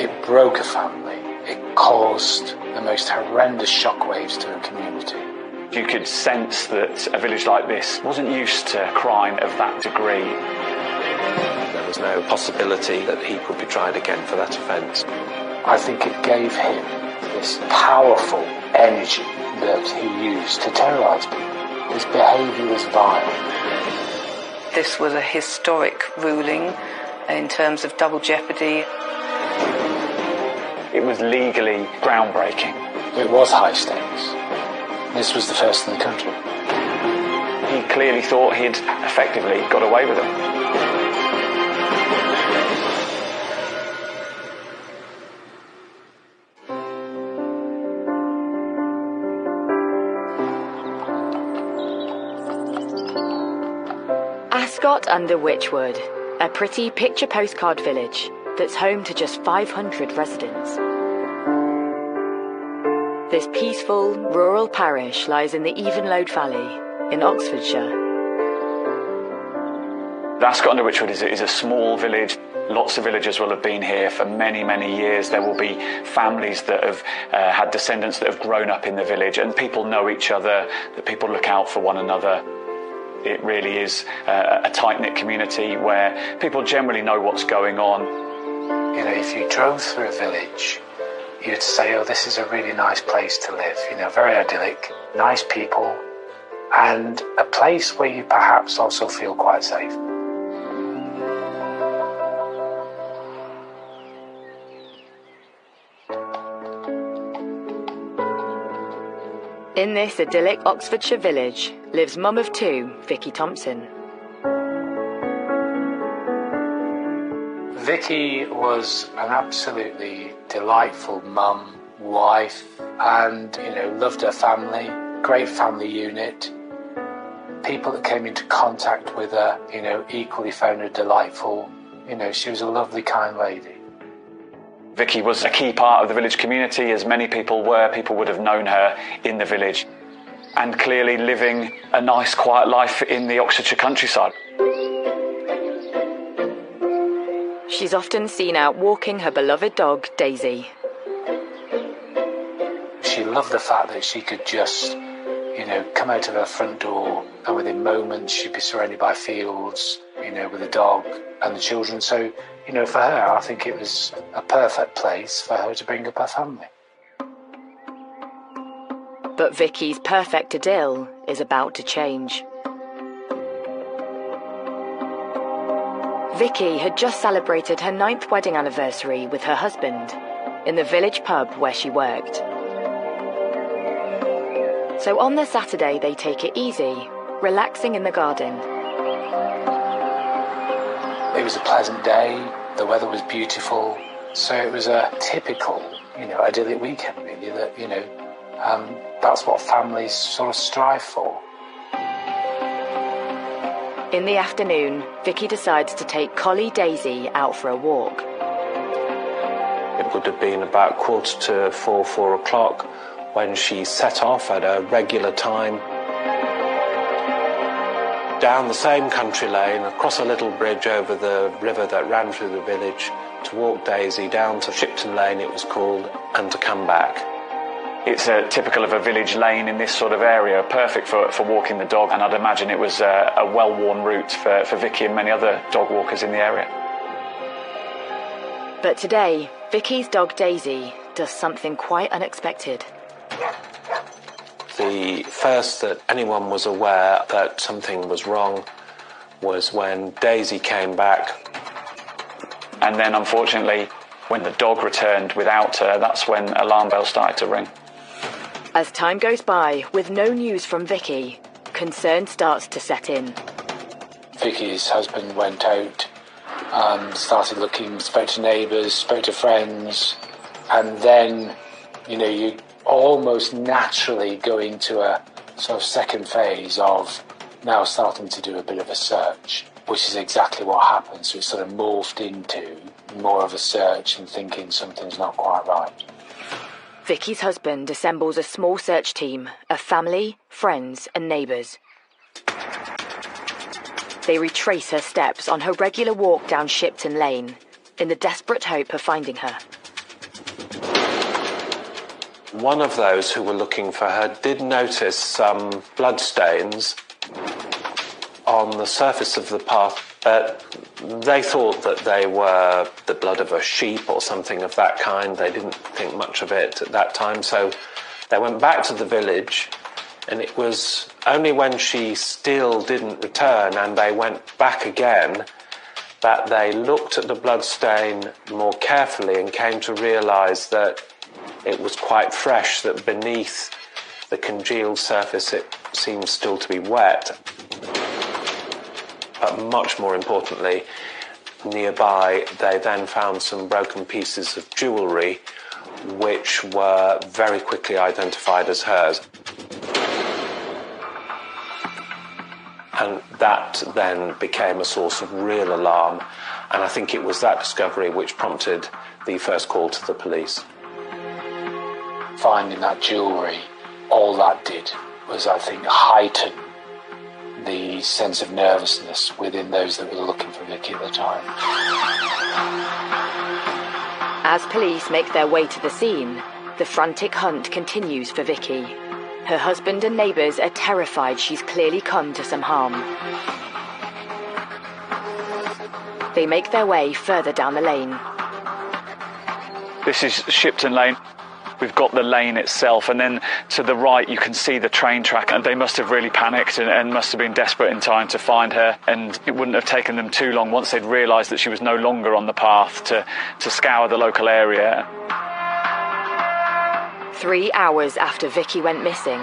It broke a family. It caused the most horrendous shockwaves to a community. You could sense that a village like this wasn't used to crime of that degree. There was no possibility that he could be tried again for that offence. I think it gave him this powerful energy that he used to terrorise people. His behaviour was vile. This was a historic ruling in terms of double jeopardy. It was legally groundbreaking. It was high stakes. This was the first in the country. He clearly thought he'd effectively got away with it. Ascot under Wychwood, a pretty picture postcard village that's home to just 500 residents. This peaceful, rural parish lies in the Evenlode Valley in Oxfordshire. Ascot under Wychwood is a small village. Lots of villagers will have been here for many, many years. There will be families that have had descendants that have grown up in the village, and people know each other, that people look out for one another. It really is a tight-knit community where people generally know what's going on. You know, if you drove through a village, you'd say, oh, this is a really nice place to live. You know, very idyllic, nice people, and a place where you perhaps also feel quite safe. In this idyllic Oxfordshire village lives mum of two, Vicky Thompson. Vicky was an absolutely delightful mum, wife, and, you know, loved her family, great family unit. People that came into contact with her, you know, equally found her delightful. You know, she was a lovely, kind lady. Vicky was a key part of the village community, as many people were. People would have known her in the village, and clearly living a nice, quiet life in the Oxfordshire countryside. She's often seen out walking her beloved dog, Daisy. She loved the fact that she could just, you know, come out of her front door and within moments she'd be surrounded by fields, you know, with a dog and the children. So, you know, for her, I think it was a perfect place for her to bring up her family. But Vicky's perfect idyll is about to change. Vicky had just celebrated her 9th wedding anniversary with her husband in the village pub where she worked. So on the Saturday they take it easy, relaxing in the garden. It was a pleasant day, the weather was beautiful, so it was a typical, you know, idyllic weekend really, that, you know, that's what families sort of strive for. In the afternoon, Vicky decides to take collie Daisy out for a walk. It would have been about 3:45, 4 o'clock when she set off at a regular time down the same country lane, across a little bridge over the river that ran through the village, to walk Daisy down to Shipton Lane, it was called, and to come back. It's typical of a village lane in this sort of area, perfect for walking the dog, and I'd imagine it was a well-worn route for Vicky and many other dog walkers in the area. But today, Vicky's dog Daisy does something quite unexpected. The first that anyone was aware that something was wrong was when Daisy came back. And then, unfortunately, when the dog returned without her, that's when alarm bells started to ring. As time goes by, with no news from Vicky, concern starts to set in. Vicky's husband went out, started looking, spoke to neighbours, spoke to friends, and then, you know, you almost naturally go into a sort of second phase of now starting to do a bit of a search, which is exactly what happened. So it sort of morphed into more of a search and thinking something's not quite right. Vicky's husband assembles a small search team of family, friends and neighbours. They retrace her steps on her regular walk down Shipton Lane in the desperate hope of finding her. One of those who were looking for her did notice some bloodstains on the surface of the path. They thought that they were the blood of a sheep or something of that kind. They didn't think much of it at that time, so they went back to the village, and it was only when she still didn't return and they went back again that they looked at the bloodstain more carefully and came to realise that it was quite fresh, that beneath the congealed surface it seemed still to be wet. But much more importantly, nearby they then found some broken pieces of jewellery which were very quickly identified as hers. And that then became a source of real alarm, and I think it was that discovery which prompted the first call to the police. Finding that jewellery, all that did was, I think, heighten the sense of nervousness within those that were looking for Vicky at the time. As police make their way to the scene, the frantic hunt continues for Vicky. Her husband and neighbours are terrified she's clearly come to some harm. They make their way further down the lane. This is Shipton Lane. We've got the lane itself, and then to the right you can see the train track, and they must have really panicked and must have been desperate in time to find her, and it wouldn't have taken them too long once they'd realised that she was no longer on the path to scour the local area. 3 hours after Vicky went missing,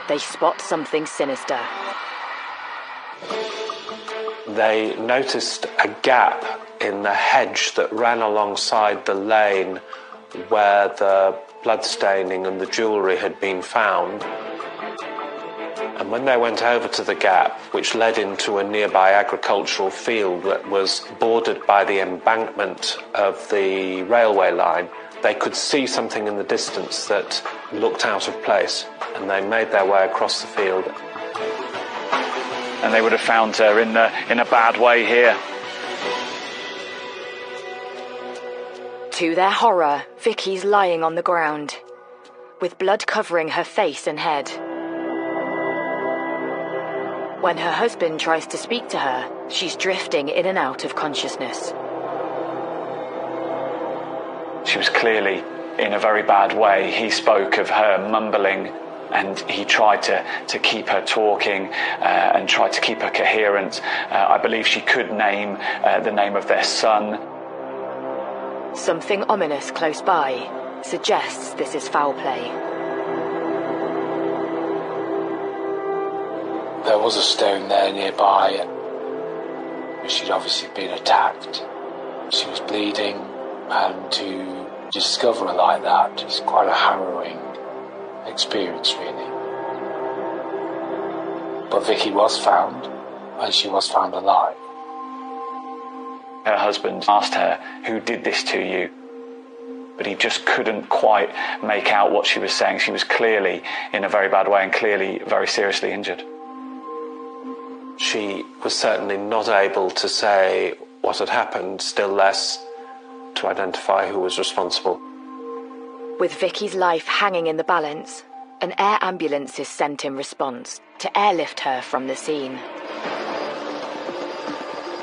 they spot something sinister. They noticed a gap in the hedge that ran alongside the lane where the bloodstaining and the jewellery had been found. And when they went over to the gap, which led into a nearby agricultural field that was bordered by the embankment of the railway line, they could see something in the distance that looked out of place, and they made their way across the field. And they would have found her in a bad way here. To their horror, Vicky's lying on the ground, with blood covering her face and head. When her husband tries to speak to her, she's drifting in and out of consciousness. She was clearly in a very bad way. He spoke of her mumbling, and he tried to keep her talking and tried to keep her coherent. I believe she could name the name of their son. Something ominous close by suggests this is foul play. There was a stone there nearby. She'd obviously been attacked. She was bleeding, and to discover her like that is quite a harrowing experience, really. But Vicky was found, and she was found alive. Her husband asked her, "Who did this to you?" But he just couldn't quite make out what she was saying. She was clearly in a very bad way and clearly very seriously injured. She was certainly not able to say what had happened, still less to identify who was responsible. With Vicky's life hanging in the balance, an air ambulance is sent in response to airlift her from the scene.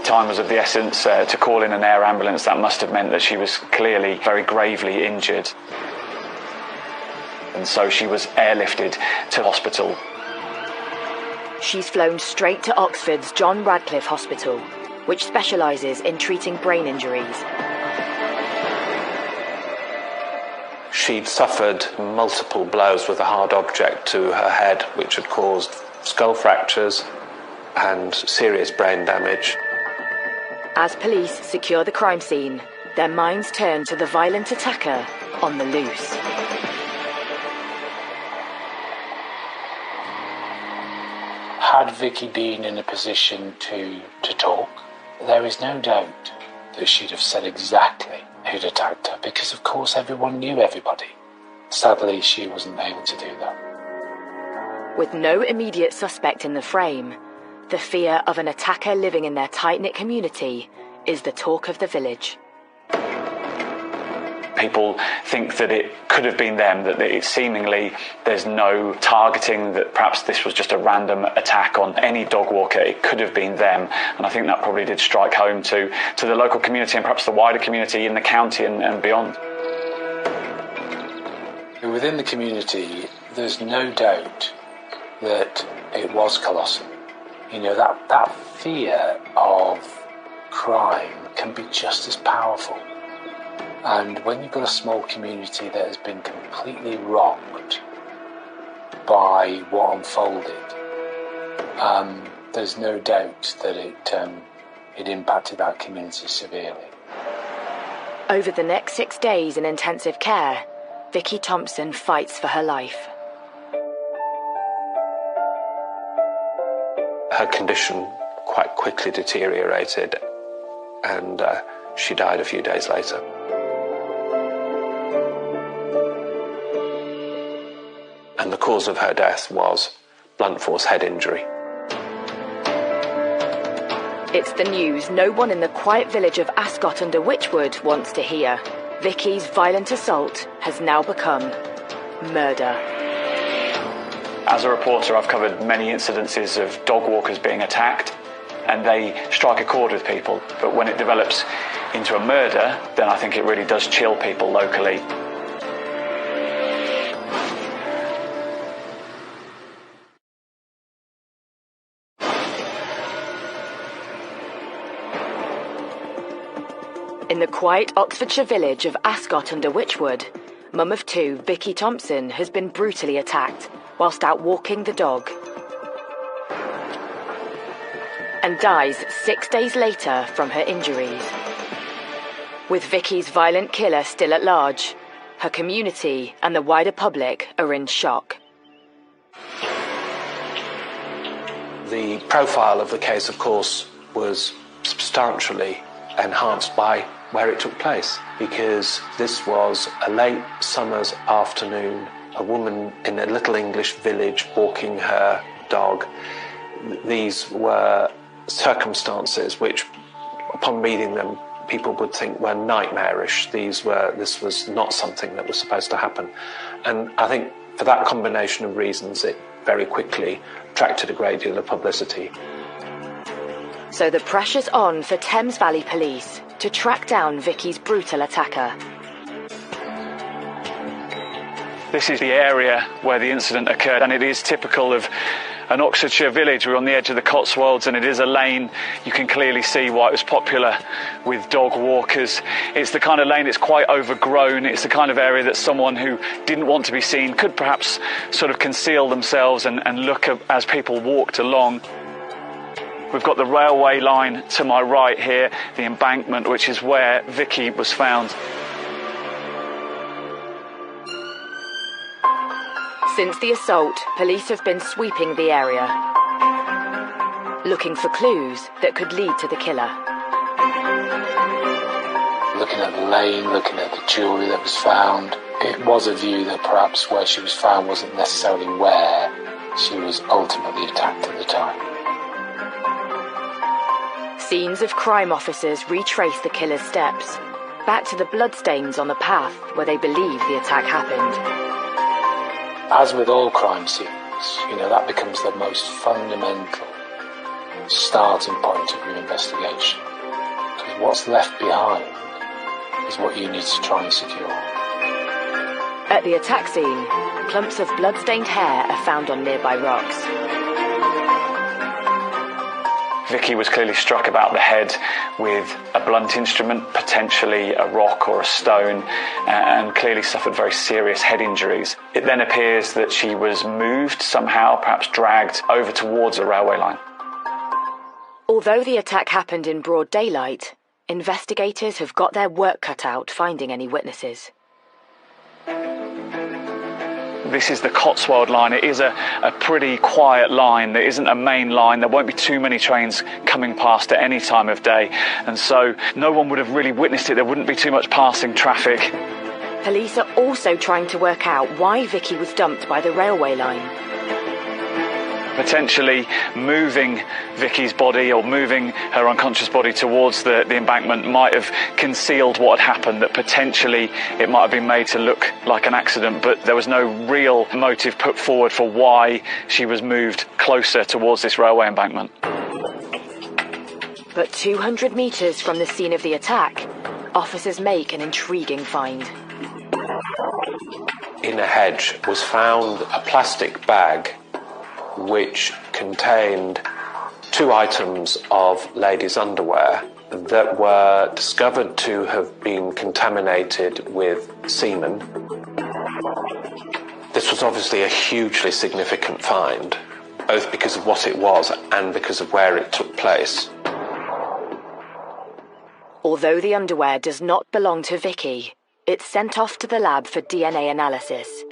Time was of the essence to call in an air ambulance. That must have meant that she was clearly very gravely injured. And so she was airlifted to hospital. She's flown straight to Oxford's John Radcliffe Hospital, which specialises in treating brain injuries. She'd suffered multiple blows with a hard object to her head, which had caused skull fractures and serious brain damage. As police secure the crime scene, their minds turn to the violent attacker on the loose. Had Vicky been in a position to talk, there is no doubt that she'd have said exactly who'd attacked her, because of course everyone knew everybody. Sadly, she wasn't able to do that. With no immediate suspect in the frame, the fear of an attacker living in their tight-knit community is the talk of the village. People think that it could have been them, that it seemingly there's no targeting, that perhaps this was just a random attack on any dog walker. It could have been them, and I think that probably did strike home to the local community and perhaps the wider community in the county and beyond. Within the community, there's no doubt that it was colossal. You know, that fear of crime can be just as powerful. And when you've got a small community that has been completely rocked by what unfolded, there's no doubt that it impacted that community severely. Over the next 6 days in intensive care, Vicky Thompson fights for her life. Her condition quite quickly deteriorated, and she died a few days later. And the cause of her death was blunt force head injury. It's the news no one in the quiet village of Ascot under Wychwood wants to hear. Vicky's violent assault has now become murder. As a reporter, I've covered many incidences of dog walkers being attacked, and they strike a chord with people. But when it develops into a murder, then I think it really does chill people locally. In the quiet Oxfordshire village of Ascot under Wychwood, mum of two, Vicky Thompson, has been brutally attacked whilst out walking the dog, and dies 6 days later from her injuries. With Vicky's violent killer still at large, her community and the wider public are in shock. The profile of the case, of course, was substantially enhanced by where it took place, because this was a late summer's afternoon, a woman in a little English village walking her dog. These were circumstances which, upon reading them, people would think were nightmarish. This was not something that was supposed to happen. And I think for that combination of reasons, it very quickly attracted a great deal of publicity. So the pressure's on for Thames Valley Police to track down Vicky's brutal attacker. This is the area where the incident occurred, and it is typical of an Oxfordshire village. We're on the edge of the Cotswolds, and it is a lane. You can clearly see why it was popular with dog walkers. It's the kind of lane that's quite overgrown. It's the kind of area that someone who didn't want to be seen could perhaps sort of conceal themselves and look as people walked along. We've got the railway line to my right here, the embankment, which is where Vicky was found. Since the assault, police have been sweeping the area, looking for clues that could lead to the killer. Looking at the lane, looking at the jewellery that was found, it was a view that perhaps where she was found wasn't necessarily where she was ultimately attacked at the time. Scenes of crime officers retrace the killer's steps, back to the bloodstains on the path where they believe the attack happened. As with all crime scenes, that becomes the most fundamental starting point of your investigation. Because what's left behind is what you need to try and secure. At the attack scene, clumps of blood-stained hair are found on nearby rocks. Vicky was clearly struck about the head with a blunt instrument, potentially a rock or a stone, and clearly suffered very serious head injuries. It then appears that she was moved somehow, perhaps dragged over towards a railway line. Although the attack happened in broad daylight, investigators have got their work cut out finding any witnesses. This is the Cotswold line. It is a pretty quiet line. There isn't a main line. There won't be too many trains coming past at any time of day. And so no one would have really witnessed it. There wouldn't be too much passing traffic. Police are also trying to work out why Vicky was dumped by the railway line. Potentially moving Vicky's body or moving her unconscious body towards the embankment might have concealed what had happened, that potentially it might have been made to look like an accident, but there was no real motive put forward for why she was moved closer towards this railway embankment. But 200 metres from the scene of the attack, officers make an intriguing find. In a hedge was found a plastic bag which contained 2 items of ladies' underwear that were discovered to have been contaminated with semen. This was obviously a hugely significant find, both because of what it was and because of where it took place. Although the underwear does not belong to Vicky, it's sent off to the lab for DNA analysis.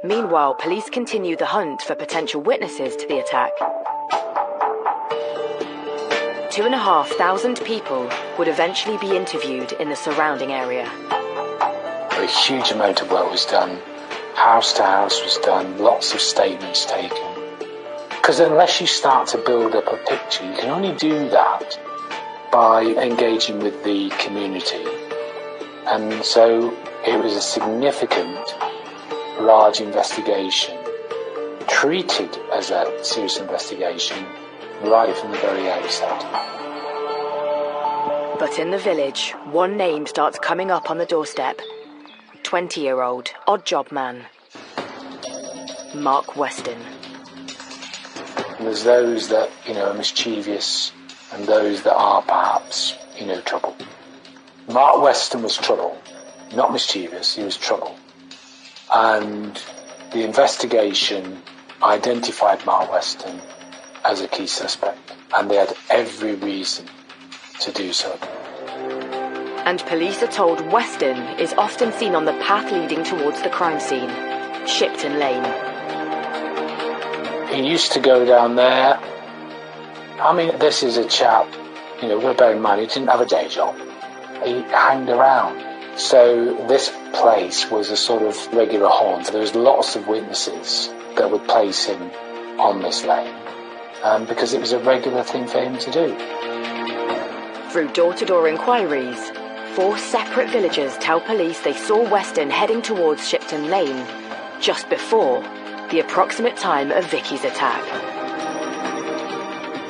Meanwhile, police continue the hunt for potential witnesses to the attack. 2,500 people would eventually be interviewed in the surrounding area. A huge amount of work was done. House to house was done, lots of statements taken. Because unless you start to build up a picture, you can only do that by engaging with the community. And so it was a significant, large investigation, treated as a serious investigation right from the very outset. But in the village, one name starts coming up on the doorstep. 20-year-old odd job man, Mark Weston. There's those that, are mischievous and those that are perhaps, trouble. Mark Weston was trouble. Not mischievous, he was trouble. And the investigation identified Mark Weston as a key suspect, and they had every reason to do so. And police are told Weston is often seen on the path leading towards the crime scene, Shipton Lane. He used to go down there. I mean, this is a chap, bear in mind, he didn't have a day job. He hanged around. So this place was a sort of regular haunt. There was lots of witnesses that would place him on this lane because it was a regular thing for him to do. Through door-to-door inquiries, 4 separate villagers tell police they saw Weston heading towards Shipton Lane just before the approximate time of Vicky's attack.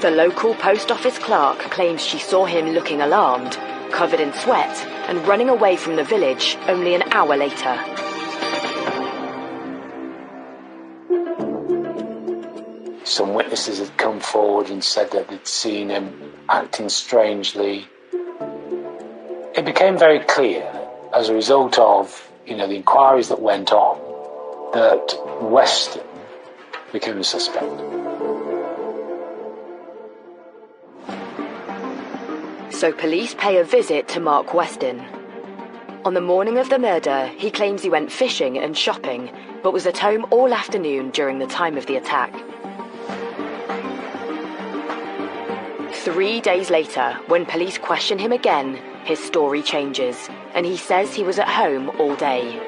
The local post office clerk claims she saw him looking alarmed, covered in sweat, and running away from the village only an hour later. Some witnesses had come forward and said that they'd seen him acting strangely. It became very clear, as a result of, the inquiries that went on, that Weston became a suspect. So police pay a visit to Mark Weston. On the morning of the murder, he claims he went fishing and shopping, but was at home all afternoon during the time of the attack. 3 days later, when police question him again, his story changes, and he says he was at home all day.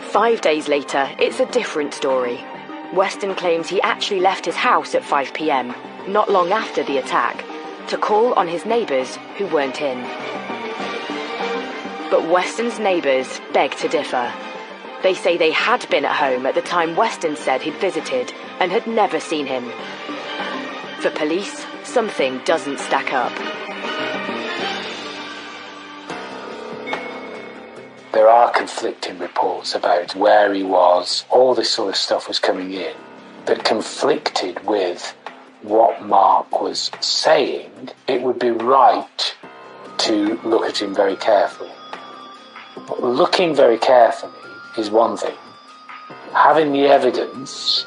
5 days later, it's a different story. Weston claims he actually left his house at 5 p.m, not long after the attack, to call on his neighbours who weren't in. But Weston's neighbours beg to differ. They say they had been at home at the time Weston said he'd visited and had never seen him. For police, something doesn't stack up. There are conflicting reports about where he was. All this sort of stuff was coming in that conflicted with what Mark was saying. It would be right to look at him very carefully. But looking very carefully is one thing. Having the evidence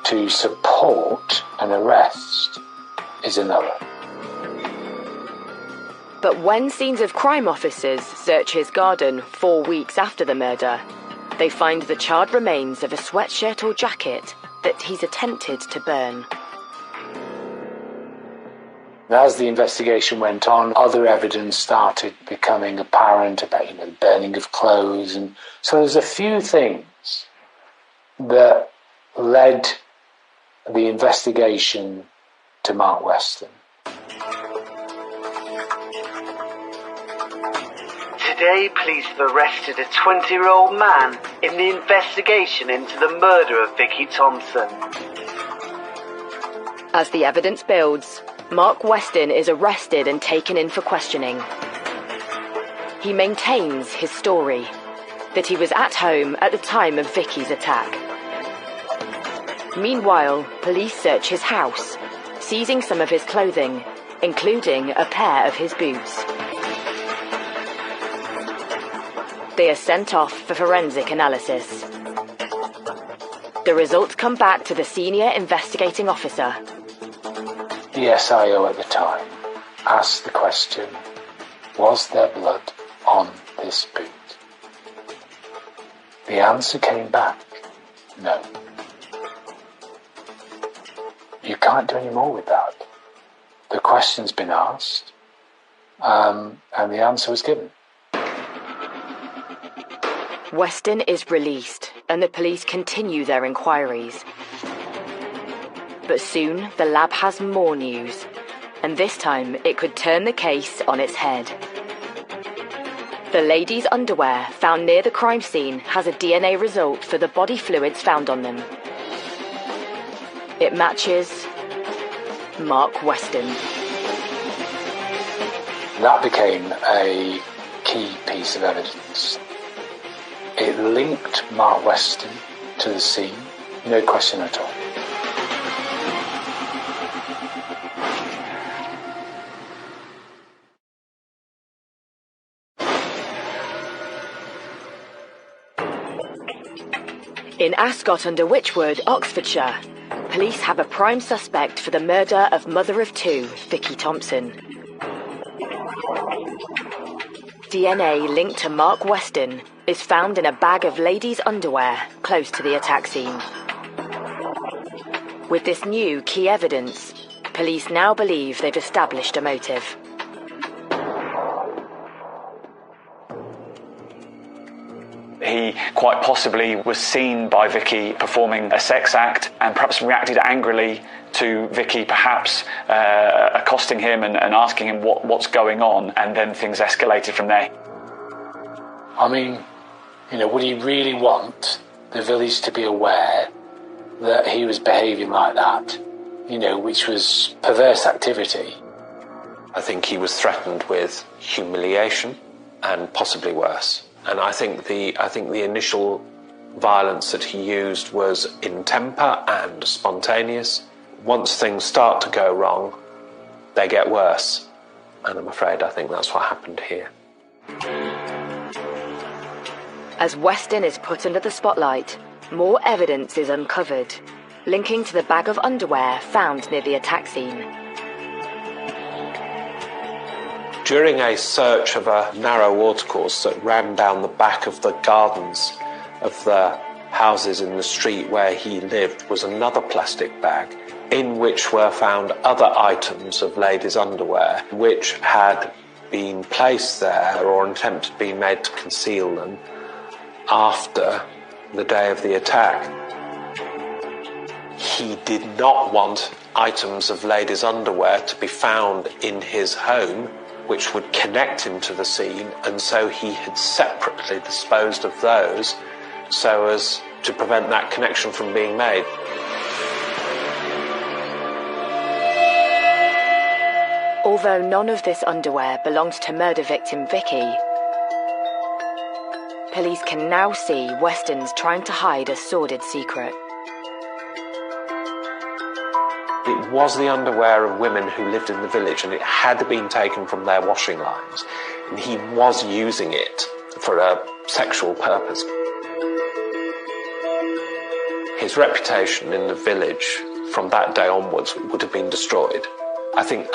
to support an arrest is another. But when scenes of crime officers search his garden 4 weeks after the murder, they find the charred remains of a sweatshirt or jacket that he's attempted to burn. As the investigation went on, other evidence started becoming apparent about, the burning of clothes. And so there's a few things that led the investigation to Mark Weston. Today, police have arrested a 20-year-old man in the investigation into the murder of Vicky Thompson. As the evidence builds, Mark Weston is arrested and taken in for questioning. He maintains his story, that he was at home at the time of Vicky's attack. Meanwhile, police search his house, seizing some of his clothing, including a pair of his boots. They are sent off for forensic analysis. The results come back to the senior investigating officer. The SIO at the time asked the question, was there blood on this boot? The answer came back, no. You can't do any more with that. The question's been asked, and the answer was given. Weston is released, and the police continue their inquiries. But soon, the lab has more news, and this time it could turn the case on its head. The lady's underwear found near the crime scene has a DNA result for the body fluids found on them. It matches Mark Weston. That became a key piece of evidence. It linked Mark Weston to the scene, no question at all. In Ascot under Wychwood, Oxfordshire, police have a prime suspect for the murder of mother of two, Vicky Thompson. DNA linked to Mark Weston is found in a bag of ladies' underwear close to the attack scene. With this new key evidence, police now believe they've established a motive. He quite possibly was seen by Vicky performing a sex act and perhaps reacted angrily to Vicky, perhaps accosting him and asking him what's going on, and then things escalated from there. I mean, would he really want the village to be aware that he was behaving like that, which was perverse activity? I think he was threatened with humiliation and possibly worse. And I think the initial violence that he used was in temper and spontaneous. Once things start to go wrong, they get worse. And I'm afraid I think that's what happened here. As Weston is put under the spotlight, more evidence is uncovered, linking to the bag of underwear found near the attack scene. During a search of a narrow watercourse that ran down the back of the gardens of the houses in the street where he lived was another plastic bag in which were found other items of ladies' underwear which had been placed there or an attempt had been made to conceal them after the day of the attack. He did not want items of ladies' underwear to be found in his home which would connect him to the scene, and so he had separately disposed of those so as to prevent that connection from being made. Although none of this underwear belonged to murder victim Vicky, police can now see Weston's trying to hide a sordid secret. It was the underwear of women who lived in the village, and it had been taken from their washing lines, and he was using it for a sexual purpose. His reputation in the village from that day onwards would have been destroyed. I think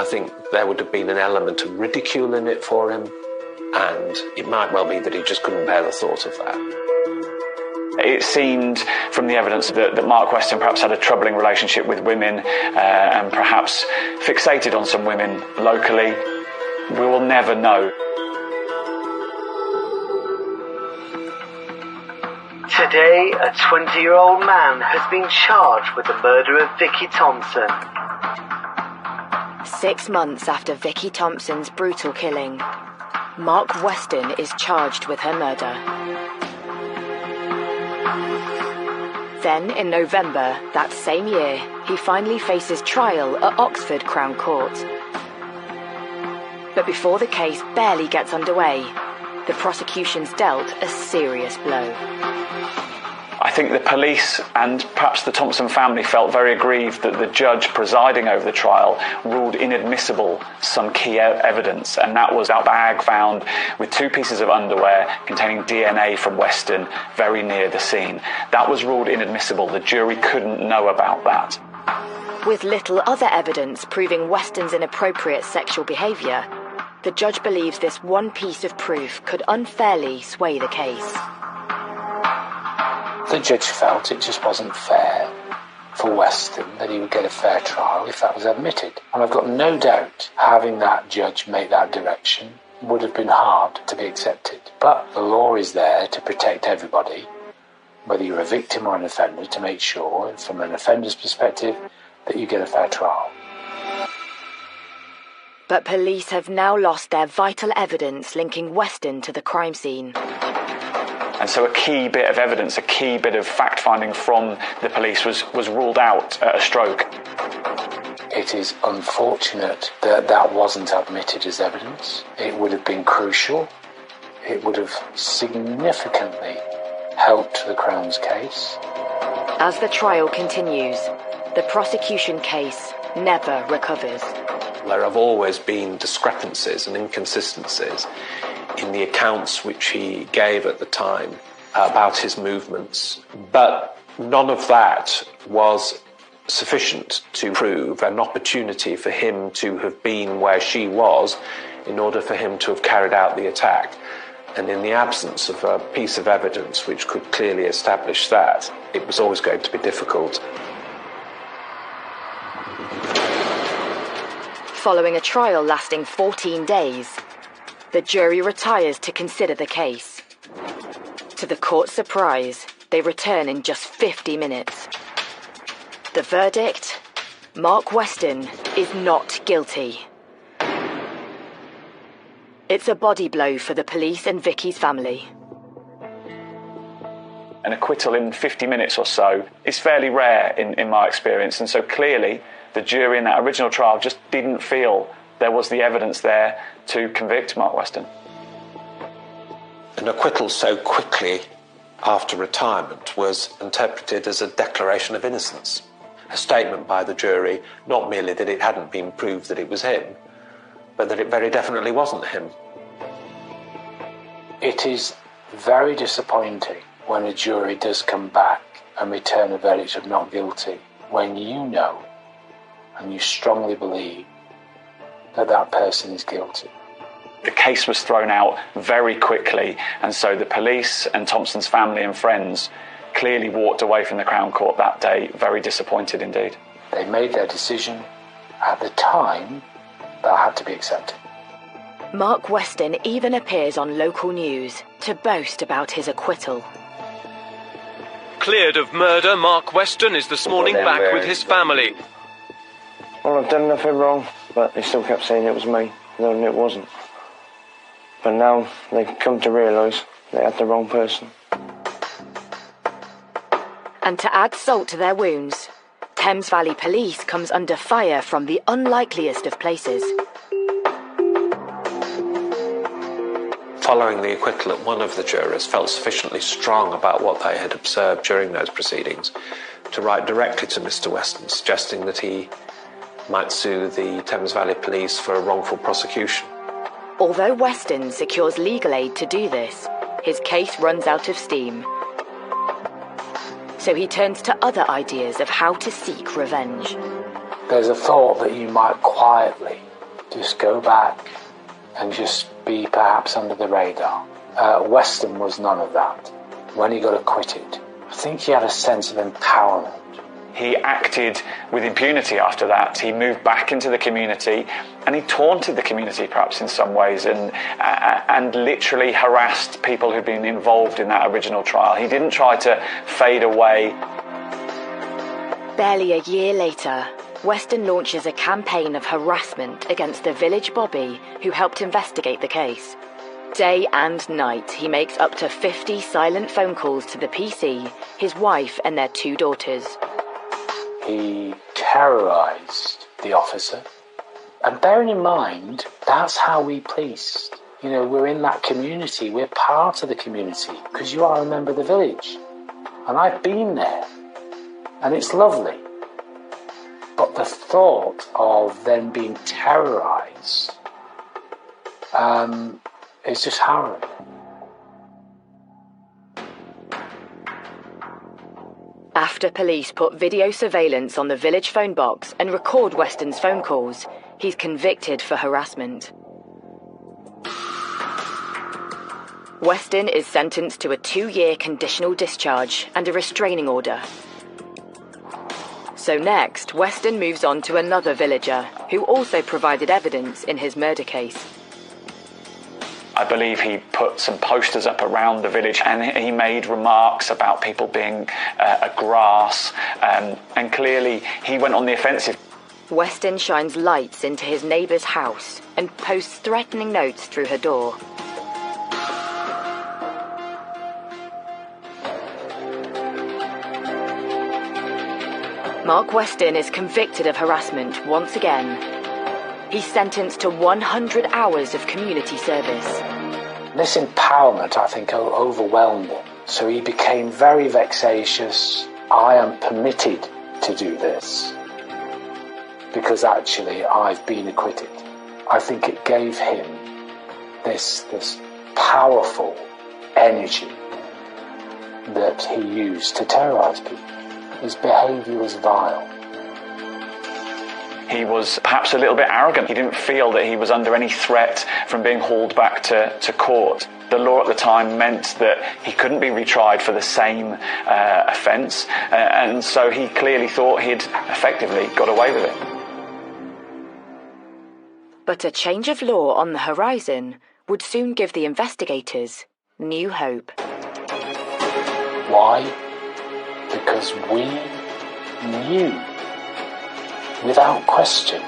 there would have been an element of ridicule in it for him, and it might well be that he just couldn't bear the thought of that. It seemed from the evidence that Mark Weston perhaps had a troubling relationship with women and perhaps fixated on some women locally. We will never know. Today, a 20-year-old man has been charged with the murder of Vicky Thompson. 6 months after Vicky Thompson's brutal killing, Mark Weston is charged with her murder. Then, in November that same year, he finally faces trial at Oxford Crown Court. But before the case barely gets underway, the prosecution's dealt a serious blow. I think the police and perhaps the Thompson family felt very aggrieved that the judge presiding over the trial ruled inadmissible some key evidence, and that was our bag found with 2 pieces of underwear containing DNA from Weston very near the scene. That was ruled inadmissible. The jury couldn't know about that. With little other evidence proving Weston's inappropriate sexual behaviour, the judge believes this one piece of proof could unfairly sway the case. The judge felt it just wasn't fair for Weston that he would get a fair trial if that was admitted. And I've got no doubt having that judge make that direction would have been hard to be accepted. But the law is there to protect everybody, whether you're a victim or an offender, to make sure, from an offender's perspective, that you get a fair trial. But police have now lost their vital evidence linking Weston to the crime scene. And so a key bit of evidence, a key bit of fact-finding from the police was ruled out at a stroke. It is unfortunate that that wasn't admitted as evidence. It would have been crucial. It would have significantly helped the Crown's case. As the trial continues, the prosecution case never recovers. There have always been discrepancies and inconsistencies in the accounts which he gave at the time about his movements, but none of that was sufficient to prove an opportunity for him to have been where she was in order for him to have carried out the attack. And in the absence of a piece of evidence which could clearly establish that, it was always going to be difficult. Following a trial lasting 14 days, the jury retires to consider the case. To the court's surprise, they return in just 50 minutes. The verdict? Mark Weston is not guilty. It's a body blow for the police and Vicky's family. An acquittal in 50 minutes or so is fairly rare in my experience, and so clearly the jury in that original trial just didn't feel there was the evidence there to convict Mark Weston. An acquittal so quickly after retirement was interpreted as a declaration of innocence, a statement by the jury not merely that it hadn't been proved that it was him, but that it very definitely wasn't him. It is very disappointing when a jury does come back and return a verdict of not guilty, when you know and you strongly believe that that person is guilty. The case was thrown out very quickly, and so the police and Thompson's family and friends clearly walked away from the Crown Court that day very disappointed indeed. They made their decision at the time that had to be accepted. Mark Weston even appears on local news to boast about his acquittal. Cleared of murder, Mark Weston is this morning back with his family. Well, I've done nothing wrong, but they still kept saying it was me, knowing it wasn't. But now they've come to realise they had the wrong person. And to add salt to their wounds, Thames Valley Police comes under fire from the unlikeliest of places. Following the acquittal, one of the jurors felt sufficiently strong about what they had observed during those proceedings to write directly to Mr. Weston, suggesting that he might sue the Thames Valley Police for a wrongful prosecution. Although Weston secures legal aid to do this, his case runs out of steam. So he turns to other ideas of how to seek revenge. There's a thought that you might quietly just go back and just be perhaps under the radar. Weston was none of that. When he got acquitted, I think he had a sense of empowerment. He acted with impunity after that. He moved back into the community and he taunted the community perhaps in some ways and literally harassed people who'd been involved in that original trial. He didn't try to fade away. Barely a year later, Weston launches a campaign of harassment against the village bobby who helped investigate the case. Day and night, he makes up to 50 silent phone calls to the PC, his wife and their 2 daughters. He terrorised the officer. And bearing in mind, that's how we policed. You know, we're in that community, we're part of the community, because you are a member of the village. And I've been there, and it's lovely. But the thought of them being terrorised is just harrowing. After police put video surveillance on the village phone box and record Weston's phone calls, he's convicted for harassment. Weston is sentenced to a 2-year conditional discharge and a restraining order. So next, Weston moves on to another villager who also provided evidence in his murder case. I believe he put some posters up around the village and he made remarks about people being a grass, and clearly he went on the offensive. Weston shines lights into his neighbour's house and posts threatening notes through her door. Mark Weston is convicted of harassment once again. He's sentenced to 100 hours of community service. This empowerment, I think, overwhelmed him. So he became very vexatious. I am permitted to do this because actually I've been acquitted. I think it gave him this powerful energy that he used to terrorise people. His behaviour was vile. He was perhaps a little bit arrogant. He didn't feel that he was under any threat from being hauled back to court. The law at the time meant that he couldn't be retried for the same offence, and so he clearly thought he'd effectively got away with it. But a change of law on the horizon would soon give the investigators new hope. Why? Because we knew, without question,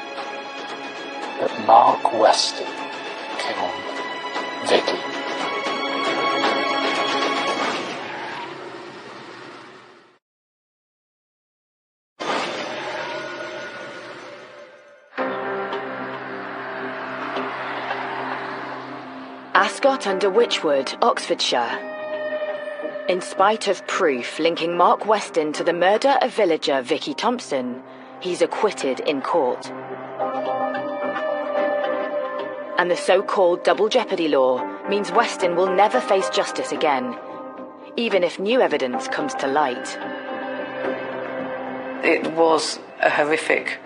that Mark Weston killed Vicky. Ascot under Wychwood, Oxfordshire. In spite of proof linking Mark Weston to the murder of villager Vicky Thompson, he's acquitted in court. And the so-called double jeopardy law means Weston will never face justice again, even if new evidence comes to light. It was a horrific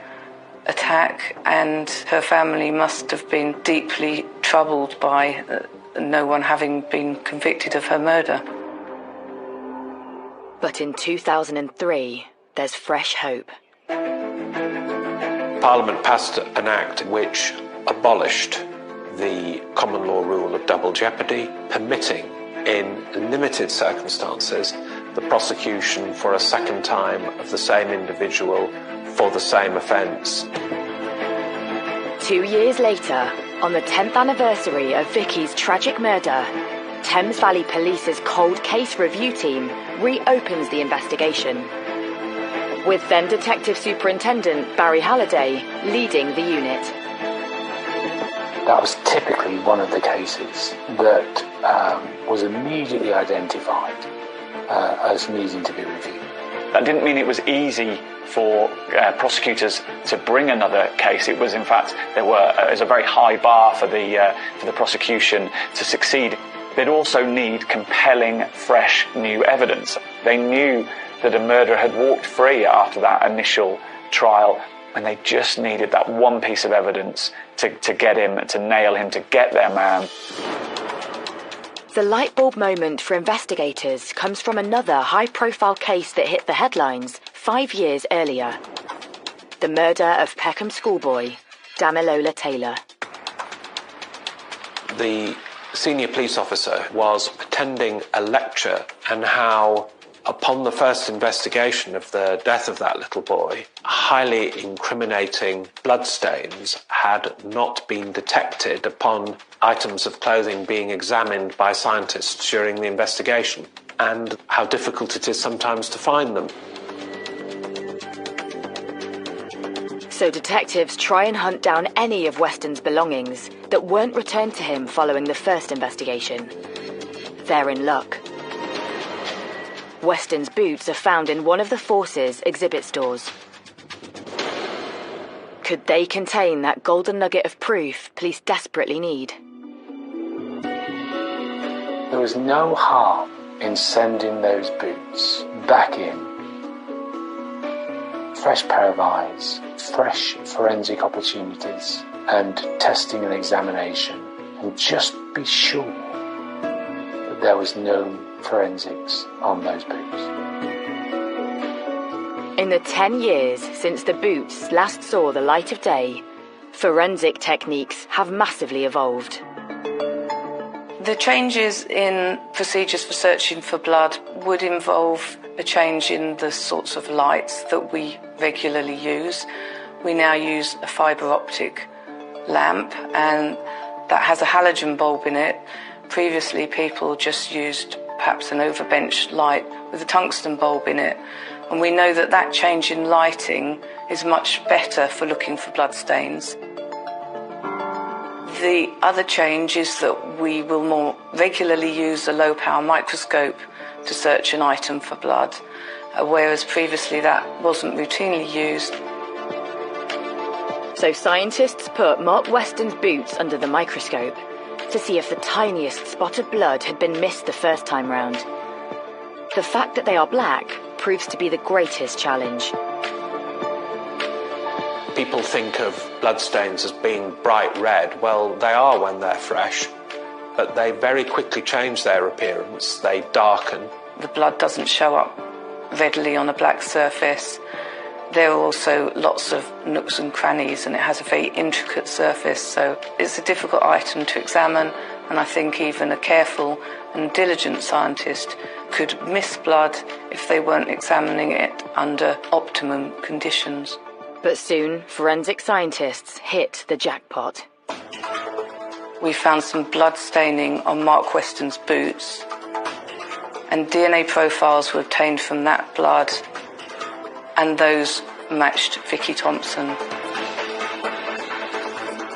attack, and her family must have been deeply troubled by no one having been convicted of her murder. But in 2003, there's fresh hope. Parliament passed an act which abolished the common law rule of double jeopardy, permitting, in limited circumstances, the prosecution for a second time of the same individual for the same offence. 2 years later, on the 10th anniversary of Vicky's tragic murder, Thames Valley Police's cold case review team reopens the investigation, with then Detective Superintendent Barry Halliday leading the unit. That was typically one of the cases that was immediately identified as needing to be reviewed. That didn't mean it was easy for prosecutors to bring another case. It was, in fact, there was a very high bar for the prosecution to succeed. They'd also need compelling, fresh, new evidence. They knew that a murderer had walked free after that initial trial, and they just needed that one piece of evidence to get him, to nail him, to get their man. The light bulb moment for investigators comes from another high-profile case that hit the headlines 5 years earlier. The murder of Peckham schoolboy, Damilola Taylor. The senior police officer was attending a lecture on how, upon the first investigation of the death of that little boy, highly incriminating bloodstains had not been detected upon items of clothing being examined by scientists during the investigation, and how difficult it is sometimes to find them. So detectives try and hunt down any of Weston's belongings that weren't returned to him following the first investigation. They're in luck. Weston's boots are found in one of the Force's exhibit stores. Could they contain that golden nugget of proof police desperately need? There was no harm in sending those boots back in. Fresh pair of eyes, fresh forensic opportunities, and testing and examination, and just be sure that there was no forensics on those boots. In the 10 years since the boots last saw the light of day, forensic techniques have massively evolved. The changes in procedures for searching for blood would involve a change in the sorts of lights that we regularly use. We now use a fibre optic lamp, and that has a halogen bulb in it. Previously, people just used perhaps an overbench light with a tungsten bulb in it. And we know that that change in lighting is much better for looking for bloodstains. The other change is that we will more regularly use a low-power microscope to search an item for blood, whereas previously that wasn't routinely used. So scientists put Mark Weston's boots under the microscope to see if the tiniest spot of blood had been missed the first time round. The fact that they are black proves to be the greatest challenge. People think of bloodstains as being bright red. Well, they are when they're fresh, but they very quickly change their appearance. They darken. The blood doesn't show up readily on a black surface. There are also lots of nooks and crannies, and it has a very intricate surface, so it's a difficult item to examine, and I think even a careful and diligent scientist could miss blood if they weren't examining it under optimum conditions. But soon, forensic scientists hit the jackpot. We found some blood staining on Mark Weston's boots, and DNA profiles were obtained from that blood, and those matched Vicky Thompson.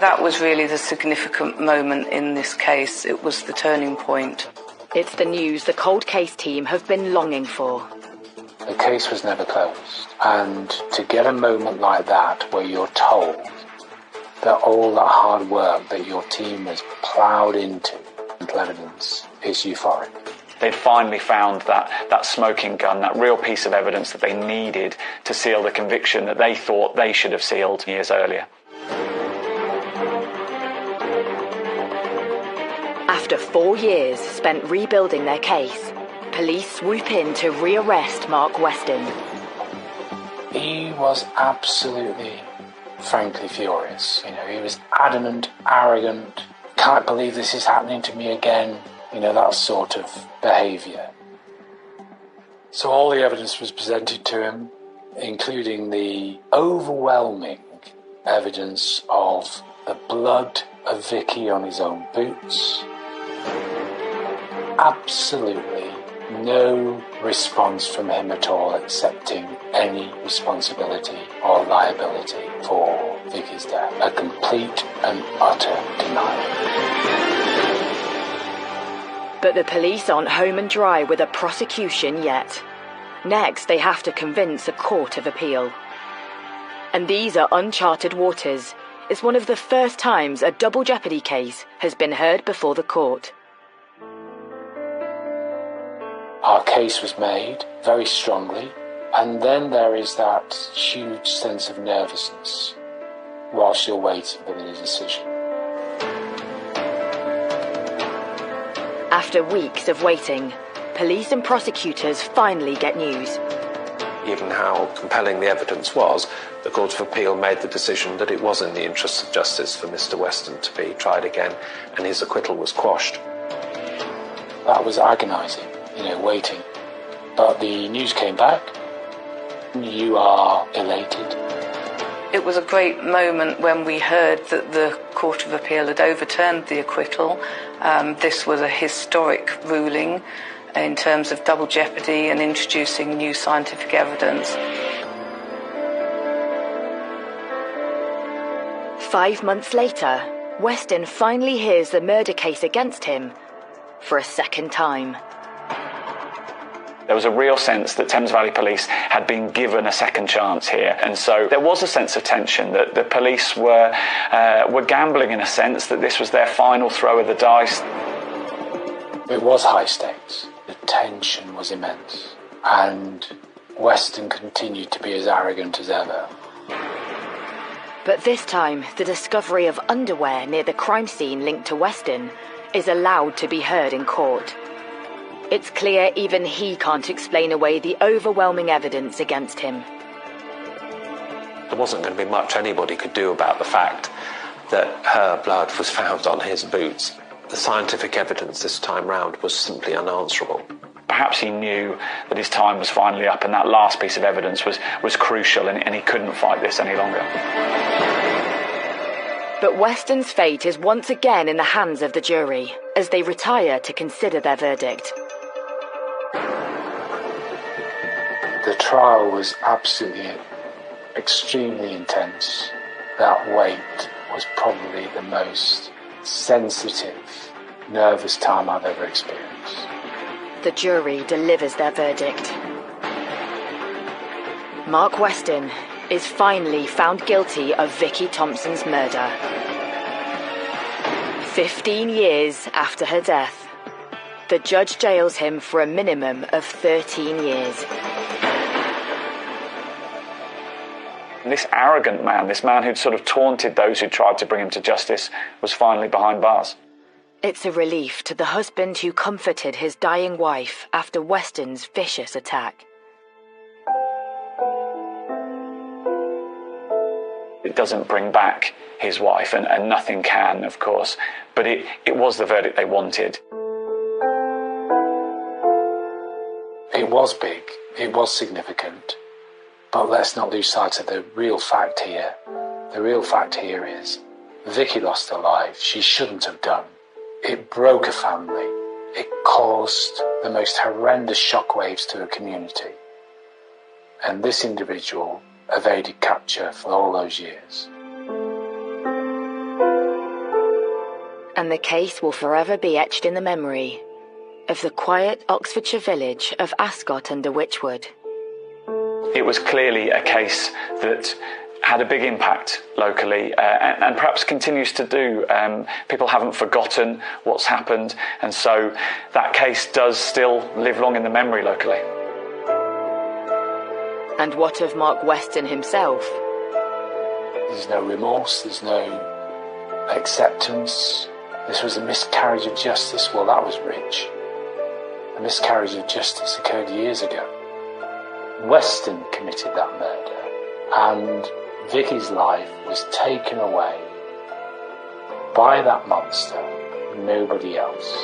That was really the significant moment in this case. It was the turning point. It's the news the cold case team have been longing for. The case was never closed. And to get a moment like that where you're told that all that hard work that your team has ploughed into evidence is euphoric. They'd finally found that smoking gun, that real piece of evidence that they needed to seal the conviction that they thought they should have sealed years earlier. After 4 years spent rebuilding their case, police swoop in to rearrest Mark Weston. He was absolutely, frankly furious. You know, he was adamant, arrogant, can't believe this is happening to me again. You know, that sort of behaviour. So all the evidence was presented to him, including the overwhelming evidence of the blood of Vicky on his own boots. Absolutely no response from him at all, accepting any responsibility or liability for Vicky's death. A complete and utter denial. But the police aren't home and dry with a prosecution yet. Next, they have to convince a court of appeal. And these are uncharted waters. It's one of the first times a double jeopardy case has been heard before the court. Our case was made very strongly, and then there is that huge sense of nervousness whilst you're waiting for the decision. After weeks of waiting, police and prosecutors finally get news. Given how compelling the evidence was, the Court of Appeal made the decision that it was in the interests of justice for Mr. Weston to be tried again, and his acquittal was quashed. That was agonising, waiting. But the news came back. You are elated. It was a great moment when we heard that the Court of Appeal had overturned the acquittal. This was a historic ruling in terms of double jeopardy and introducing new scientific evidence. 5 months later, Weston finally hears the murder case against him for a second time. There was a real sense that Thames Valley Police had been given a second chance here, and so there was a sense of tension that the police were gambling in a sense, that this was their final throw of the dice. It was high stakes. The tension was immense, and Weston continued to be as arrogant as ever. But this time, the discovery of underwear near the crime scene linked to Weston is allowed to be heard in court. It's clear even he can't explain away the overwhelming evidence against him. There wasn't going to be much anybody could do about the fact that her blood was found on his boots. The scientific evidence this time round was simply unanswerable. Perhaps he knew that his time was finally up, and that last piece of evidence was crucial, and he couldn't fight this any longer. But Weston's fate is once again in the hands of the jury as they retire to consider their verdict. The The trial was absolutely extremely intense. That wait was probably the most sensitive, nervous time I've ever experienced. The jury delivers their verdict. Mark Weston is finally found guilty of Vicky Thompson's murder. 15 years after her death, the judge jails him for a minimum of 13 years. This arrogant man, this man who'd sort of taunted those who tried to bring him to justice, was finally behind bars. It's a relief to the husband who comforted his dying wife after Weston's vicious attack. It doesn't bring back his wife, and nothing can, of course, but it was the verdict they wanted. It was big, it was significant, but let's not lose sight of the real fact here. The real fact here is Vicky lost her life. She shouldn't have done. It broke a family. It caused the most horrendous shockwaves to a community. And this individual evaded capture for all those years. And the case will forever be etched in the memory of the quiet Oxfordshire village of Ascot under Wychwood. It was clearly a case that had a big impact locally and perhaps continues to do. People haven't forgotten what's happened, and so that case does still live long in the memory locally. And what of Mark Weston himself? There's no remorse, there's no acceptance. This was a miscarriage of justice. Well, that was rich. A miscarriage of justice occurred years ago. Weston committed that murder, and Vicky's life was taken away by that monster, nobody else.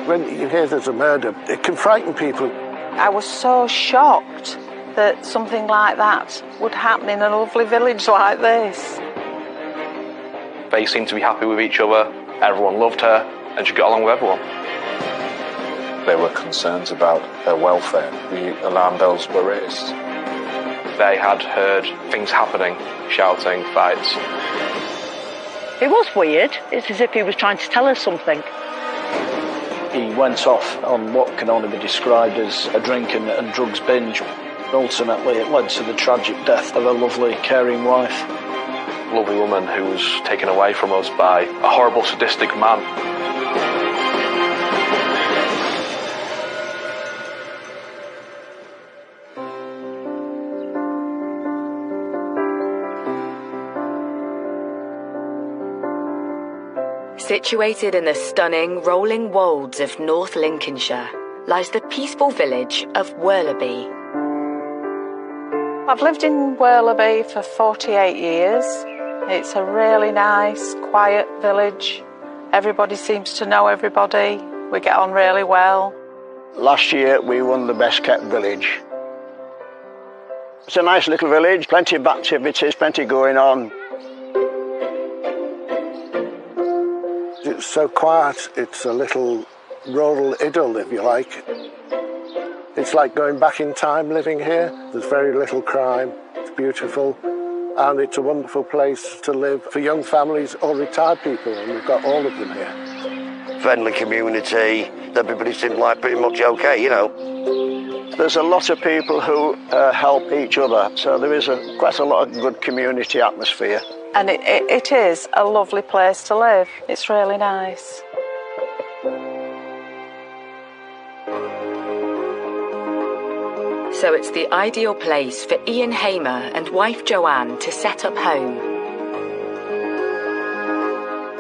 When you hear there's a murder, it can frighten people. I was so shocked that something like that would happen in a lovely village like this. They seemed to be happy with each other, everyone loved her, and she got along with everyone. There were concerns about her welfare. The alarm bells were raised. They had heard things happening, shouting, fights. It was weird. It's as if he was trying to tell us something. He went off on what can only be described as a drink and drugs binge. Ultimately, it led to the tragic death of a lovely, caring wife. A lovely woman who was taken away from us by a horrible, sadistic man. Situated in the stunning rolling wolds of North Lincolnshire lies the peaceful village of Werleby. I've lived in Werleby for 48 years. It's a really nice, quiet village. Everybody seems to know everybody. We get on really well. Last year we won the best kept village. It's a nice little village, plenty of activities, plenty going on. It's so quiet, it's a little rural idyll, if you like. It's like going back in time living here. There's very little crime, it's beautiful, and it's a wonderful place to live for young families or retired people, and we've got all of them here. Friendly community, everybody seems like pretty much okay, you know. There's a lot of people who help each other, so there is quite a lot of good community atmosphere. And it is a lovely place to live. It's really nice. So it's the ideal place for Ian Hamer and wife Joanne to set up home.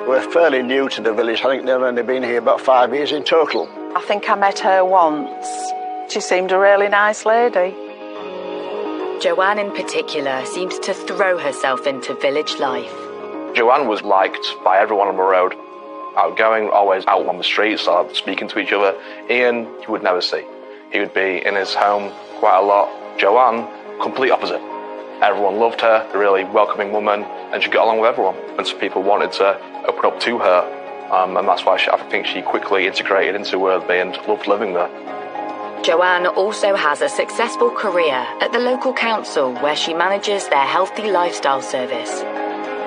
We're fairly new to the village. I think they've only been here about 5 years in total. I think I met her once. She seemed a really nice lady. Joanne in particular seems to throw herself into village life. Joanne was liked by everyone on the road. Outgoing, always out on the streets, speaking to each other. Ian, you would never see. He would be in his home quite a lot. Joanne, complete opposite. Everyone loved her, a really welcoming woman, and she got along with everyone. And so people wanted to open up to her, and that's why I think she quickly integrated into Wortherby and loved living there. Joanne also has a successful career at the local council where she manages their healthy lifestyle service.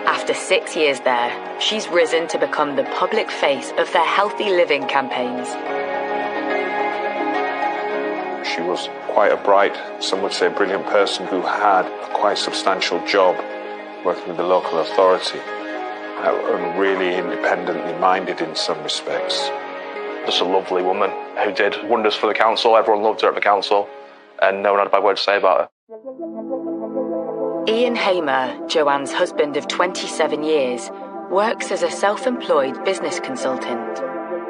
After 6 years there, she's risen to become the public face of their healthy living campaigns. She was quite a bright, some would say brilliant person who had a quite substantial job working with the local authority and really independently minded in some respects. Just a lovely woman who did wonders for the council. Everyone loved her at the council and no one had a bad word to say about her. Ian Hamer, Joanne's husband of 27 years, works as a self-employed business consultant.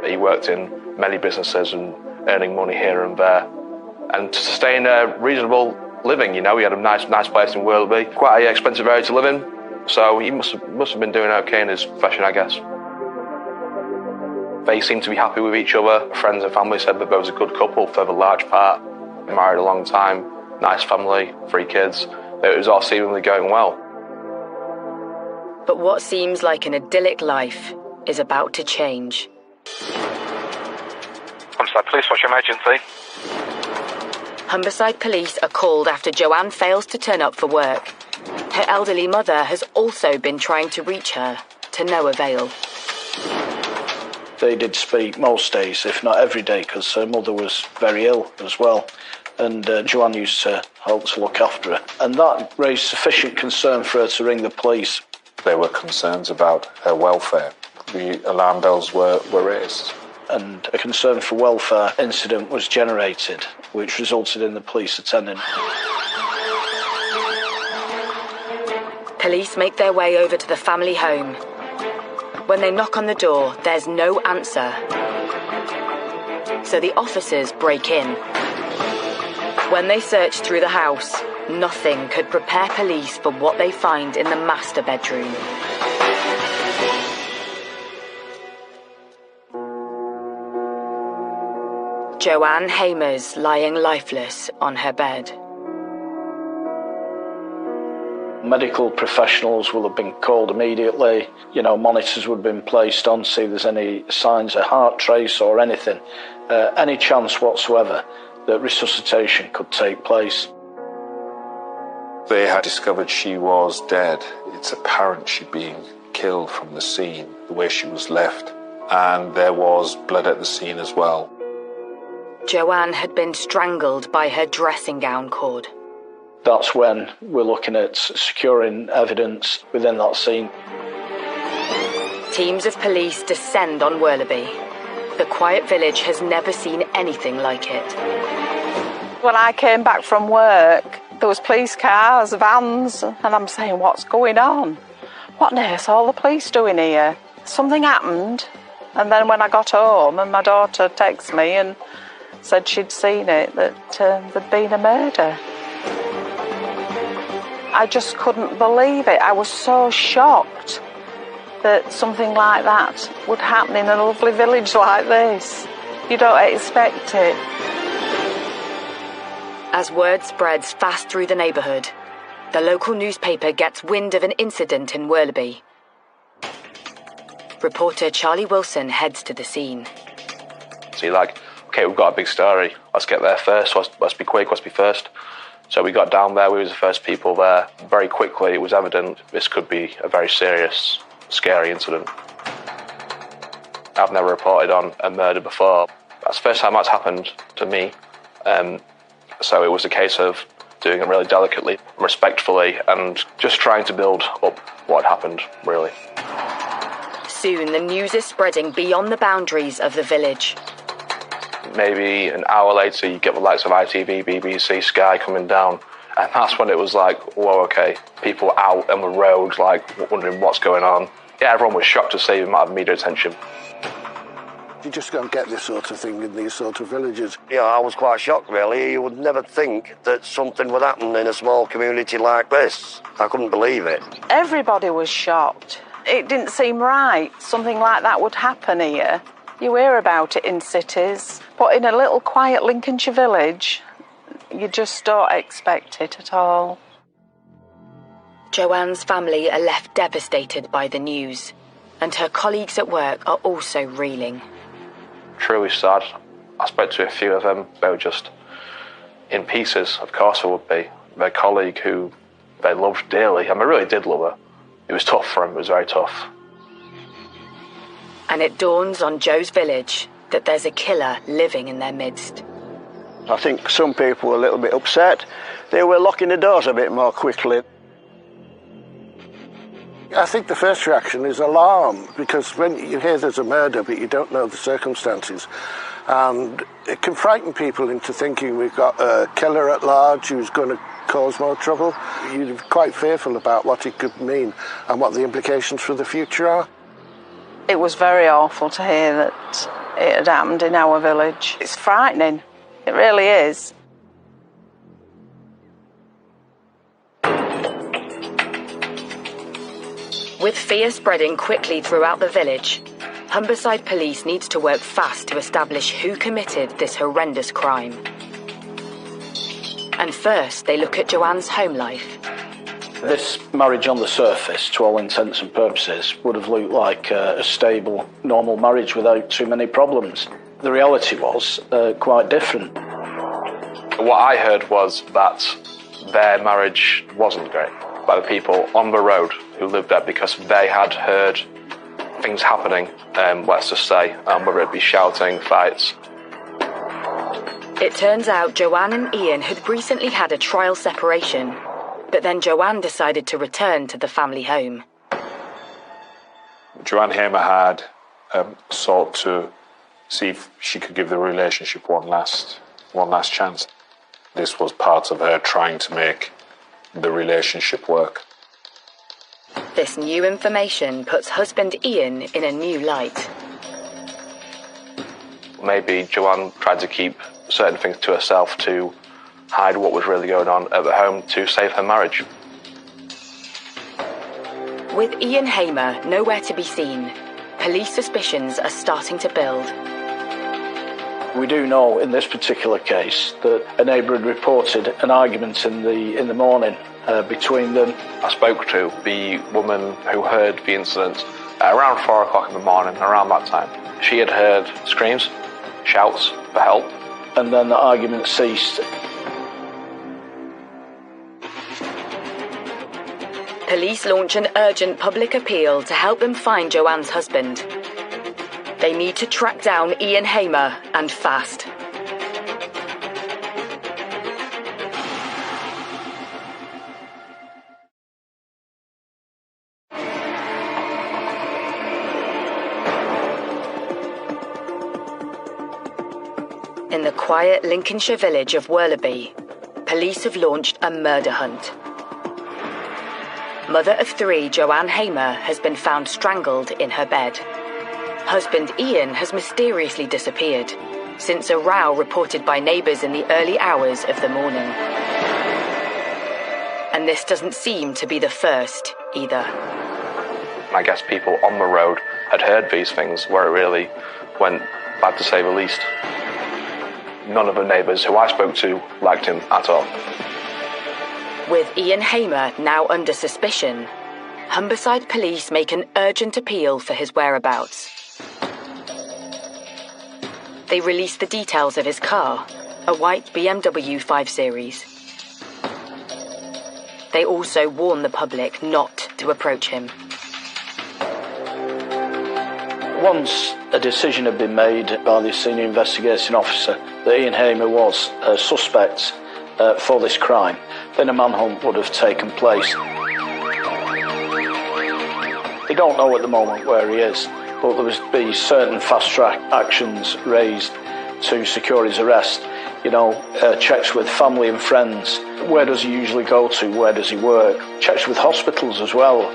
He worked in many businesses and earning money here and there. And to sustain a reasonable living, he had a nice place in Wortherby, quite an expensive area to live in, so he must have been doing okay in his profession, I guess. They seemed to be happy with each other. Friends and family said that there was a good couple for the large part. Married a long time, nice family, 3 kids. It was all seemingly going well. But what seems like an idyllic life is about to change. Humberside Police, what's your emergency? Humberside Police are called after Joanne fails to turn up for work. Her elderly mother has also been trying to reach her, to no avail. They did speak most days, if not every day, because her mother was very ill as well. And Joanne used to help to look after her. And that raised sufficient concern for her to ring the police. There were concerns about her welfare. The alarm bells were raised. And a concern for welfare incident was generated, which resulted in the police attending. Police make their way over to the family home. When they knock on the door, there's no answer. So the officers break in. When they search through the house, nothing could prepare police for what they find in the master bedroom. Joanne Hamer's lying lifeless on her bed. Medical professionals will have been called immediately. Monitors would have been placed on to see if there's any signs of heart trace or anything. Any chance whatsoever that resuscitation could take place. They had discovered she was dead. It's apparent she'd been killed from the scene, the way she was left. And there was blood at the scene as well. Joanne had been strangled by her dressing gown cord. That's when we're looking at securing evidence within that scene. Teams of police descend on Wortherby. The quiet village has never seen anything like it. When I came back from work, there was police cars, vans, and I'm saying, what's going on? What on earth's all the police doing here? Something happened. And then when I got home and my daughter texted me and said she'd seen it, that there'd been a murder. I just couldn't believe it. I was so shocked that something like that would happen in a lovely village like this. You don't expect it. As word spreads fast through the neighbourhood, the local newspaper gets wind of an incident in Wortherby. Reporter Charlie Wilson heads to the scene. So you're like, okay, we've got a big story. Let's get there first. Let's be quick. Let's be first. So we got down there. We were the first people there. Very quickly, it was evident this could be a very serious, scary incident. I've never reported on a murder before. That's the first time that's happened to me. So it was a case of doing it really delicately, respectfully, and just trying to build up what happened, really. Soon, the news is spreading beyond the boundaries of the village. Maybe an hour later, you get the likes of ITV, BBC, Sky coming down, and that's when it was like, whoa, okay, people out on the road, like, wondering what's going on. Yeah, everyone was shocked to see him out of media attention. You just don't get this sort of thing in these sort of villages. Yeah, I was quite shocked, really. You would never think that something would happen in a small community like this. I couldn't believe it. Everybody was shocked. It didn't seem right. Something like that would happen here. You hear about it in cities, but in a little quiet Lincolnshire village, you just don't expect it at all. Joanne's family are left devastated by the news, and her colleagues at work are also reeling. Truly sad. I spoke to a few of them. They were just in pieces. Of course they would be. Their colleague who they loved dearly, and they really did love her. It was tough for them. It was very tough. And it dawns on Joe's village that there's a killer living in their midst. I think some people were a little bit upset. They were locking the doors a bit more quickly. I think the first reaction is alarm, because when you hear there's a murder but you don't know the circumstances, and it can frighten people into thinking we've got a killer at large who's going to cause more trouble. You're quite fearful about what it could mean and what the implications for the future are. It was very awful to hear that it had happened in our village. It's frightening. It really is. With fear spreading quickly throughout the village, Humberside Police needs to work fast to establish who committed this horrendous crime. And first, they look at Joanne's home life. This marriage on the surface, to all intents and purposes, would have looked like a stable, normal marriage without too many problems. The reality was quite different. What I heard was that their marriage wasn't great by the people on the road who lived there, because they had heard things happening, let's just say, whether it be shouting, fights. It turns out Joanne and Ian had recently had a trial separation, but then Joanne decided to return to the family home. Joanne Hamer had sought to see if she could give the relationship one last chance. This was part of her trying to make the relationship work. This new information puts husband Ian in a new light. Maybe Joanne tried to keep certain things to herself to hide what was really going on at the home to save her marriage. With Ian Hamer nowhere to be seen, police suspicions are starting to build. We do know in this particular case that a neighbour had reported an argument in the morning between them. I spoke to the woman who heard the incident around 4 o'clock in the morning, around that time. She had heard screams, shouts for help. And then the argument ceased. Police launch an urgent public appeal to help them find Joanne's husband. They need to track down Ian Hamer, and fast. In the quiet Lincolnshire village of Worlaby, police have launched a murder hunt. Mother of 3, Joanne Hamer, has been found strangled in her bed. Husband Ian has mysteriously disappeared since a row reported by neighbours in the early hours of the morning. And this doesn't seem to be the first either. I guess people on the road had heard these things where it really went bad, to say the least. None of the neighbours who I spoke to liked him at all. With Ian Hamer now under suspicion, Humberside Police make an urgent appeal for his whereabouts. They release the details of his car, a white BMW 5 Series. They also warn the public not to approach him. Once a decision had been made by the senior investigating officer that Ian Hamer was a suspect for this crime, then a manhunt would have taken place. They don't know at the moment where he is, but there would be certain fast-track actions raised to secure his arrest. You know, checks with family and friends. Where does he usually go to? Where does he work? Checks with hospitals as well.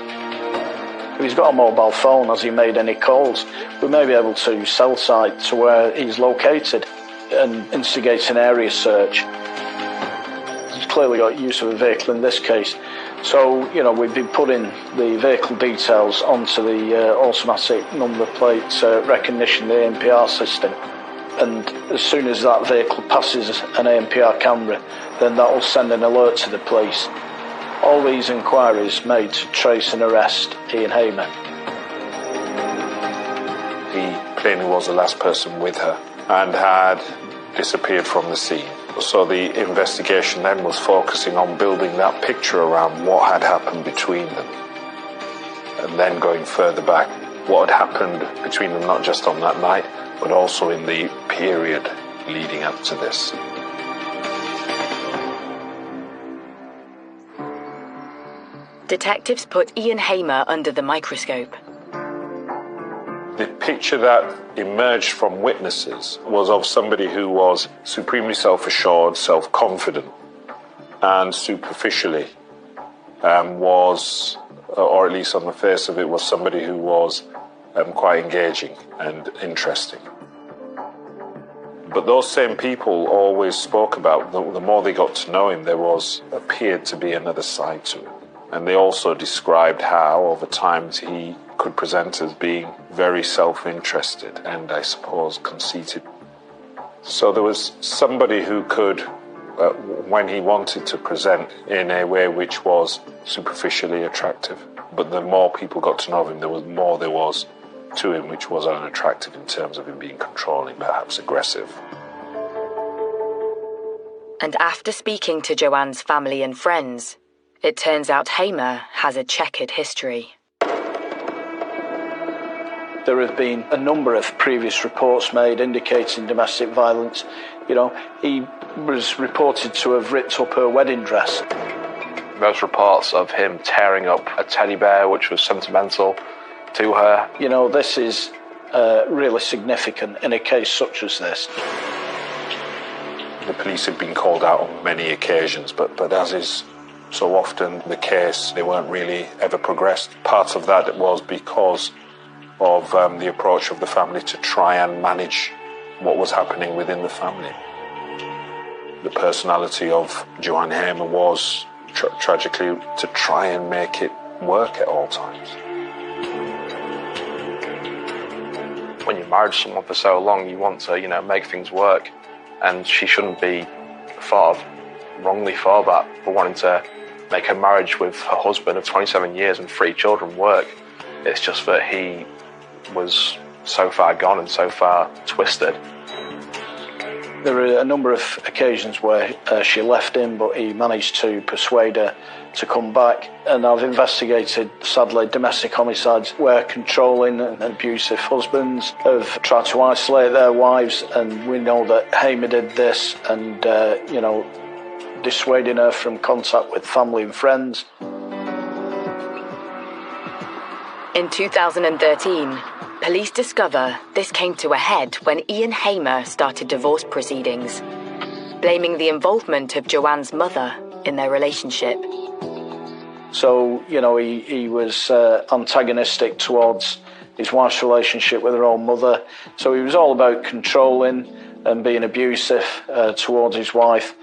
If he's got a mobile phone, has he made any calls? We may be able to cell site to where he's located and instigate an area search. He's clearly got use of a vehicle in this case. So, we've been putting the vehicle details onto the automatic number plate recognition, the ANPR system. And as soon as that vehicle passes an ANPR camera, then that will send an alert to the police. All these inquiries made to trace and arrest Ian Hamer. He plainly was the last person with her and had disappeared from the scene. So the investigation then was focusing on building that picture around what had happened between them. And then going further back, what had happened between them not just on that night, but also in the period leading up to this. Detectives put Ian Hamer under the microscope. The picture that emerged from witnesses was of somebody who was supremely self-assured, self-confident, and superficially was, or at least on the face of it, was somebody who was quite engaging and interesting. But those same people always spoke about, the more they got to know him, appeared to be another side to him. And they also described how, over time, he could present as being very self-interested and, I suppose, conceited. So there was somebody who could, when he wanted to present in a way which was superficially attractive, but the more people got to know him, there was to him which was unattractive in terms of him being controlling, perhaps aggressive. And after speaking to Joanne's family and friends, it turns out Hamer has a checkered history. There have been a number of previous reports made indicating domestic violence. He was reported to have ripped up her wedding dress. Those reports of him tearing up a teddy bear, which was sentimental to her. This is really significant in a case such as this. The police had been called out on many occasions, but as is so often the case, they weren't really ever progressed. Part of that was because of the approach of the family to try and manage what was happening within the family. The personality of Joanne Hamer was tragically to try and make it work at all times. When you married someone for so long, you want to, make things work, and she shouldn't be thought of wrongly for that, for wanting to make her marriage with her husband of 27 years and 3 children work. It's just that he was so far gone and so far twisted. There are a number of occasions where she left him, but he managed to persuade her to come back. And I've investigated, sadly, domestic homicides where controlling and abusive husbands have tried to isolate their wives, and we know that Hamer did this and, dissuading her from contact with family and friends. In 2013, police discover this came to a head when Ian Hamer started divorce proceedings, blaming the involvement of Joanne's mother in their relationship. So, he was antagonistic towards his wife's relationship with her own mother. So he was all about controlling and being abusive towards his wife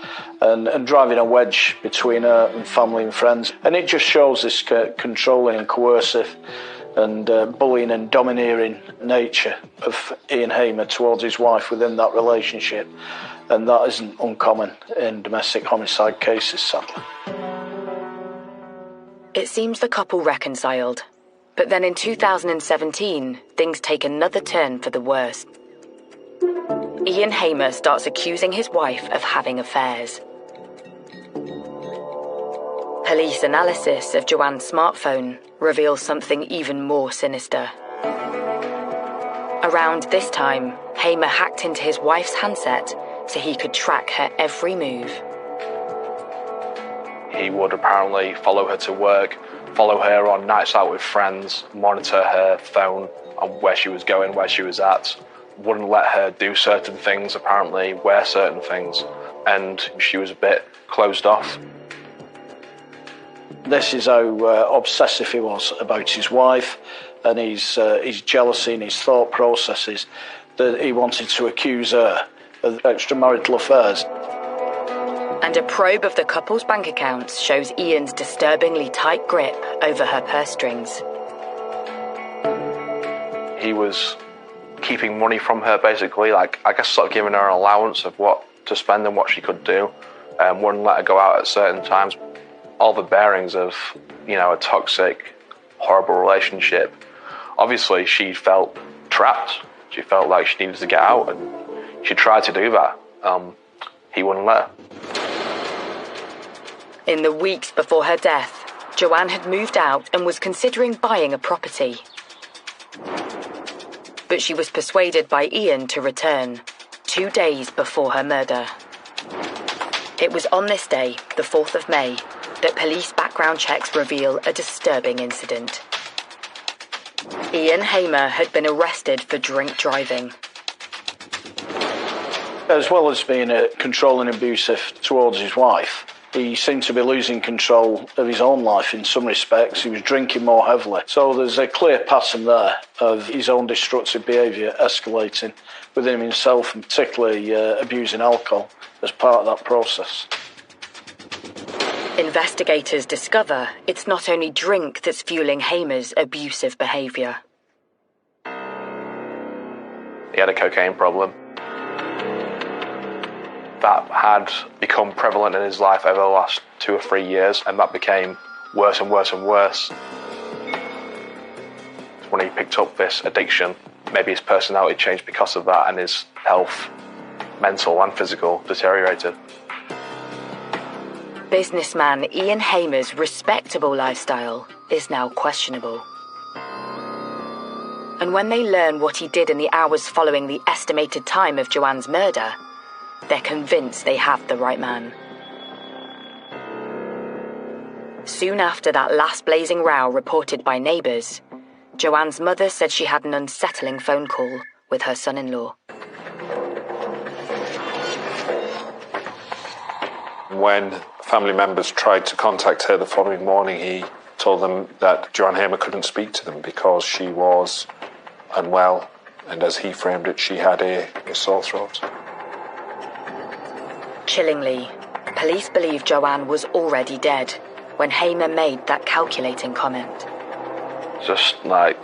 and driving a wedge between her and family and friends. And it just shows this controlling and coercive and bullying and domineering nature of Ian Hamer towards his wife within that relationship. And that isn't uncommon in domestic homicide cases, sadly. It seems the couple reconciled, but then in 2017, things take another turn for the worse. Ian Hamer starts accusing his wife of having affairs. Police analysis of Joanne's smartphone reveals something even more sinister. Around this time, Hamer hacked into his wife's handset so he could track her every move. He would apparently follow her to work, follow her on nights out with friends, monitor her phone on where she was going, where she was at, wouldn't let her do certain things, apparently, wear certain things, and she was a bit closed off. This is how obsessive he was about his wife and his jealousy and his thought processes, that he wanted to accuse her of extramarital affairs. And a probe of the couple's bank accounts shows Ian's disturbingly tight grip over her purse strings. He was keeping money from her, basically, like, I guess sort of giving her an allowance of what to spend and what she could do. Wouldn't let her go out at certain times. All the bearings of, you know, a toxic, horrible relationship. Obviously, she felt trapped. She felt like she needed to get out, and she tried to do that. He wouldn't let her. In the weeks before her death, Joanne had moved out and was considering buying a property. But she was persuaded by Ian to return, 2 days before her murder. It was on this day, the 4th of May, that police background checks reveal a disturbing incident. Ian Hamer had been arrested for drink driving. As well as being controlling and abusive towards his wife, he seemed to be losing control of his own life in some respects. He was drinking more heavily. So there's a clear pattern there of his own destructive behaviour escalating within himself, and particularly abusing alcohol as part of that process. Investigators discover it's not only drink that's fueling Hamer's abusive behaviour. He had a cocaine problem that had become prevalent in his life over the last 2 or 3 years, and that became worse and worse and worse. When he picked up this addiction, maybe his personality changed because of that, and his health, mental and physical, deteriorated. Businessman Ian Hamer's respectable lifestyle is now questionable. And when they learn what he did in the hours following the estimated time of Joanne's murder, they're convinced they have the right man. Soon after that last blazing row reported by neighbours, Joanne's mother said she had an unsettling phone call with her son-in-law. When family members tried to contact her the following morning, he told them that Joanne Hamer couldn't speak to them because she was unwell, and as he framed it, she had a sore throat. Chillingly, police believe Joanne was already dead when Hamer made that calculating comment. Just, like,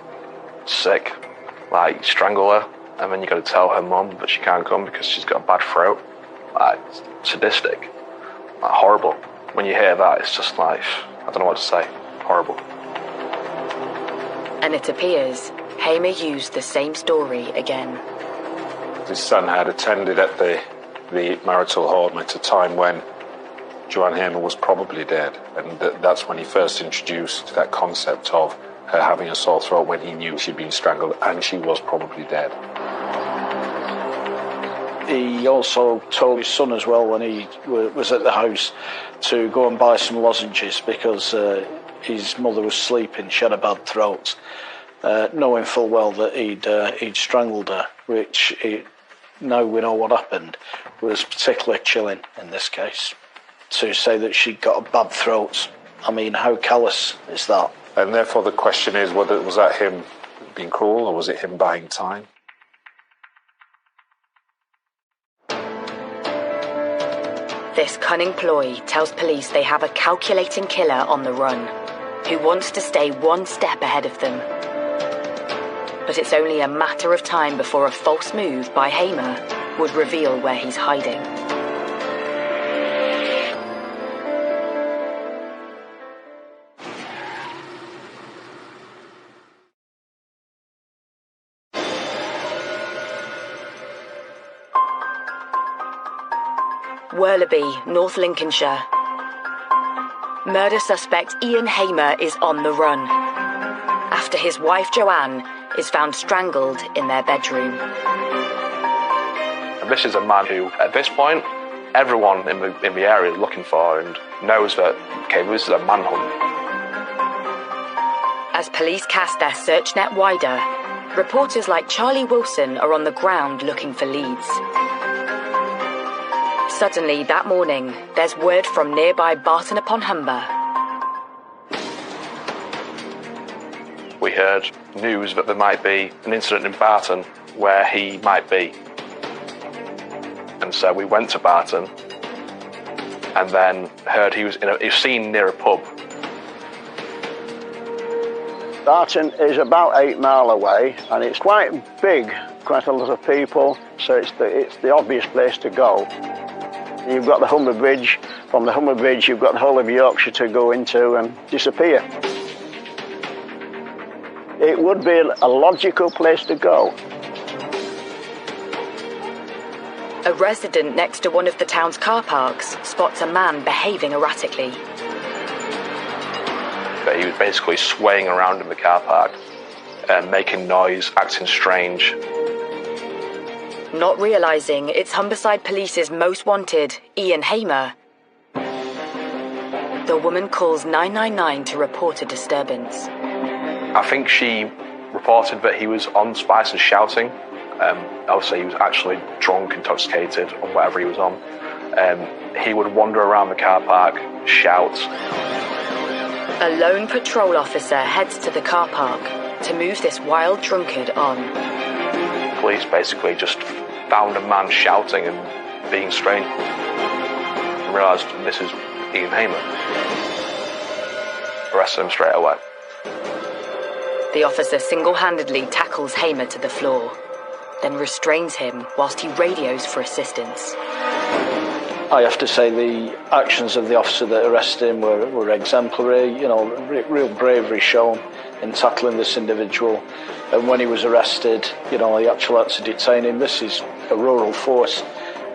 sick. Like, strangle her, and then you got to tell her mum that she can't come because she's got a bad throat. Like, sadistic. Like, horrible. When you hear that, it's just like, I don't know what to say. Horrible. And it appears Hamer used the same story again. His son had attended at the marital home at a time when Joanne Hamer was probably dead, and that's when he first introduced that concept of her having a sore throat, when he knew she'd been strangled and she was probably dead. He also told his son as well, when he was at the house, to go and buy some lozenges because his mother was sleeping, she had a bad throat, knowing full well that he'd strangled her, which, now we know what happened, was particularly chilling in this case. To say that she got a bad throat, I mean, how callous is that? And therefore the question is, whether was that him being cruel or was it him buying time? This cunning ploy tells police they have a calculating killer on the run, who wants to stay one step ahead of them. But it's only a matter of time before a false move by Hamer would reveal where he's hiding. Worleby, North Lincolnshire. Murder suspect Ian Hamer is on the run after his wife Joanne is found strangled in their bedroom. And this is a man who, at this point, everyone in the area is looking for and knows that, okay, this is a manhunt. As police cast their search net wider, reporters like Charlie Wilson are on the ground looking for leads. Suddenly, that morning, there's word from nearby Barton-upon-Humber. we heard news that there might be an incident in Barton where he might be. And so we went to Barton and then heard he was seen near a pub. Barton is about 8 miles away, and it's quite big, quite a lot of people, so it's the obvious place to go. You've got the Humber Bridge. From the Humber Bridge, you've got the whole of Yorkshire to go into and disappear. It would be a logical place to go. A resident next to one of the town's car parks spots a man behaving erratically. He was basically swaying around in the car park, making noise, acting strange. Not realising it's Humberside Police's most wanted, Ian Hamer, the woman calls 999 to report a disturbance. I think she reported that he was on Spice and shouting. Obviously, he was actually drunk, intoxicated, or whatever he was on. He would wander around the car park, shout. A lone patrol officer heads to the car park to move this wild drunkard on. Police basically just found a man shouting and being strange and realised this is Ian Hamer. Arrested him straight away. The officer single-handedly tackles Hamer to the floor, then restrains him whilst he radios for assistance. I have to say the actions of the officer that arrested him were exemplary, real bravery shown in tackling this individual. And when he was arrested, he actually had to detain him. This is a rural force.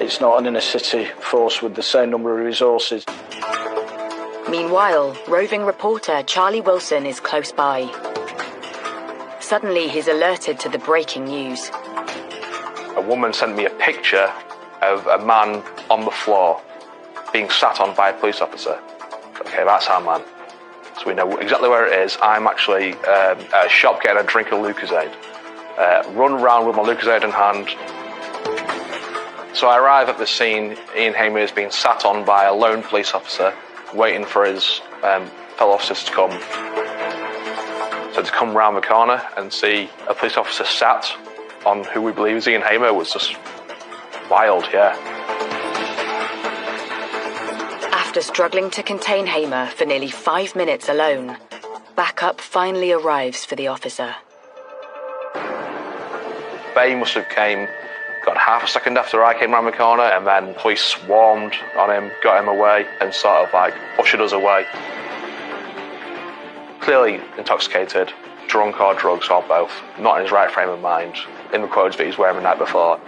It's not an inner city force with the same number of resources. Meanwhile, roving reporter Charlie Wilson is close by. Suddenly, he's alerted to the breaking news. A woman sent me a picture of a man on the floor being sat on by a police officer. Okay, that's our man. So we know exactly where it is. I'm actually at a shop getting a drink of Lucozade. Run around with my Lucozade in hand. So I arrive at the scene. Ian Hamer is being sat on by a lone police officer, waiting for his fellow officers to come. So to come round the corner and see a police officer sat on who we believe is Ian Hamer was just wild, yeah. After struggling to contain Hamer for nearly 5 minutes alone, backup finally arrives for the officer. They must have got half a second after I came round the corner, and then police swarmed on him, got him away, and sort of ushered us away. Clearly intoxicated, drunk or drugs or both, not in his right frame of mind, in the clothes that he was wearing the night before.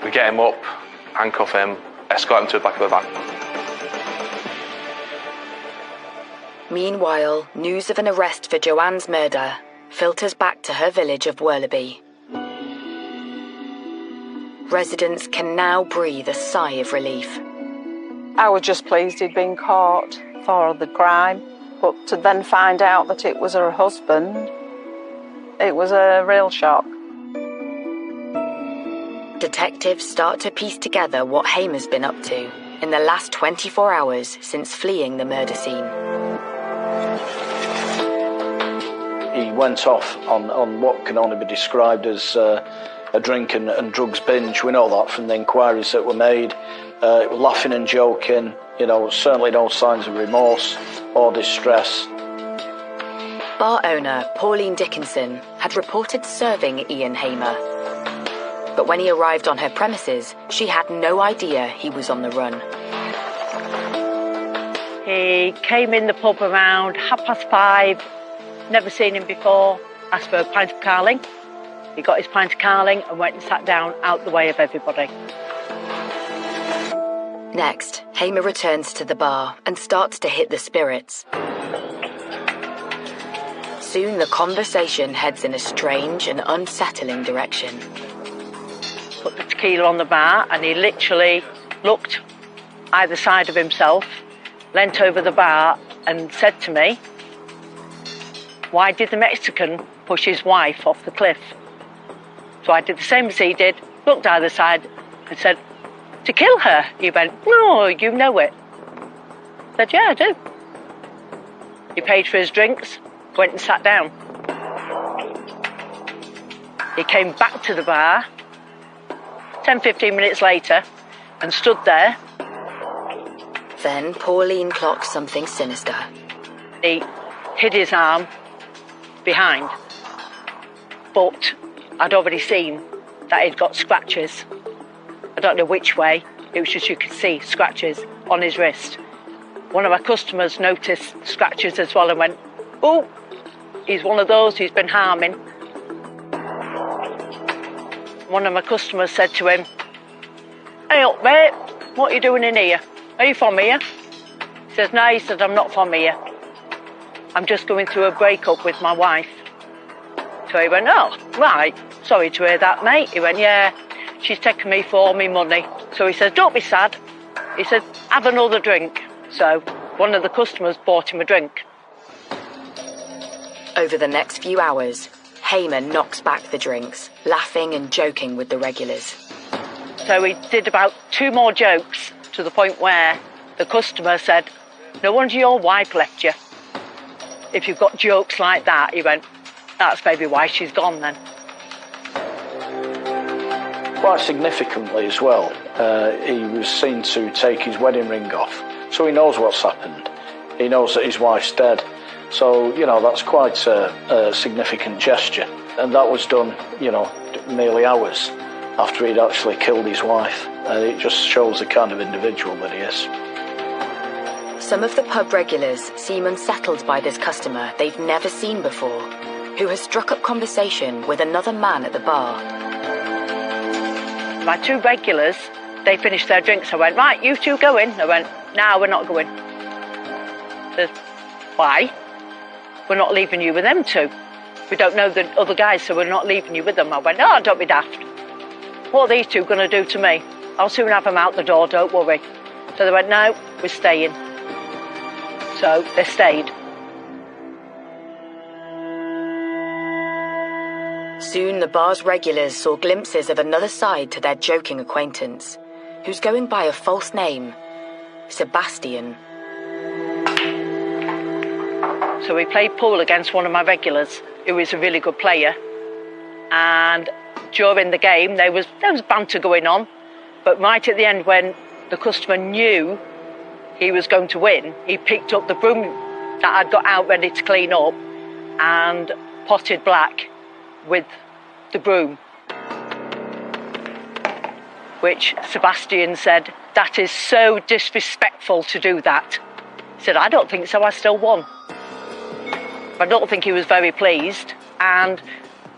We get him up, handcuff him, escort him to the back of the van. Meanwhile, news of an arrest for Joanne's murder filters back to her village of Worleby. Residents can now breathe a sigh of relief. I was just pleased he'd been caught for the crime, but to then find out that it was her husband, it was a real shock. Detectives start to piece together what Hamer's been up to in the last 24 hours since fleeing the murder scene. He went off on what can only be described as a drink and drugs binge. We know that from the inquiries that were made. Laughing and joking, certainly no signs of remorse or distress. Bar owner Pauline Dickinson had reported serving Ian Hamer. But when he arrived on her premises, she had no idea he was on the run. He came in the pub around 5:30, never seen him before, asked for a pint of Carling. He got his pint of Carling and went and sat down out the way of everybody. Next, Hamer returns to the bar and starts to hit the spirits. Soon the conversation heads in a strange and unsettling direction. Put the tequila on the bar and he literally looked either side of himself, leant over the bar and said to me, "Why did the Mexican push his wife off the cliff?" So I did the same as he did, looked either side and said, "To kill her." He went, "No, you know it." I said, "Yeah, I do." He paid for his drinks, went and sat down. He came back to the bar 10-15 minutes later and stood there. Then Pauline clocked something sinister. He hid his arm behind, but I'd already seen that he'd got scratches. I don't know which way, it was just you could see scratches on his wrist. One of my customers noticed scratches as well and went, "Oh, he's one of those who's been harming." One of my customers said to him, "Hey up, mate, what are you doing in here? Are you from here?" He says, "No," he said, "I'm not from here. I'm just going through a breakup with my wife." So he went, "Oh, right, sorry to hear that, mate." He went, "Yeah, she's taken me for all my money." So he says, "Don't be sad." He said, "Have another drink." So one of the customers bought him a drink. Over the next few hours, Hamer knocks back the drinks, laughing and joking with the regulars. So he did about 2 more jokes to the point where the customer said, "No wonder your wife left you. If you've got jokes like that," he went, "that's maybe why she's gone then." Quite significantly as well, he was seen to take his wedding ring off. So he knows what's happened. He knows that his wife's dead. So, you know, that's quite a significant gesture. And that was done, you know, nearly hours after he'd actually killed his wife. And it just shows the kind of individual that he is. Some of the pub regulars seem unsettled by this customer they've never seen before, who has struck up conversation with another man at the bar. My 2 regulars, they finished their drinks. I went, "Right, you 2 go in." I went, "No, we're not going." Says, "Why?" "We're not leaving you with them 2. We don't know the other guys, so we're not leaving you with them." I went, "Oh, don't be daft. What are these 2 going to do to me? I'll soon have them out the door, don't worry." So they went, "No, we're staying." So they stayed. Soon the bar's regulars saw glimpses of another side to their joking acquaintance, who's going by a false name, Sebastian. So we played pool against one of my regulars, who is a really good player. And during the game, there was banter going on. But right at the end, when the customer knew he was going to win, he picked up the broom that I'd got out ready to clean up and potted Black with the broom. Which Sebastian said, "That is so disrespectful to do that." He said, "I don't think so, I still won." I don't think he was very pleased and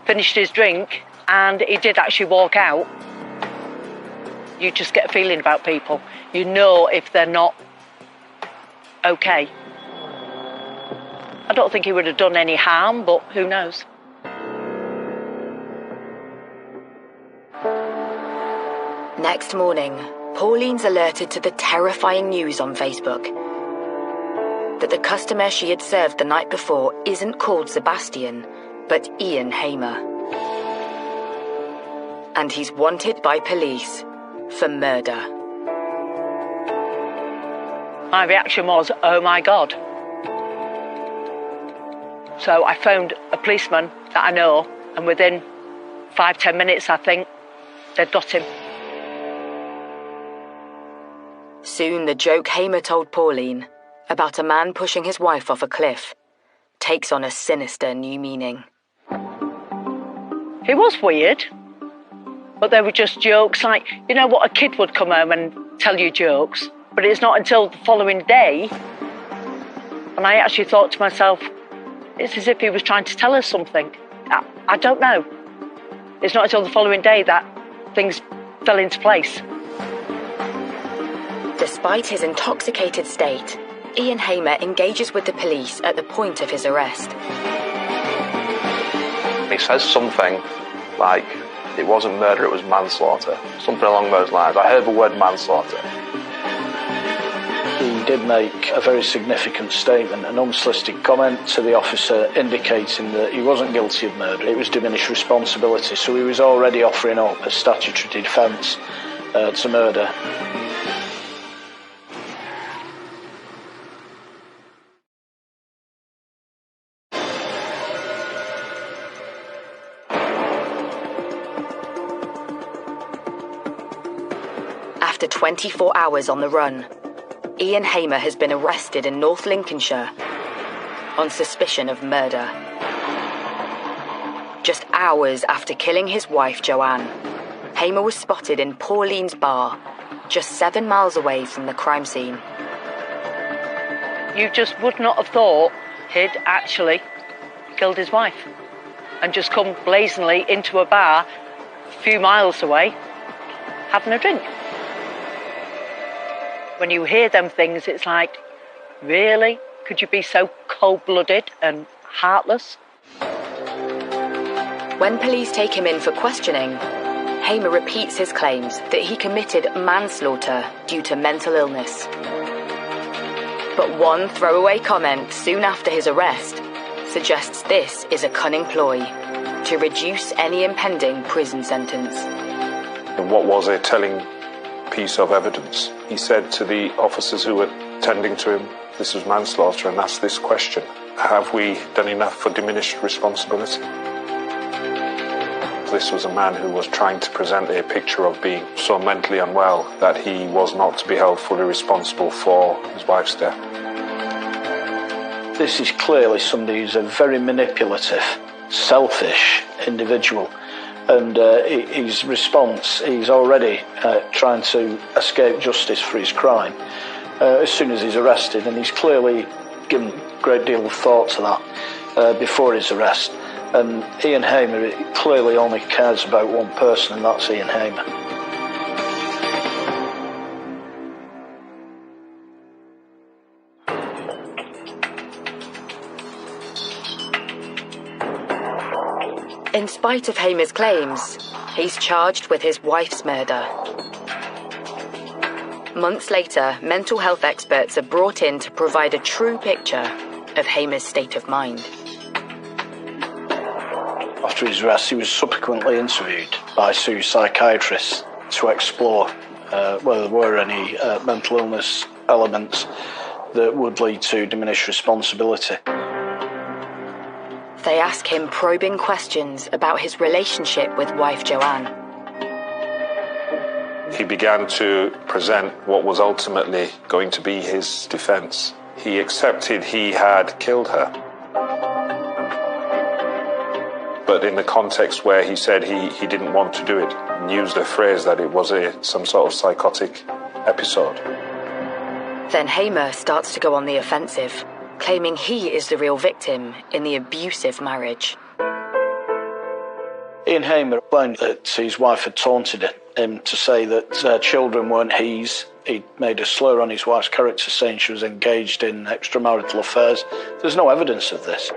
finished his drink, and he did actually walk out. You just get a feeling about people. You know if they're not okay. I don't think he would have done any harm, but who knows? Next morning, Pauline's alerted to the terrifying news on Facebook that the customer she had served the night before isn't called Sebastian, but Ian Hamer. And he's wanted by police for murder. My reaction was, "Oh my God." So I phoned a policeman that I know, and within 5-10 minutes, I think, they'd got him. Soon the joke Hamer told Pauline about a man pushing his wife off a cliff takes on a sinister new meaning. It was weird, but they were just jokes like, you know what, a kid would come home and tell you jokes, but it's not until the following day, and I actually thought to myself, it's as if he was trying to tell us something. I don't know. It's not until the following day that things fell into place. Despite his intoxicated state, Ian Hamer engages with the police at the point of his arrest. He says something like, it wasn't murder, it was manslaughter. Something along those lines. I heard the word manslaughter. He did make a very significant statement, an unsolicited comment to the officer indicating that he wasn't guilty of murder. It was diminished responsibility, so he was already offering up a statutory defence to murder. after 24 hours on the run, Ian Hamer has been arrested in North Lincolnshire on suspicion of murder. Just hours after killing his wife, Joanne, Hamer was spotted in Pauline's bar, just 7 miles away from the crime scene. You just would not have thought he'd actually killed his wife and just come blazingly into a bar a few miles away having a drink. When you hear them things, it's like, really? Could you be so cold-blooded and heartless? When police take him in for questioning, Hamer repeats his claims that he committed manslaughter due to mental illness. But one throwaway comment soon after his arrest suggests this is a cunning ploy to reduce any impending prison sentence. And what was a telling piece of evidence? He said to the officers who were tending to him, this was manslaughter, and asked this question: have we done enough for diminished responsibility? This was a man who was trying to present a picture of being so mentally unwell that he was not to be held fully responsible for his wife's death. This is clearly somebody who's a very manipulative, selfish individual. And his response, he's already trying to escape justice for his crime as soon as he's arrested. And he's clearly given a great deal of thought to that before his arrest. And Ian Hamer clearly only cares about one person, and that's Ian Hamer. In spite of Hamer's claims, he's charged with his wife's murder. Months later, mental health experts are brought in to provide a true picture of Hamer's state of mind. After his arrest, he was subsequently interviewed by two psychiatrists to explore whether there were any mental illness elements that would lead to diminished responsibility. They ask him probing questions about his relationship with wife Joanne. He began to present what was ultimately going to be his defence. He accepted he had killed her, but in the context where he said he didn't want to do it, and used the phrase that it was some sort of psychotic episode. Then Hamer starts to go on the offensive, claiming he is the real victim in the abusive marriage. Ian Hamer claimed that his wife had taunted him to say that their children weren't his. He made a slur on his wife's character, saying she was engaged in extramarital affairs. There's no evidence of this.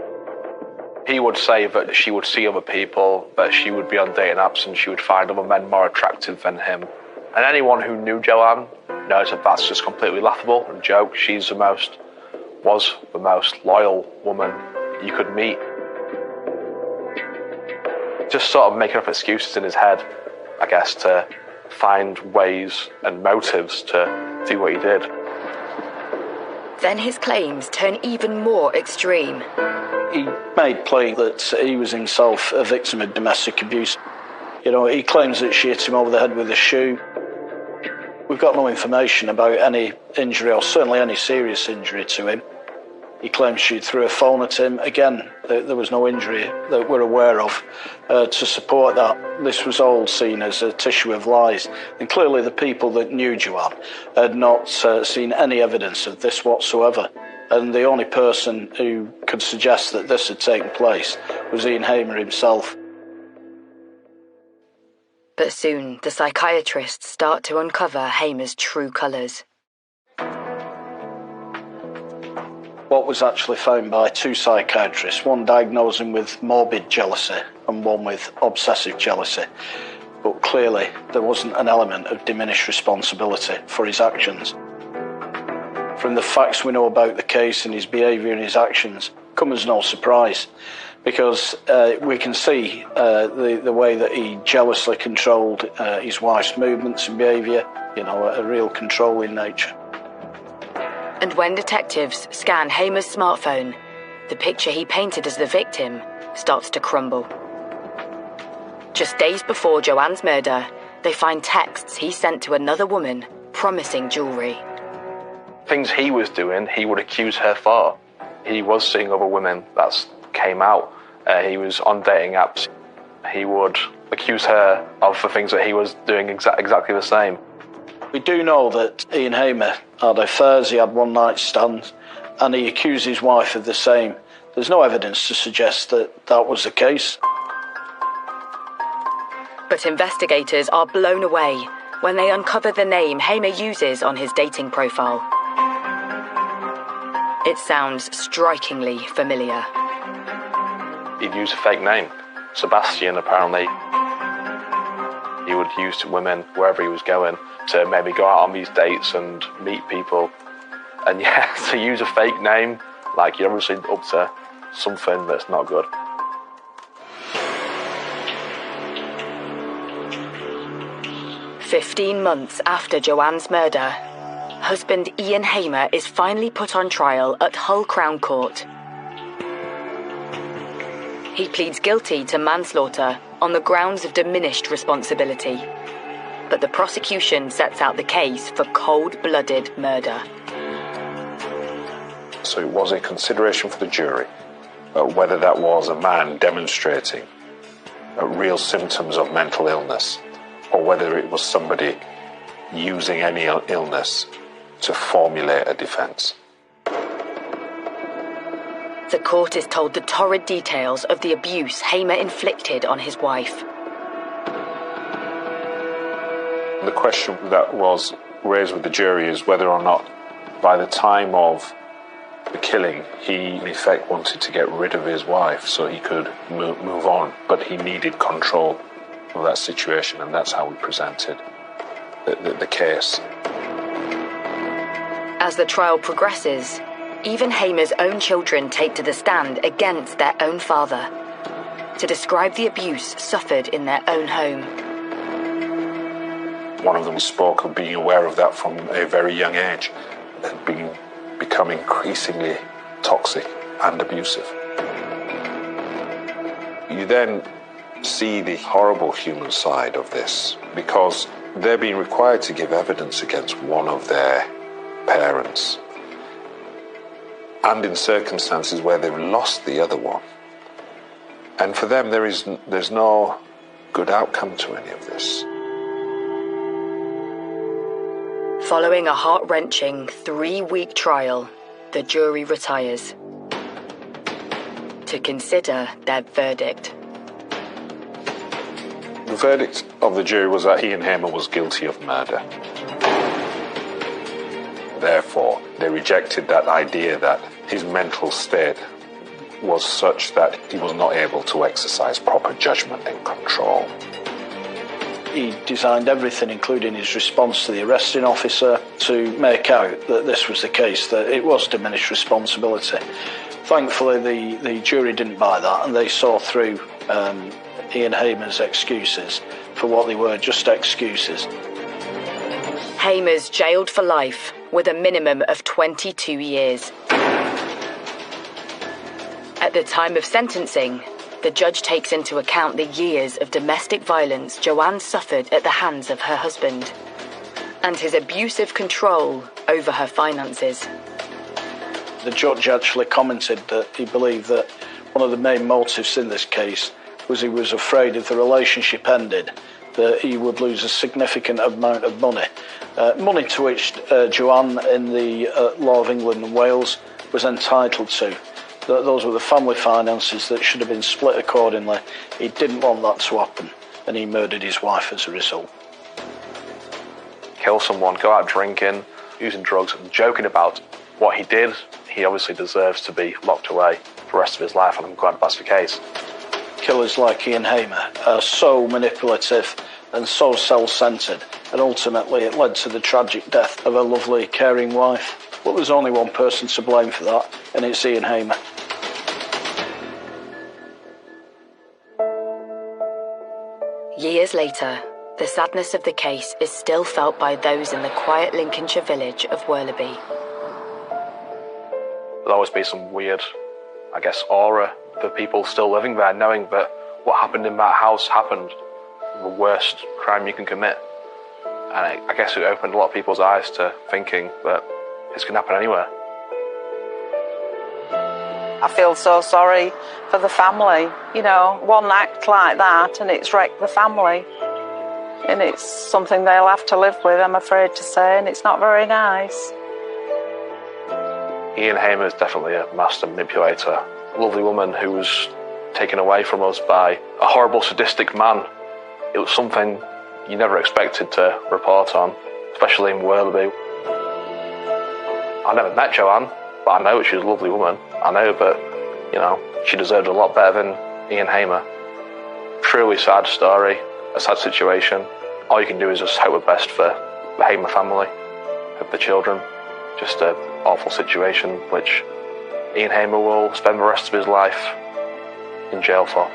He would say that she would see other people, that she would be on dating apps and she would find other men more attractive than him. And anyone who knew Joanne knows that that's just completely laughable and a joke. She was the most loyal woman you could meet. Just sort of making up excuses in his head, I guess, to find ways and motives to do what he did. Then his claims turn even more extreme. He made plain that he was himself a victim of domestic abuse. You know, he claims that she hit him over the head with a shoe. We've got no information about any injury, or certainly any serious injury to him. He claims she threw a phone at him. Again, there was no injury that we're aware of to support that. This was all seen as a tissue of lies. And clearly the people that knew Joanne had not seen any evidence of this whatsoever. And the only person who could suggest that this had taken place was Ian Hamer himself. But soon, the psychiatrists start to uncover Hamer's true colours. What was actually found by two psychiatrists, one diagnosed him with morbid jealousy and one with obsessive jealousy. But clearly, there wasn't an element of diminished responsibility for his actions. From the facts we know about the case and his behaviour and his actions, come as no surprise, because we can see the way that he jealously controlled his wife's movements and behaviour, you know, a real controlling nature. And when detectives scan Hamer's smartphone, the picture he painted as the victim starts to crumble. Just days before Joanne's murder, they find texts he sent to another woman promising jewellery. Things he was doing, he would accuse her for. He was seeing other women, that came out. He was on dating apps. He would accuse her of the things that he was doing exactly the same. We do know that Ian Hamer had affairs, he had one-night stands, and he accused his wife of the same. There's no evidence to suggest that that was the case. But investigators are blown away when they uncover the name Hamer uses on his dating profile. It sounds strikingly familiar. He'd use a fake name. Sebastian, apparently. He would use women wherever he was going to maybe go out on these dates and meet people. And yeah, to use a fake name, like you're obviously up to something that's not good. "15 months after Joanne's murder, husband Ian Hamer is finally put on trial at Hull Crown Court. He pleads guilty to manslaughter on the grounds of diminished responsibility, but the prosecution sets out the case for cold-blooded murder. So it was a consideration for the jury whether that was a man demonstrating real symptoms of mental illness, or whether it was somebody using any illness to formulate a defence. The court is told the torrid details of the abuse Hamer inflicted on his wife. The question that was raised with the jury is whether or not, by the time of the killing, he in effect wanted to get rid of his wife so he could move on, but he needed control of that situation, and that's how we presented the case. As the trial progresses, even Hamer's own children take to the stand against their own father to describe the abuse suffered in their own home. One of them spoke of being aware of that from a very young age and become increasingly toxic and abusive. You then see the horrible human side of this, because they're being required to give evidence against one of their parents, and in circumstances where they've lost the other one. And for them, there's no good outcome to any of this. Following a heart-wrenching 3-week trial, the jury retires to consider their verdict. The verdict of the jury was that Ian Hamer was guilty of murder. Therefore, they rejected that idea that his mental state was such that he was not able to exercise proper judgment and control. He designed everything, including his response to the arresting officer, to make out that this was the case, that it was diminished responsibility. Thankfully, the jury didn't buy that, and they saw through Ian Hamer's excuses for what they were, just excuses. Hamer's jailed for life with a minimum of 22 years. At the time of sentencing, the judge takes into account the years of domestic violence Joanne suffered at the hands of her husband and his abusive control over her finances. The judge actually commented that he believed that one of the main motives in this case was he was afraid if the relationship ended that he would lose a significant amount of money. Money to which Joanne in the law of England and Wales was entitled to. Those were the family finances that should have been split accordingly. He didn't want that to happen, and he murdered his wife as a result. Kill someone, go out drinking, using drugs, and joking about what he did. He obviously deserves to be locked away for the rest of his life, and I'm glad that's the case. Killers like Ian Hamer are so manipulative and so self-centred, and ultimately it led to the tragic death of a lovely, caring wife. But there's only one person to blame for that, and it's Ian Hamer. Years later, the sadness of the case is still felt by those in the quiet Lincolnshire village of Worleby. There'll always be some weird, aura for people still living there, knowing that what happened in that house happened. the worst crime you can commit. And I guess it opened a lot of people's eyes to thinking that this can happen anywhere. I feel so sorry for the family. You know, one act like that and it's wrecked the family. And it's something they'll have to live with, I'm afraid to say, and it's not very nice. Ian Hamer is definitely a master manipulator. A lovely woman who was taken away from us by a horrible, sadistic man. It was something you never expected to report on, especially in Worlerbey. I never met Joanne, but I know she was a lovely woman. I know that, you know, she deserved a lot better than Ian Hamer. Truly sad story, a sad situation. All you can do is just hope the best for the Hamer family, of the children. Just an awful situation which Ian Hamer will spend the rest of his life in jail for.